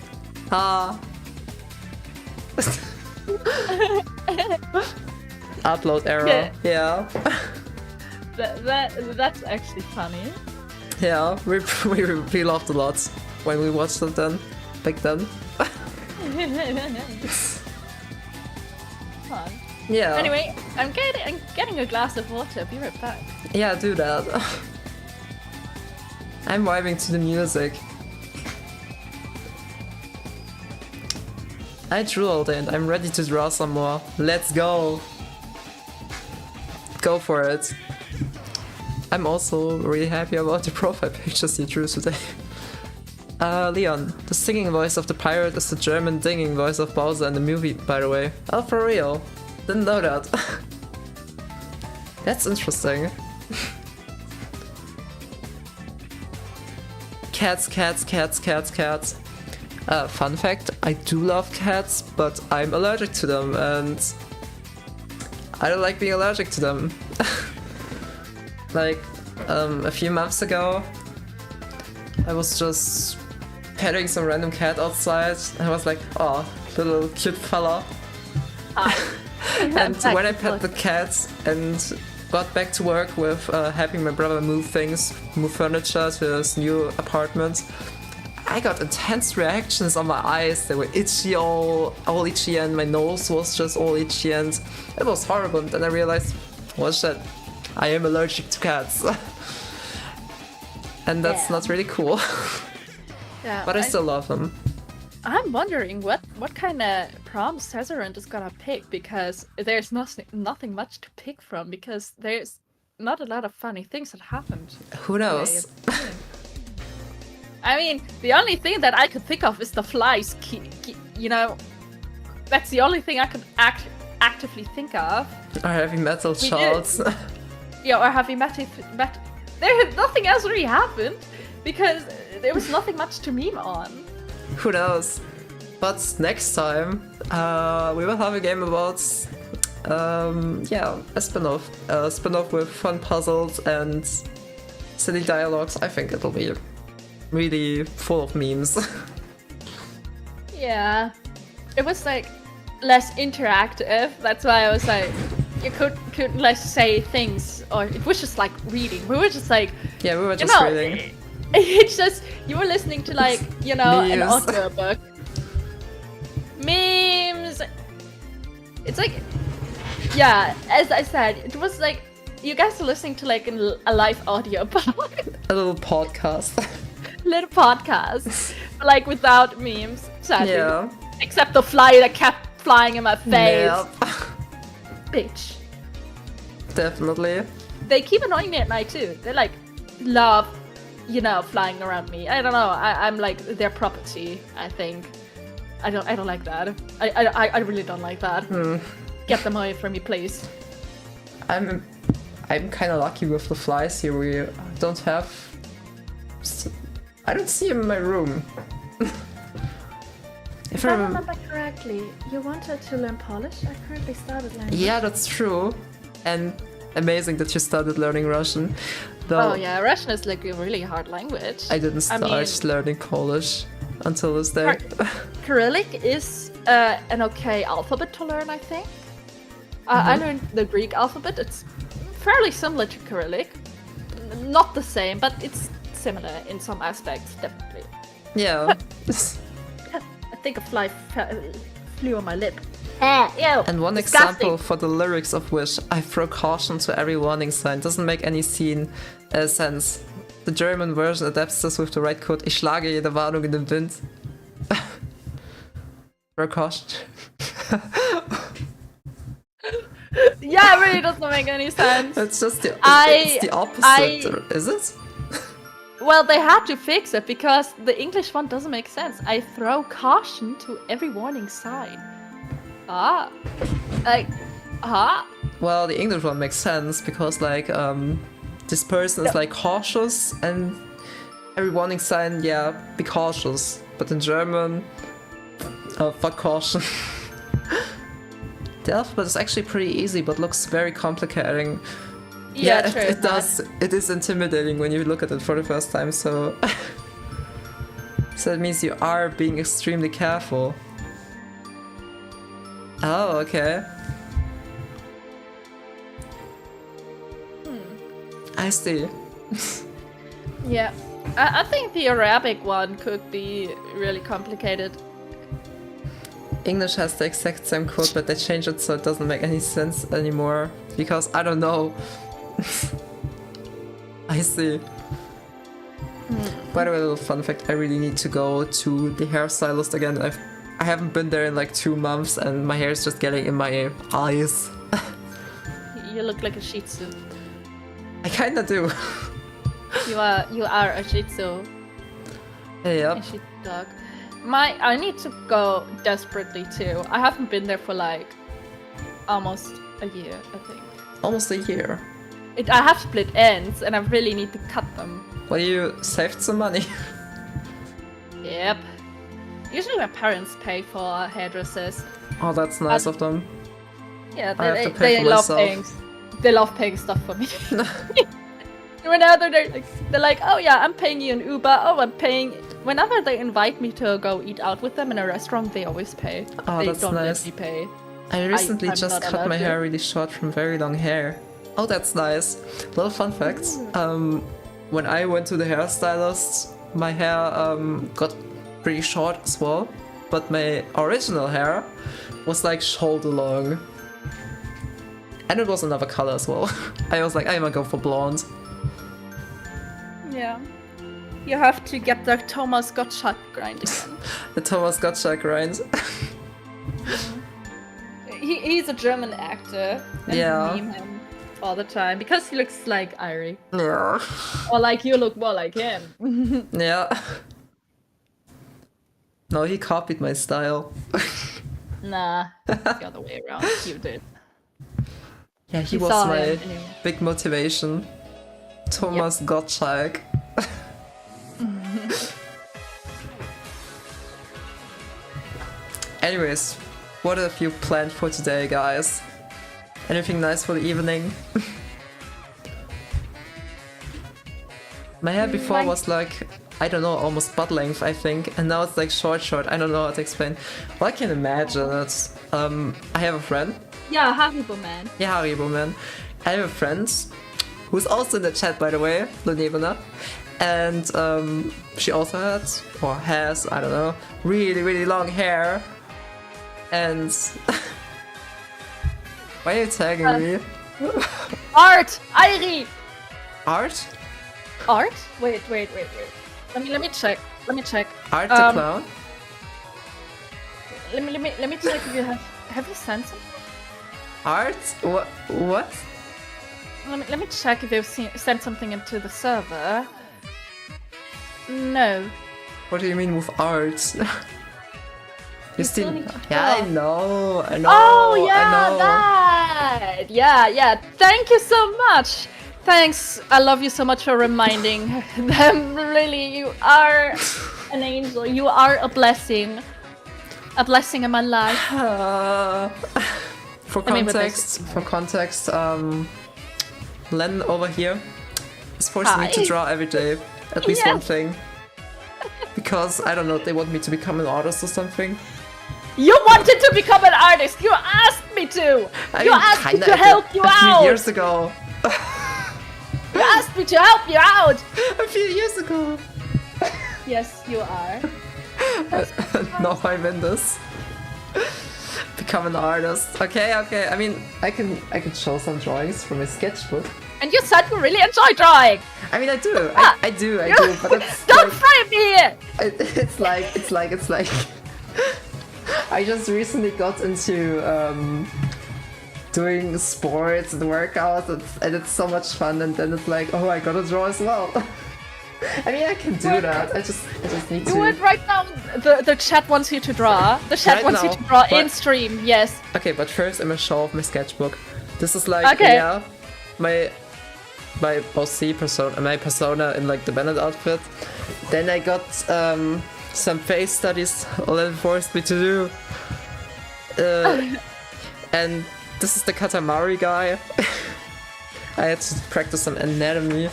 upload error. Yeah. That's actually funny. Yeah, we laughed a lot when we watched it back then. Fun. Yeah. Anyway, I'm getting a glass of water. Be right back. Yeah, do that. I'm vibing to the music. I drew all day and I'm ready to draw some more. Let's go! Go for it. I'm also really happy about the profile pictures you drew today. Leon, the singing voice of the pirate is the German dinging voice of Bowser in the movie, by the way. Oh, for real? Didn't know that. That's interesting. Cats. Fun fact, I do love cats, but I'm allergic to them, and I don't like being allergic to them. Like, a few months ago, I was just petting some random cat outside, and I was like, oh, little cute fella. And when I pet the cat and got back to work with helping my brother move furniture to his new apartment, I got intense reactions on my eyes. They were itchy, all itchy, and my nose was just all itchy, and it was horrible. And then I realized, well, shit, I am allergic to cats. And that's not really cool. Yeah. But I still love them. I'm wondering what kind of prompts Cesarant is gonna pick, because there's nothing much to pick from, because there's not a lot of funny things that happened. Who knows? I mean, the only thing that I could think of is the flies. You know, that's the only thing I could actively think of. Or heavy metal shouts. Yeah, or heavy metal. Nothing else really happened, because there was nothing much to meme on. Who knows? But next time, we will have a game about yeah, a spin-off. A spin-off with fun puzzles and silly dialogues. I think it'll be really full of memes. Yeah. It was like less interactive. That's why I was like, you couldn't like say things, or it was just like reading. We were just like, yeah, we were just reading. It's just you were listening to like, you know, an Memes. audiobook. Memes. It's like, yeah, as I said, it was like you guys are listening to like a live audiobook, A little podcast. little podcast, like without memes, sadly. Yeah. Except the fly that kept flying in my face. Yep. Bitch. Definitely. They keep annoying me at night too. They like love, you know, flying around me. I don't know. I'm like their property, I think. I don't like that. I really don't like that. Get them away from me, please. I'm kind of lucky with the flies here. We don't have. I don't see him in my room. If If I I remember. remember correctly, you wanted to learn Polish? I currently started learning. Yeah, that's true. And amazing that you started learning Russian. Though Oh yeah, Russian is like a really hard language. I didn't start learning Polish until this day. Cyrillic is an okay alphabet to learn, I think. I learned the Greek alphabet. It's fairly similar to Cyrillic. Not the same, but it's similar in some aspects, definitely. Yeah. I think a fly flew on my lip. Ew, And one disgusting. example for the lyrics of which I throw caution to every warning sign doesn't make any sense. The German version adapts this with the right quote: Ich schlage jede Warnung in den Wind. Throw caution. Yeah, it really doesn't make any sense. It's just it's the opposite, is it? Well, they had to fix it because the English one doesn't make sense. I throw caution to every warning sign. Well, the English one makes sense because like this person is like cautious, and every warning sign, yeah, be cautious. But in German, fuck caution. The alphabet is actually pretty easy, but looks very complicating. Yeah, true. It does. It is intimidating when you look at it for the first time. So, so that means you are being extremely careful. Oh, okay. I see. Yeah, I think the Arabic one could be really complicated. English has the exact same code, but they changed it so it doesn't make any sense anymore. Because I don't know. I see. By the way, a little fun fact, I really need to go to the hairstylist again. I haven't been there in like 2 months and my hair is just getting in my eyes. You look like a Shih Tzu. I kinda do. You are a Shih Tzu. Yep. A Shih Tzu dog. I need to go desperately too. I haven't been there for like almost a year, I think. Almost a year. I have split ends and I really need to cut them. Well, you saved some money. Yep. Usually my parents pay for hairdressers. Oh, that's nice of them. Yeah, I have to pay they for love myself. paying. They love paying stuff for me. Whenever they're like, oh yeah, I'm paying you an Uber. Oh, I'm paying. Whenever they invite me to go eat out with them in a restaurant, they always pay. Oh, they that's don't nice. let me pay. I recently I'm just not cut allowed my to. hair really short from very long hair. Oh, that's nice. Little fun facts. When I went to the hairstylist, my hair got pretty short as well, but my original hair was like shoulder long. And it was another color as well. I was like, I'm gonna go for blonde. Yeah. You have to get the Thomas Gottschalk grind again. The Thomas Gottschalk grind. He's a German actor. And Yeah. we meme him all the time because he looks like Irie. Yeah. Or like you look more like him. Yeah. No, he copied my style. Nah, the other way around. You did. Yeah, he You was saw my him anyway. big motivation. Thomas Gottschalk. Anyways, what have you planned for today, guys? Anything nice for the evening? My hair before was like, I don't know, almost butt length, I think, and now it's like short. I don't know how to explain. Well, I can imagine it. I have a friend. Yeah, Haribo Man. Yeah, Haribo Man. I have a friend who's also in the chat, by the way, Lunevana. And she also has, I don't know, really long hair. And why are you tagging me? Art! Airi! Art? Art? Wait. Let me check. Art the clown? Let me check if you have you sent something? Art? What? Let me check if you've sent something into the server. No. What do you mean with art? You still... need to Yeah, draw. I know. Oh yeah, I know. that. Yeah. Thank you so much. Thanks. I love you so much for reminding them. Really, you are an angel. You are a blessing. A blessing in my life. For context, Len over here is forcing me to draw every day. At least one thing. Because, I don't know, they want me to become an artist or something. You wanted to become an artist! You asked me to! You asked me to help you out! A few years ago. You asked me to help you out! A few years ago. Yes, you are. Now I'm in this. Become an artist. Okay. I mean, I can show some drawings from my sketchbook. And you said you really enjoy drawing! I mean, I do. I do. But it's Don't like, frame me! it's like. I just recently got into doing sports and workouts, and it's so much fun. And then it's like, oh, I gotta draw as well. I mean, I can do that. I just need to. Do it right now. The chat wants you to draw. The chat wants you to draw in stream. Yes. Okay, but first I'm gonna show off my sketchbook. This is like my OC persona, my persona in like the Bennett outfit. Then I got some face studies Len forced me to do. And this is the Katamari guy. I had to practice some anatomy.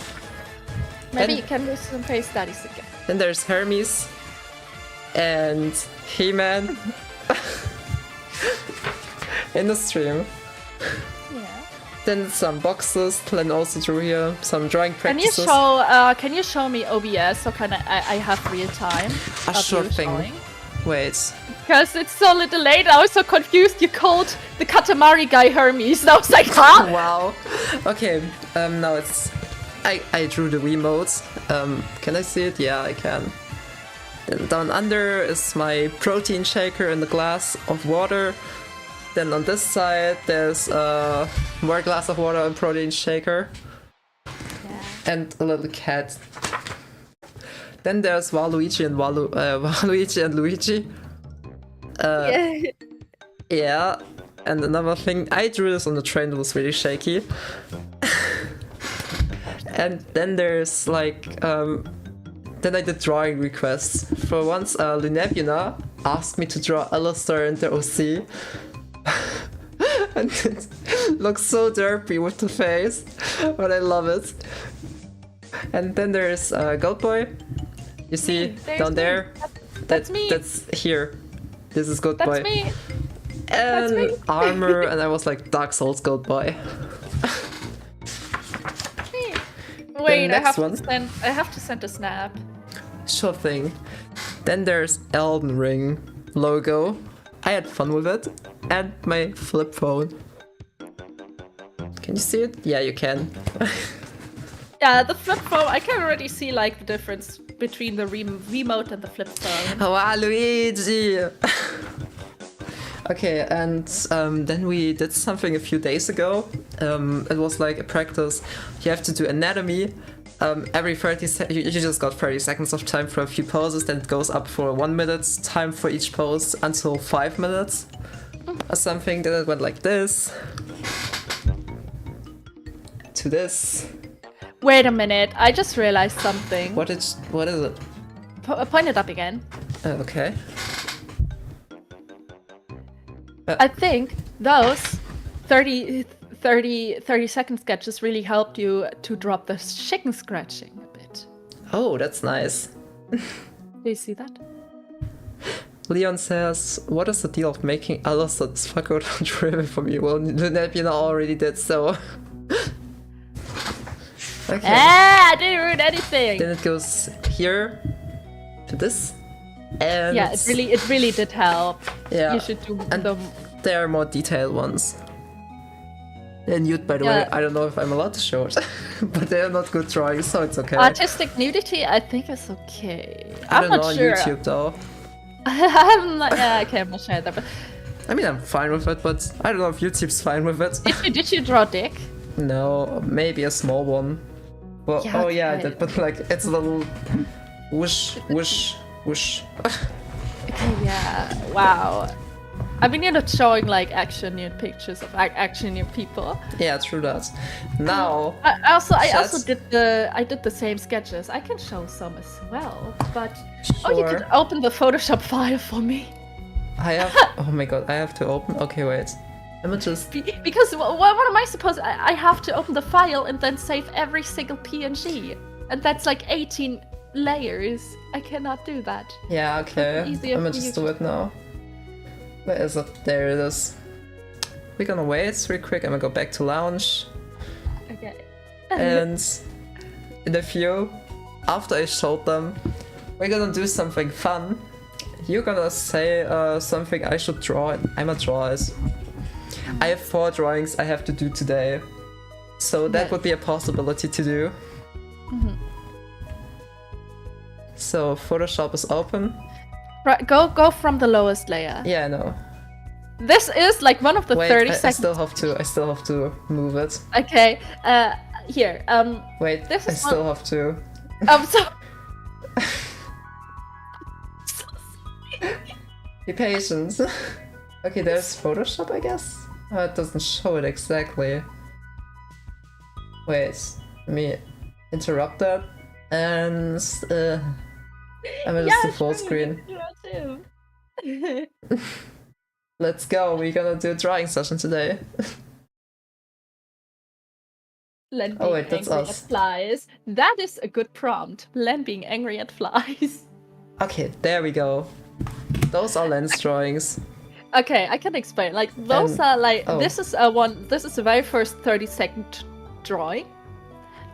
Maybe you can do some face studies again. Then there's Hermes and He-Man in the stream. Yeah. Then some boxes, Len also drew here, some drawing practices. Can you show me OBS so I have real time? A sure thing. Showing? Wait. Because it's so little late, I was so confused. You called the Katamari guy Hermes, and I was like, huh? Wow. Okay, now it's... I drew the Wiimote. Can I see it? Yeah, I can. Then down under is my protein shaker in the glass of water. Then on this side there's more glass of water and protein shaker. Yeah. And a little cat. Then there's Waluigi and Waluigi and Luigi. Yeah. And another thing, I drew this on the train, it was really shaky. And then there's like, then I did drawing requests. For once, Lunevana asked me to draw Alistair in the OC. And it looks so derpy with the face, but I love it. And then there's Goat Boy. You see down there? That's me. That's here. This is Goat Boy. That's me. And That's me. armor, and I was like Dark Souls Goat Boy. Wait, I next have to send a snap. Sure thing. Then there's Elden Ring logo. I had fun with it. And my flip phone. Can you see it? Yeah, you can. Yeah, the flip phone, I can already see like the difference between the remote and the flip phone. Wow, Luigi! Okay, and then we did something a few days ago. It was like a practice. You have to do anatomy. Every 30 seconds, you just got 30 seconds of time for a few poses, then it goes up for 1 minute time for each pose until 5 minutes or something. Then it went like this to this. Wait a minute, I just realized something. What is it? Point it up again. Okay. I think those 30 30-second sketches really helped you to drop the chicken scratching a bit. Oh, that's nice. Do you see that? Leon says, what is the deal of making others satisfactory trivial for me? Well, Nepina already did so. Okay. I didn't ruin anything. Then it goes here to this. And Yeah, it really did help. Yeah. You should do And them. there are more detailed ones. They're nude, by the way. I don't know if I'm allowed to show it, but they are not good drawings, so it's okay. Artistic nudity, I think is okay. I I'm don't not know on sure. YouTube though. I'm not. Yeah, okay, I'm not sure either. But I mean, I'm fine with it, but I don't know if YouTube's fine with it. did you draw dick? No, maybe a small one. Well, Yeah, oh yeah, I okay. did, but like it's a little whoosh, whoosh, whoosh. Okay, yeah. Wow. I mean, you're not showing like action nude pictures of action nude people. Yeah, true that. Now, I also Chats. did the same sketches. I can show some as well, but oh, you Sure. could open the Photoshop file for me. I have. Oh my god, I have to open. Okay, wait. Images. Because what am I supposed? I have to open the file and then save every single PNG, and that's like 18 layers. I cannot do that. Yeah, okay. Easier for Images you do to- it now. Where is it? There it is. We're gonna wait real quick. I'm gonna go back to lounge. Okay. And in a few, after I showed them, we're gonna do something fun. You're gonna say something I should draw, and I'm gonna draw it. I have 4 drawings I have to do today, so that Yeah. would be a possibility to do. So Photoshop is open. Right, go from the lowest layer. Yeah, I know. This is like one of the Wait, 30 I seconds. still have to move it. Okay. Here. Wait, This I is still have to. So. Be patient. Okay, there's Photoshop, I guess. Oh, it doesn't show it exactly. Wait, let me interrupt that. And I'm gonna just do full screen. Let's go. We're gonna do a drawing session today. Len Oh, being wait, that's angry us. at flies. That is a good prompt. Len being angry at flies. Okay, there we go. Those are lens drawings. Okay, I can explain. Like those are like this is the very first 30-second drawing,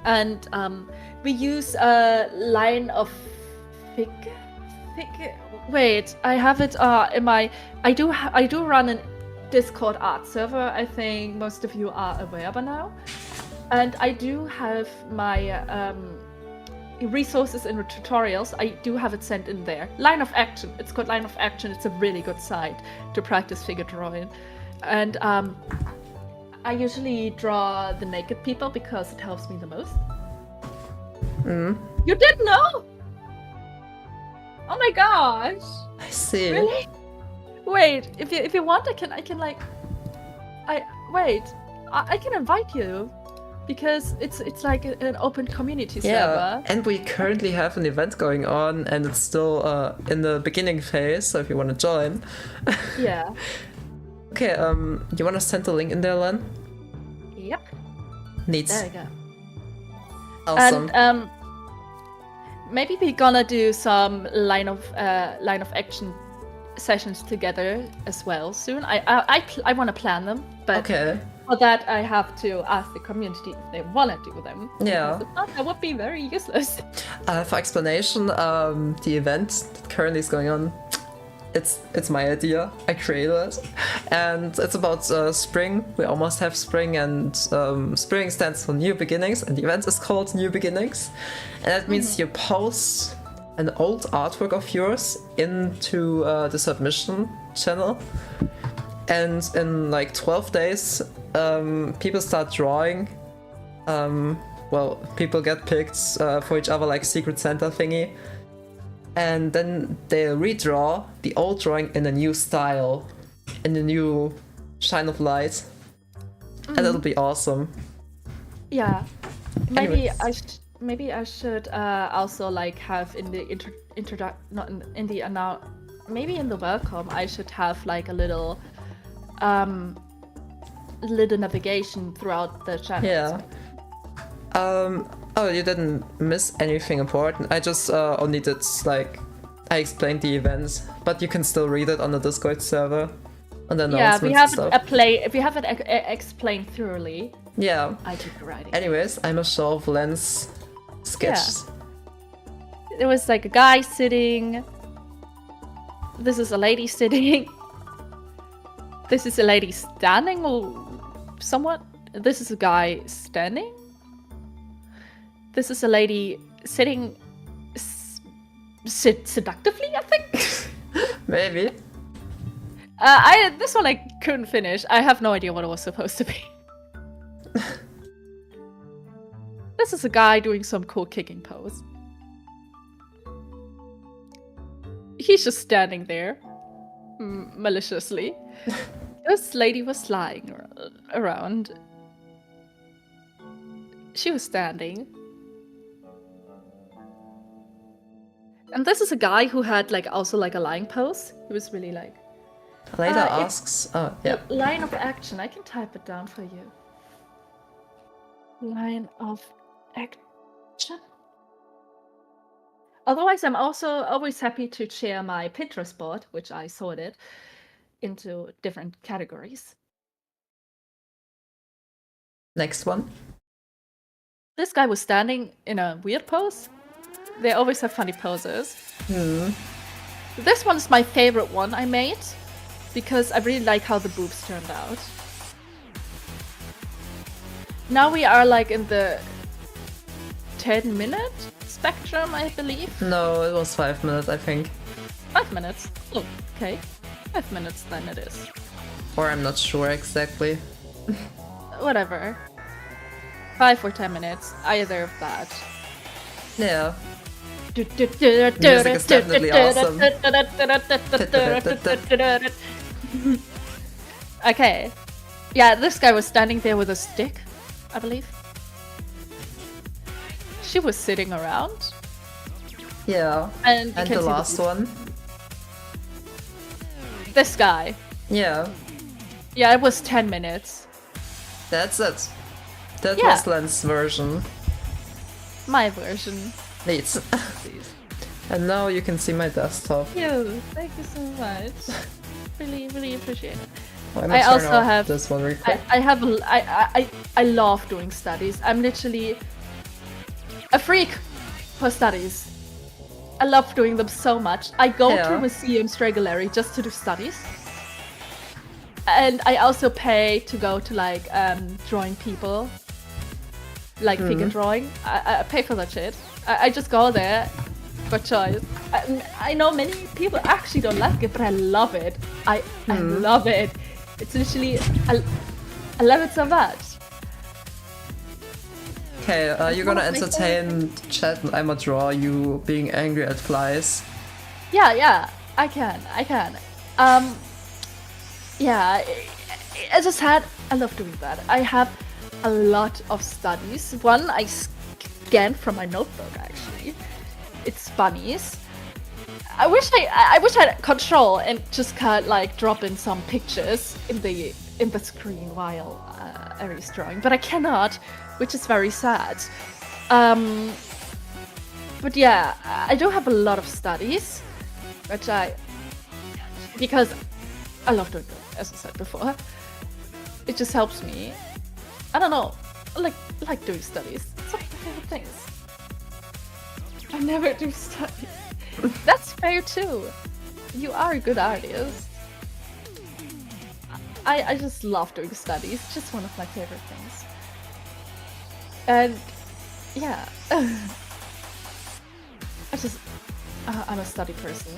and we use a line of fig. Wait, I have it in my. I do run an Discord art server. I think most of you are aware by now, and I do have my resources in the tutorials. I do have it sent in there. Line of Action. It's called Line of Action. It's a really good site to practice figure drawing, and I usually draw the naked people because it helps me the most. You didn't know? Oh my gosh! I see. Really? Wait, if you want, I can like, I can invite you, because it's like an open community Yeah, server. and we currently have an event going on, and it's still in the beginning phase. So if you want to join, Yeah. okay. You want to send the link in there, Len? Yep. Neat. There we go. Awesome. And maybe we're gonna do some line of action sessions together as well soon. I want to plan them, but Okay. for that I have to ask the community if they want to do them. Yeah. Because if not, that would be very useless. For explanation, the event that currently is going on, it's my idea. I created it, and it's about spring. We almost have spring, and spring stands for new beginnings, and the event is called New Beginnings, and that means you post an old artwork of yours into the submission channel, and in like 12 days, people start drawing. Well, people get picked for each other, like Secret Santa thingy. And then they redraw the old drawing in a new style, in a new shine of light. And it'll be awesome. Yeah. Maybe Anyways. I should also like have in the maybe in the welcome I should have like a little little navigation throughout the channel. Yeah. Oh, you didn't miss anything important. I just only did, like, I explained the events, but you can still read it on the Discord server. And the announcements we have and stuff. If we have it explained thoroughly. Yeah. I keep writing. Anyways, I'm a show of lens sketch. There was like a guy sitting. This is a lady sitting. This is a lady standing or somewhat. This is a guy standing. This is a lady sitting seductively, I think. Maybe. This one I couldn't finish. I have no idea what it was supposed to be. This is a guy doing some cool kicking pose. He's just standing there, maliciously. This lady was lying around. She was standing. And this is a guy who had also a lying pose. He was really like... Later asks... Oh, yeah. Line of action. I can type it down for you. Line of action. Otherwise, I'm also always happy to share my Pinterest board, which I sorted into different categories. Next one. This guy was standing in a weird pose. They always have funny poses. This one is my favorite one I made because I really like how the boobs turned out. Now we are in the 10-minute spectrum, I believe. No, it was 5 minutes, I think. 5 minutes? Oh, okay. 5 minutes then it is. Or I'm not sure exactly. Whatever. 5 or 10 minutes, either of that. Yeah. Music is definitely awesome. Okay. Yeah, this guy was standing there with a stick, I believe. She was sitting around. Yeah. And the last one. This guy. Yeah. Yeah, it was 10 minutes. That's it. That was Len's version. My version. Neat. And now you can see my desktop. Thank you so much. Really, really appreciate it. Well, I also have this one really quick. I love doing studies. I'm literally a freak for studies. I love doing them so much. I go to museums regularly just to do studies. And I also pay to go to drawing people. Figure drawing. I pay for that shit. I just go there for choice. I know many people actually don't like it, but I love it. I love it. It's literally... I love it so much. Okay, you're gonna entertain chat and I'ma draw you being angry at flies. Yeah, I can. Yeah, as I said, I love doing that. I have a lot of studies. One I scanned from my notebook, actually. It's bunnies. I wish I had control and just kind drop in some pictures in the screen while Ari's drawing, but I cannot, which is very sad. But yeah, I do have a lot of studies, because I love doing them, as I said before. It just helps me. I don't know, I like doing studies. It's one of my favorite things. I never do studies. That's fair too. You are a good artist. I just love doing studies. It's just one of my favorite things. And yeah, I'm a study person.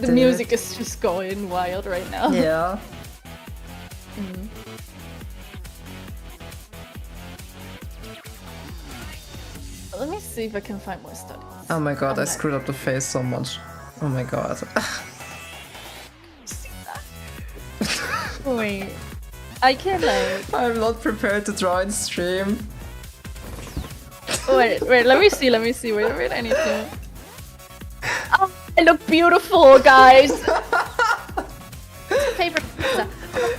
The music is just going wild right now. Yeah. Let me see if I can find more studies. Oh my god, I screwed up the face so much. Oh my god. Wait, I can I'm not prepared to draw in stream. Wait, let me see, wait, I need to... Oh, I look beautiful, guys! Favorite pizza.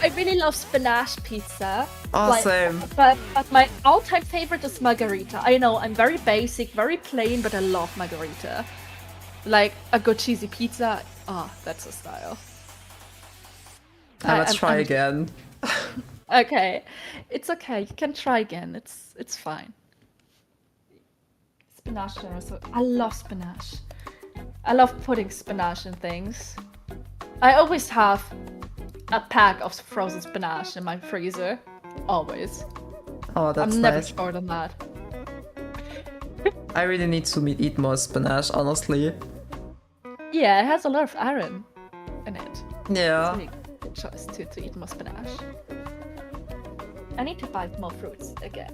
I really love spinach pizza. Oh, same. But my all-time favorite is margarita. I know, I'm very basic, very plain, but I love margarita. Like a good cheesy pizza. Oh, that's a style. Let's try again. Okay, it's okay. You can try again. It's fine. Spinach. I love spinach. I love putting spinach in things. I always have a pack of frozen spinach in my freezer. Always. Oh, that's I'm never nice. short on that. I really need to eat more spinach, honestly. Yeah, it has a lot of iron in it. Yeah. It's a really good choice to eat more spinach. I need to buy more fruits again.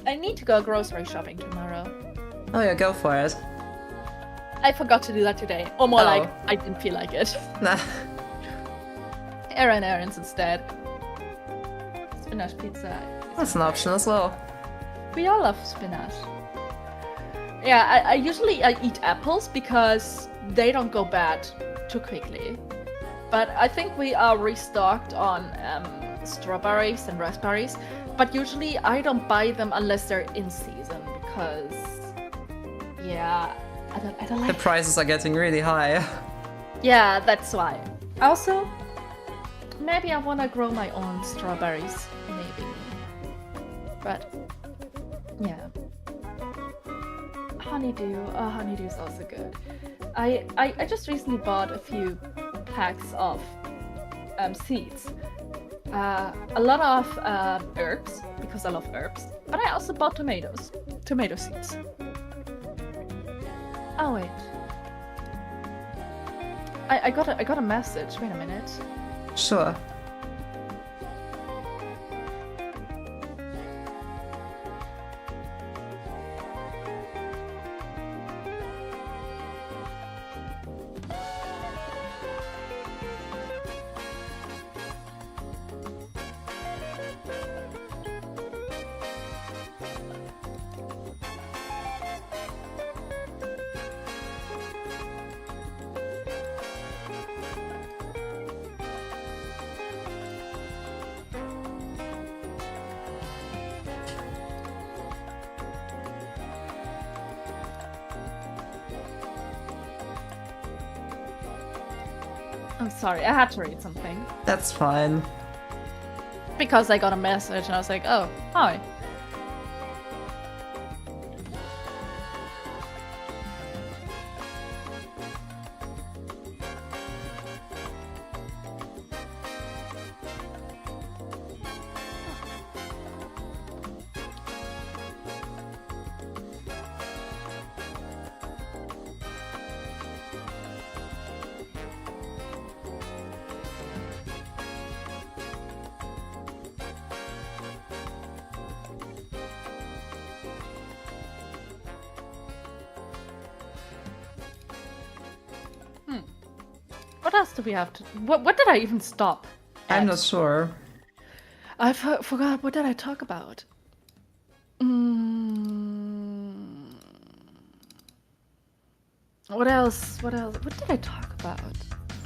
I need to go grocery shopping tomorrow. Oh yeah, go for it. I forgot to do that today. Or more Oh. like, I didn't feel like it. Nah. Errands instead. Spinach pizza. That's an option as well. We all love spinach. Yeah, I usually eat apples because they don't go bad too quickly. But I think we are restocked on strawberries and raspberries. But usually I don't buy them unless they're in season because, yeah, I don't The like. prices are getting really high. Yeah, that's why. Also, maybe I wanna grow my own strawberries, maybe. But yeah. Honeydew. Oh, honeydew is also good. I just recently bought a few packs of seeds. A lot of herbs, because I love herbs. But I also bought tomatoes. Tomato seeds. Oh wait. I got a message. Wait a minute. Sure. I'm sorry, I had to read something. That's fine. Because I got a message and I was like, oh, hi. What else do we have to... What did I even stop at? I'm not sure. I forgot. What did I talk about? What else? What else? What did I talk about?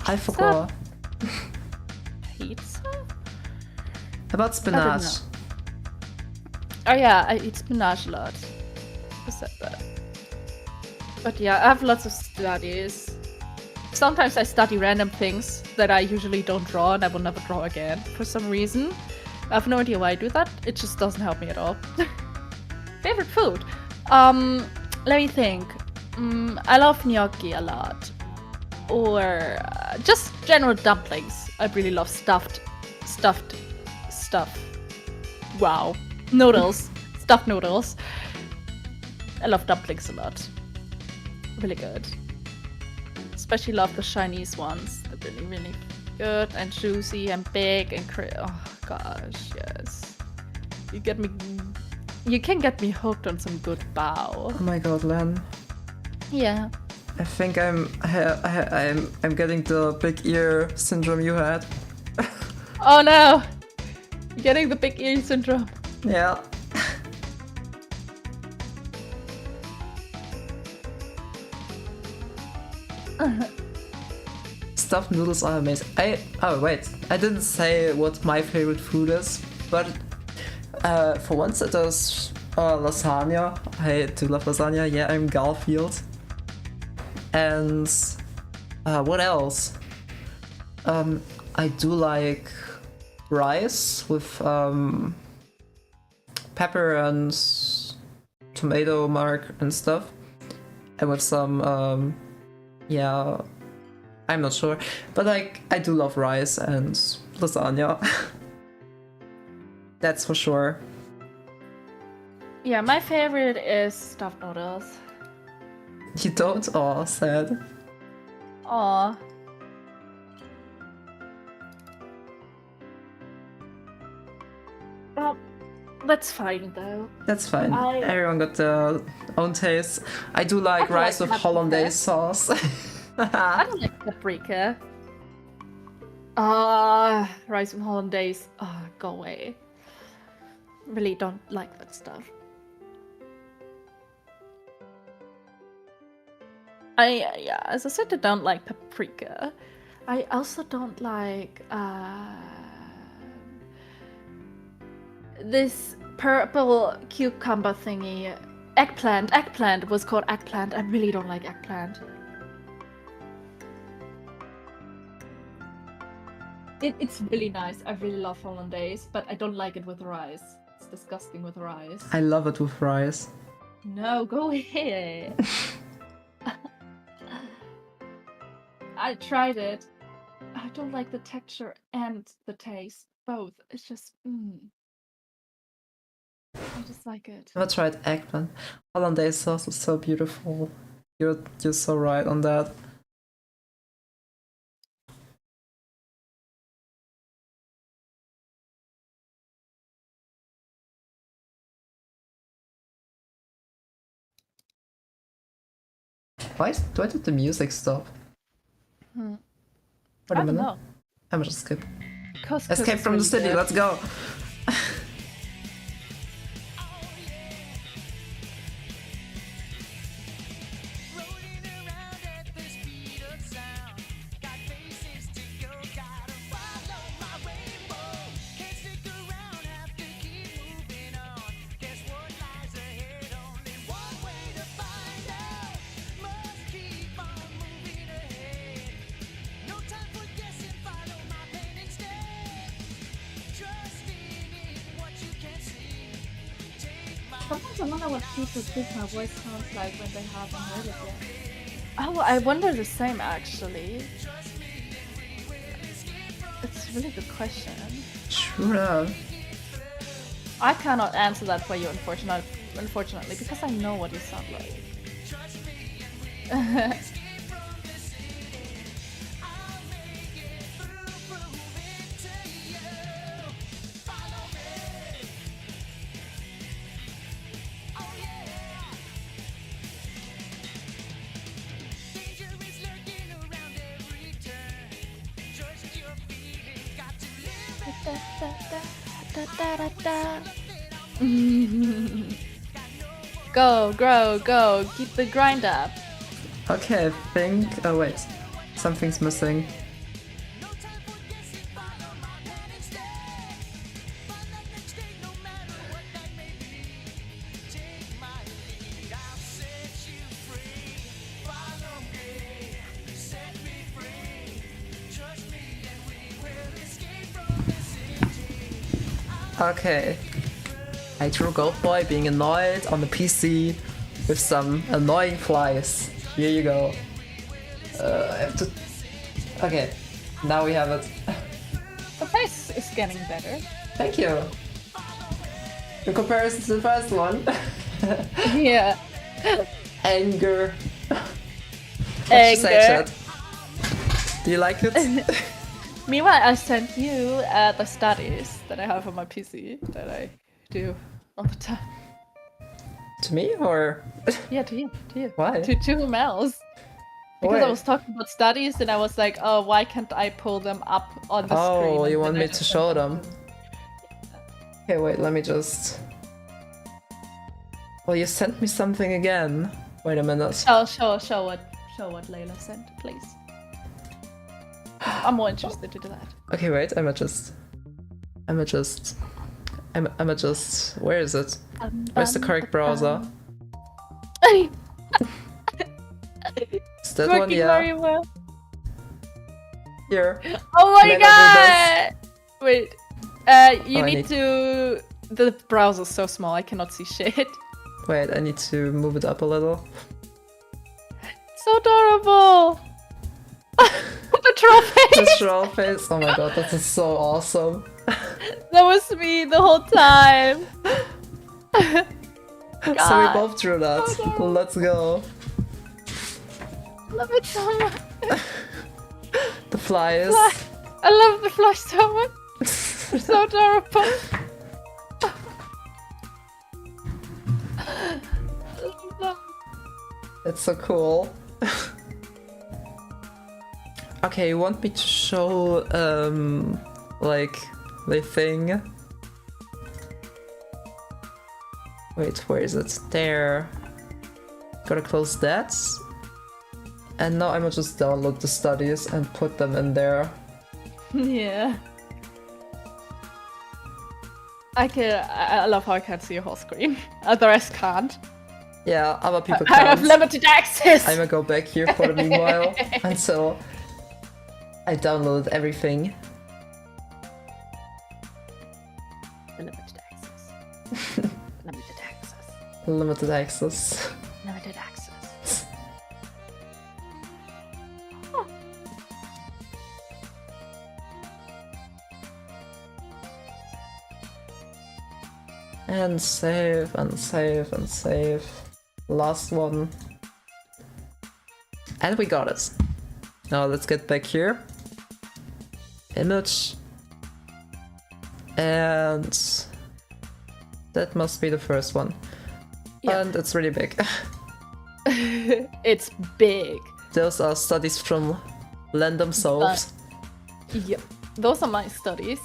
I forgot. Pizza? About spinach. Oh yeah, I eat spinach a lot. Who said that? But yeah, I have lots of studies. Sometimes I study random things that I usually don't draw and I will never draw again for some reason. I have no idea why I do that. It just doesn't help me at all. Favorite food? Let me think. I love gnocchi a lot. Or just general dumplings. I really love stuffed stuff. Wow. Noodles. Stuffed noodles. I love dumplings a lot. Really good. Especially love the Chinese ones. They're really, really good and juicy and big and oh gosh, yes. You can get me hooked on some good bao. Oh my god, Len. Yeah. I think I'm getting the big ear syndrome you had. Oh no! You're getting the big ear syndrome. Yeah. Stuffed noodles are amazing. Oh wait, I didn't say what my favorite food is, but for once it is lasagna. I do love lasagna. Yeah, I'm Garfield. And what else? I do like rice with pepper and tomato mark and stuff, and with some yeah, I'm not sure, but like I do love rice and lasagna. That's for sure. Yeah, my favorite is stuffed noodles. You don't? Oh, sad. Aw. Well, that's fine though. That's fine. Everyone got their own taste. I do like rice with hollandaise sauce. I don't like paprika. Rice with hollandaise. Go away. Really don't like that stuff. As I said, I don't like paprika. I also don't like this purple cucumber thingy. Eggplant. Eggplant was called eggplant. I really don't like eggplant. It's really nice. I really love hollandaise, but I don't like it with rice. It's disgusting with rice. I love it with rice. No, go ahead. I tried it. I don't like the texture and the taste. Both. It's just, I just like it. I've tried eggplant. Hollandaise sauce is so beautiful. You're so right on that. Why did the music stop? Wait a minute. Know. I'm just skip. Cause Escape from the city, let's go! Sometimes I wonder what people think my voice sounds like when they haven't heard it yet. Oh, I wonder the same actually. It's a really good question. Sure. I cannot answer that for you, unfortunately, because I know what you sound like. Go, grow, go, keep the grind up. Okay, I think. Oh, wait. Something's missing. Okay. I drew Gold Boy being annoyed on the PC with some annoying flies. Here you go. I have to... Okay, now we have it. The face is getting better. Thank you. In comparison to the first one. Yeah. Anger. Anger. Say, chat? Do you like it? Meanwhile, I sent you the studies that I have on my PC that I do all the time. To me or? Yeah, to you. Why? To whom else? Because I was talking about studies and I was like, oh, why can't I pull them up on the screen? Oh, you want me to show them? Okay, wait, let me just... Well, you sent me something again. Wait a minute. Show what Layla sent, please. I'm more interested to do that. Okay, wait. I'ma just. Where is it? Where's the correct browser? Is that one? Working Yeah. very well. Here. Oh my Can I god! Wait. You I need need- to. The browser's so small, I cannot see shit. Wait, I need to move it up a little. So adorable! The trophy! The troll face. Oh my god, that is so awesome. That was me the whole time. So we God. both drew that. Let's go. Love it so much. The flies. I love the flush so much. They're so adorable. It's so cool. Okay, you want me to show like the thing? Wait, where is it? There. Gotta close that. And now I'ma just download the studies and put them in there. Yeah. I love how I can't see your whole screen. The rest can't. Yeah, other people I have can't. limited access! I'ma go back here for the meanwhile until I download everything. Limited access. Limited access. Limited access. Limited access. And save and save and save. Last one. And we got it. Now let's get back here. Image. And that must be the first one. Yeah. And it's really big. It's big. Those are studies from Lend themselves. Yep. Those are my studies.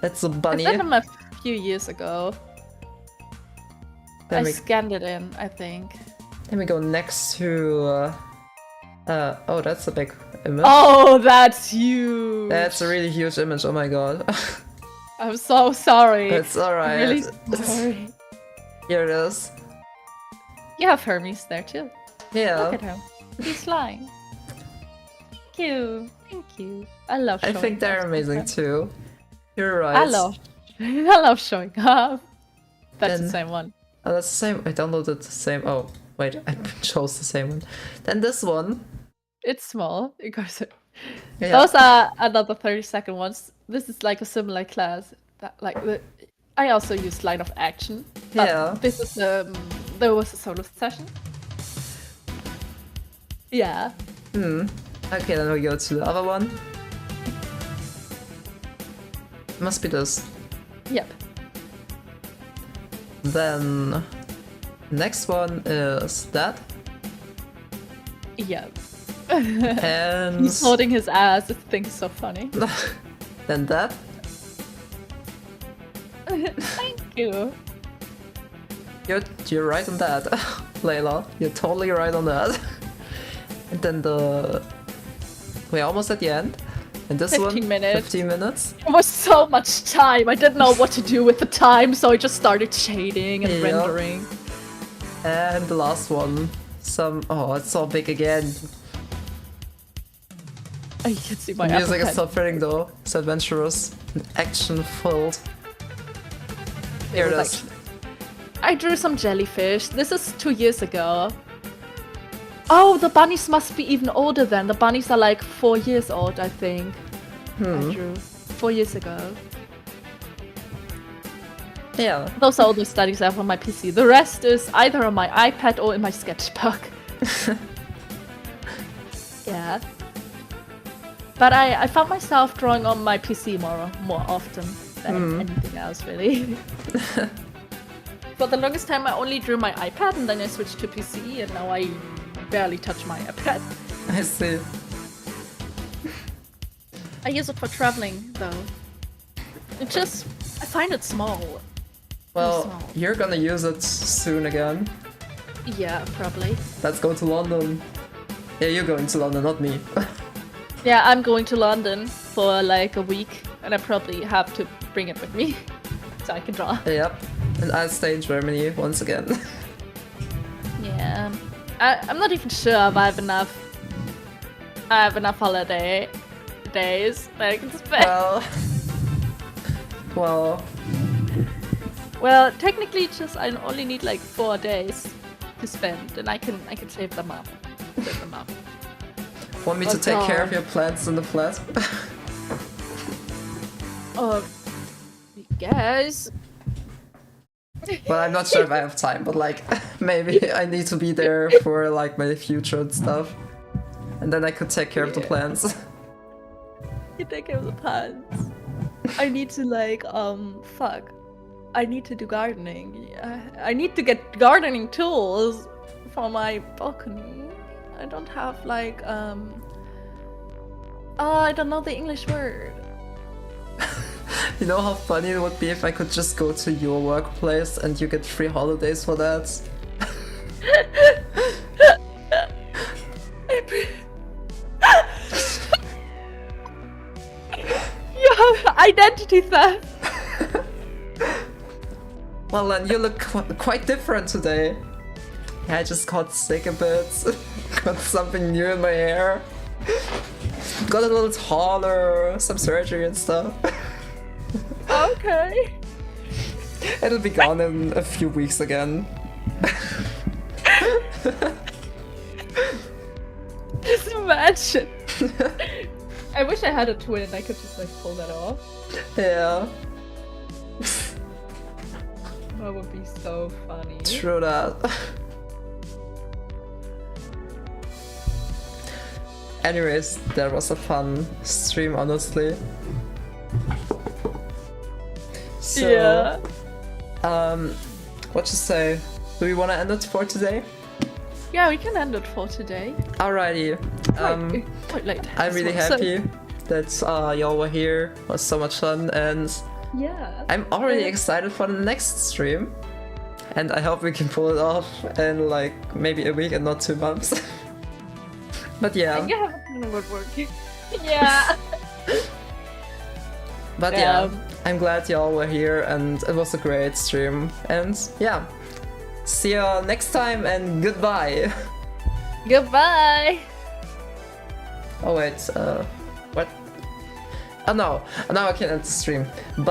That's a I bunny. did them a few years ago. Then I we, scanned it in, I think. then we go next to oh, that's a big image. Oh, that's huge! That's a really huge image, oh my god. I'm so sorry. It's I'm alright. really sorry. Here it is. You have Hermes there too. Yeah. Look at him. He's flying. Thank you. Thank you. I love I showing think they're off. amazing too. You're right. I love showing off. That's the Then- same one. Oh, that's the same. I downloaded the same. Oh, wait, I chose the same one. Then this one. It's small. It goes. Yeah. Those are another 30-second ones. This is like a similar class. I also used line of action. But Yeah. This is there was a solo session. Yeah. Okay, then we go to the other one. Must be this. Yep. Then next one is that. Yep. And He's holding his ass. This thing is so funny. then that. Thank you. You're right on that, Layla. You're totally right on that. And then we're almost at the end. And this 15 one, minutes. 15 minutes. It was so much time. I didn't know what to do with the time, so I just started shading and Yeah. rendering. And the last one, oh, it's so big again. You can see my The music Apple is so fitting though. It's adventurous, and action-filled. Here it is. I drew some jellyfish. This is 2 years ago. Oh, the bunnies must be even older then. The bunnies are like 4 years old, I think. I drew 4 years ago. Yeah. Those are all the studies I have on my PC. The rest is either on my iPad or in my sketchbook. Yeah. But I found myself drawing on my PC more often than anything else, really. For the longest time, I only drew my iPad, and then I switched to PC, and now I barely touch my iPad. I see. I use it for traveling, though. I find it small. Well, small. you're gonna use it soon again. Yeah, probably. Let's go to London. Yeah, you're going to London, not me. Yeah, I'm going to London. for like a week, and I probably have to bring it with me so I can draw. Yep. And I'll stay in Germany once again. Yeah. I'm not even sure if I have enough holiday days that I can spend. Well, technically, I only need like 4 days to spend, and I can save them up. Want me to take care of your plants in the flat? I guess. Well, I'm not sure if I have time, but like maybe I need to be there for like my future and stuff, and then I could take care of the plants. You take care of the plants. I need to like I need to do gardening. I need to get gardening tools for my balcony. I don't have like I don't know the English word. You know how funny it would be if I could just go to your workplace and you get free holidays for that? You have identity theft. Well, then you look quite different today. Yeah, I just got sick a bit. Got something new in my hair. Got a little taller, some surgery and stuff. Okay. It'll be gone in a few weeks again. Just imagine. I wish I had a twin and I could just like pull that off. Yeah. That would be so funny. True that. Anyways, that was a fun stream, honestly. So, yeah. What to say? Do we want to end it for today? Yeah, we can end it for today. Alrighty. Quite late. I'm really happy that y'all were here. It was so much fun, and yeah. I'm already excited for the next stream. And I hope we can pull it off in like maybe a week and not 2 months. But yeah. You have a kind of work. Yeah. But yeah, I'm glad y'all were here and it was a great stream. And yeah, see you next time and goodbye. Goodbye. Oh wait, what? Oh no, now I can end the stream. Bye.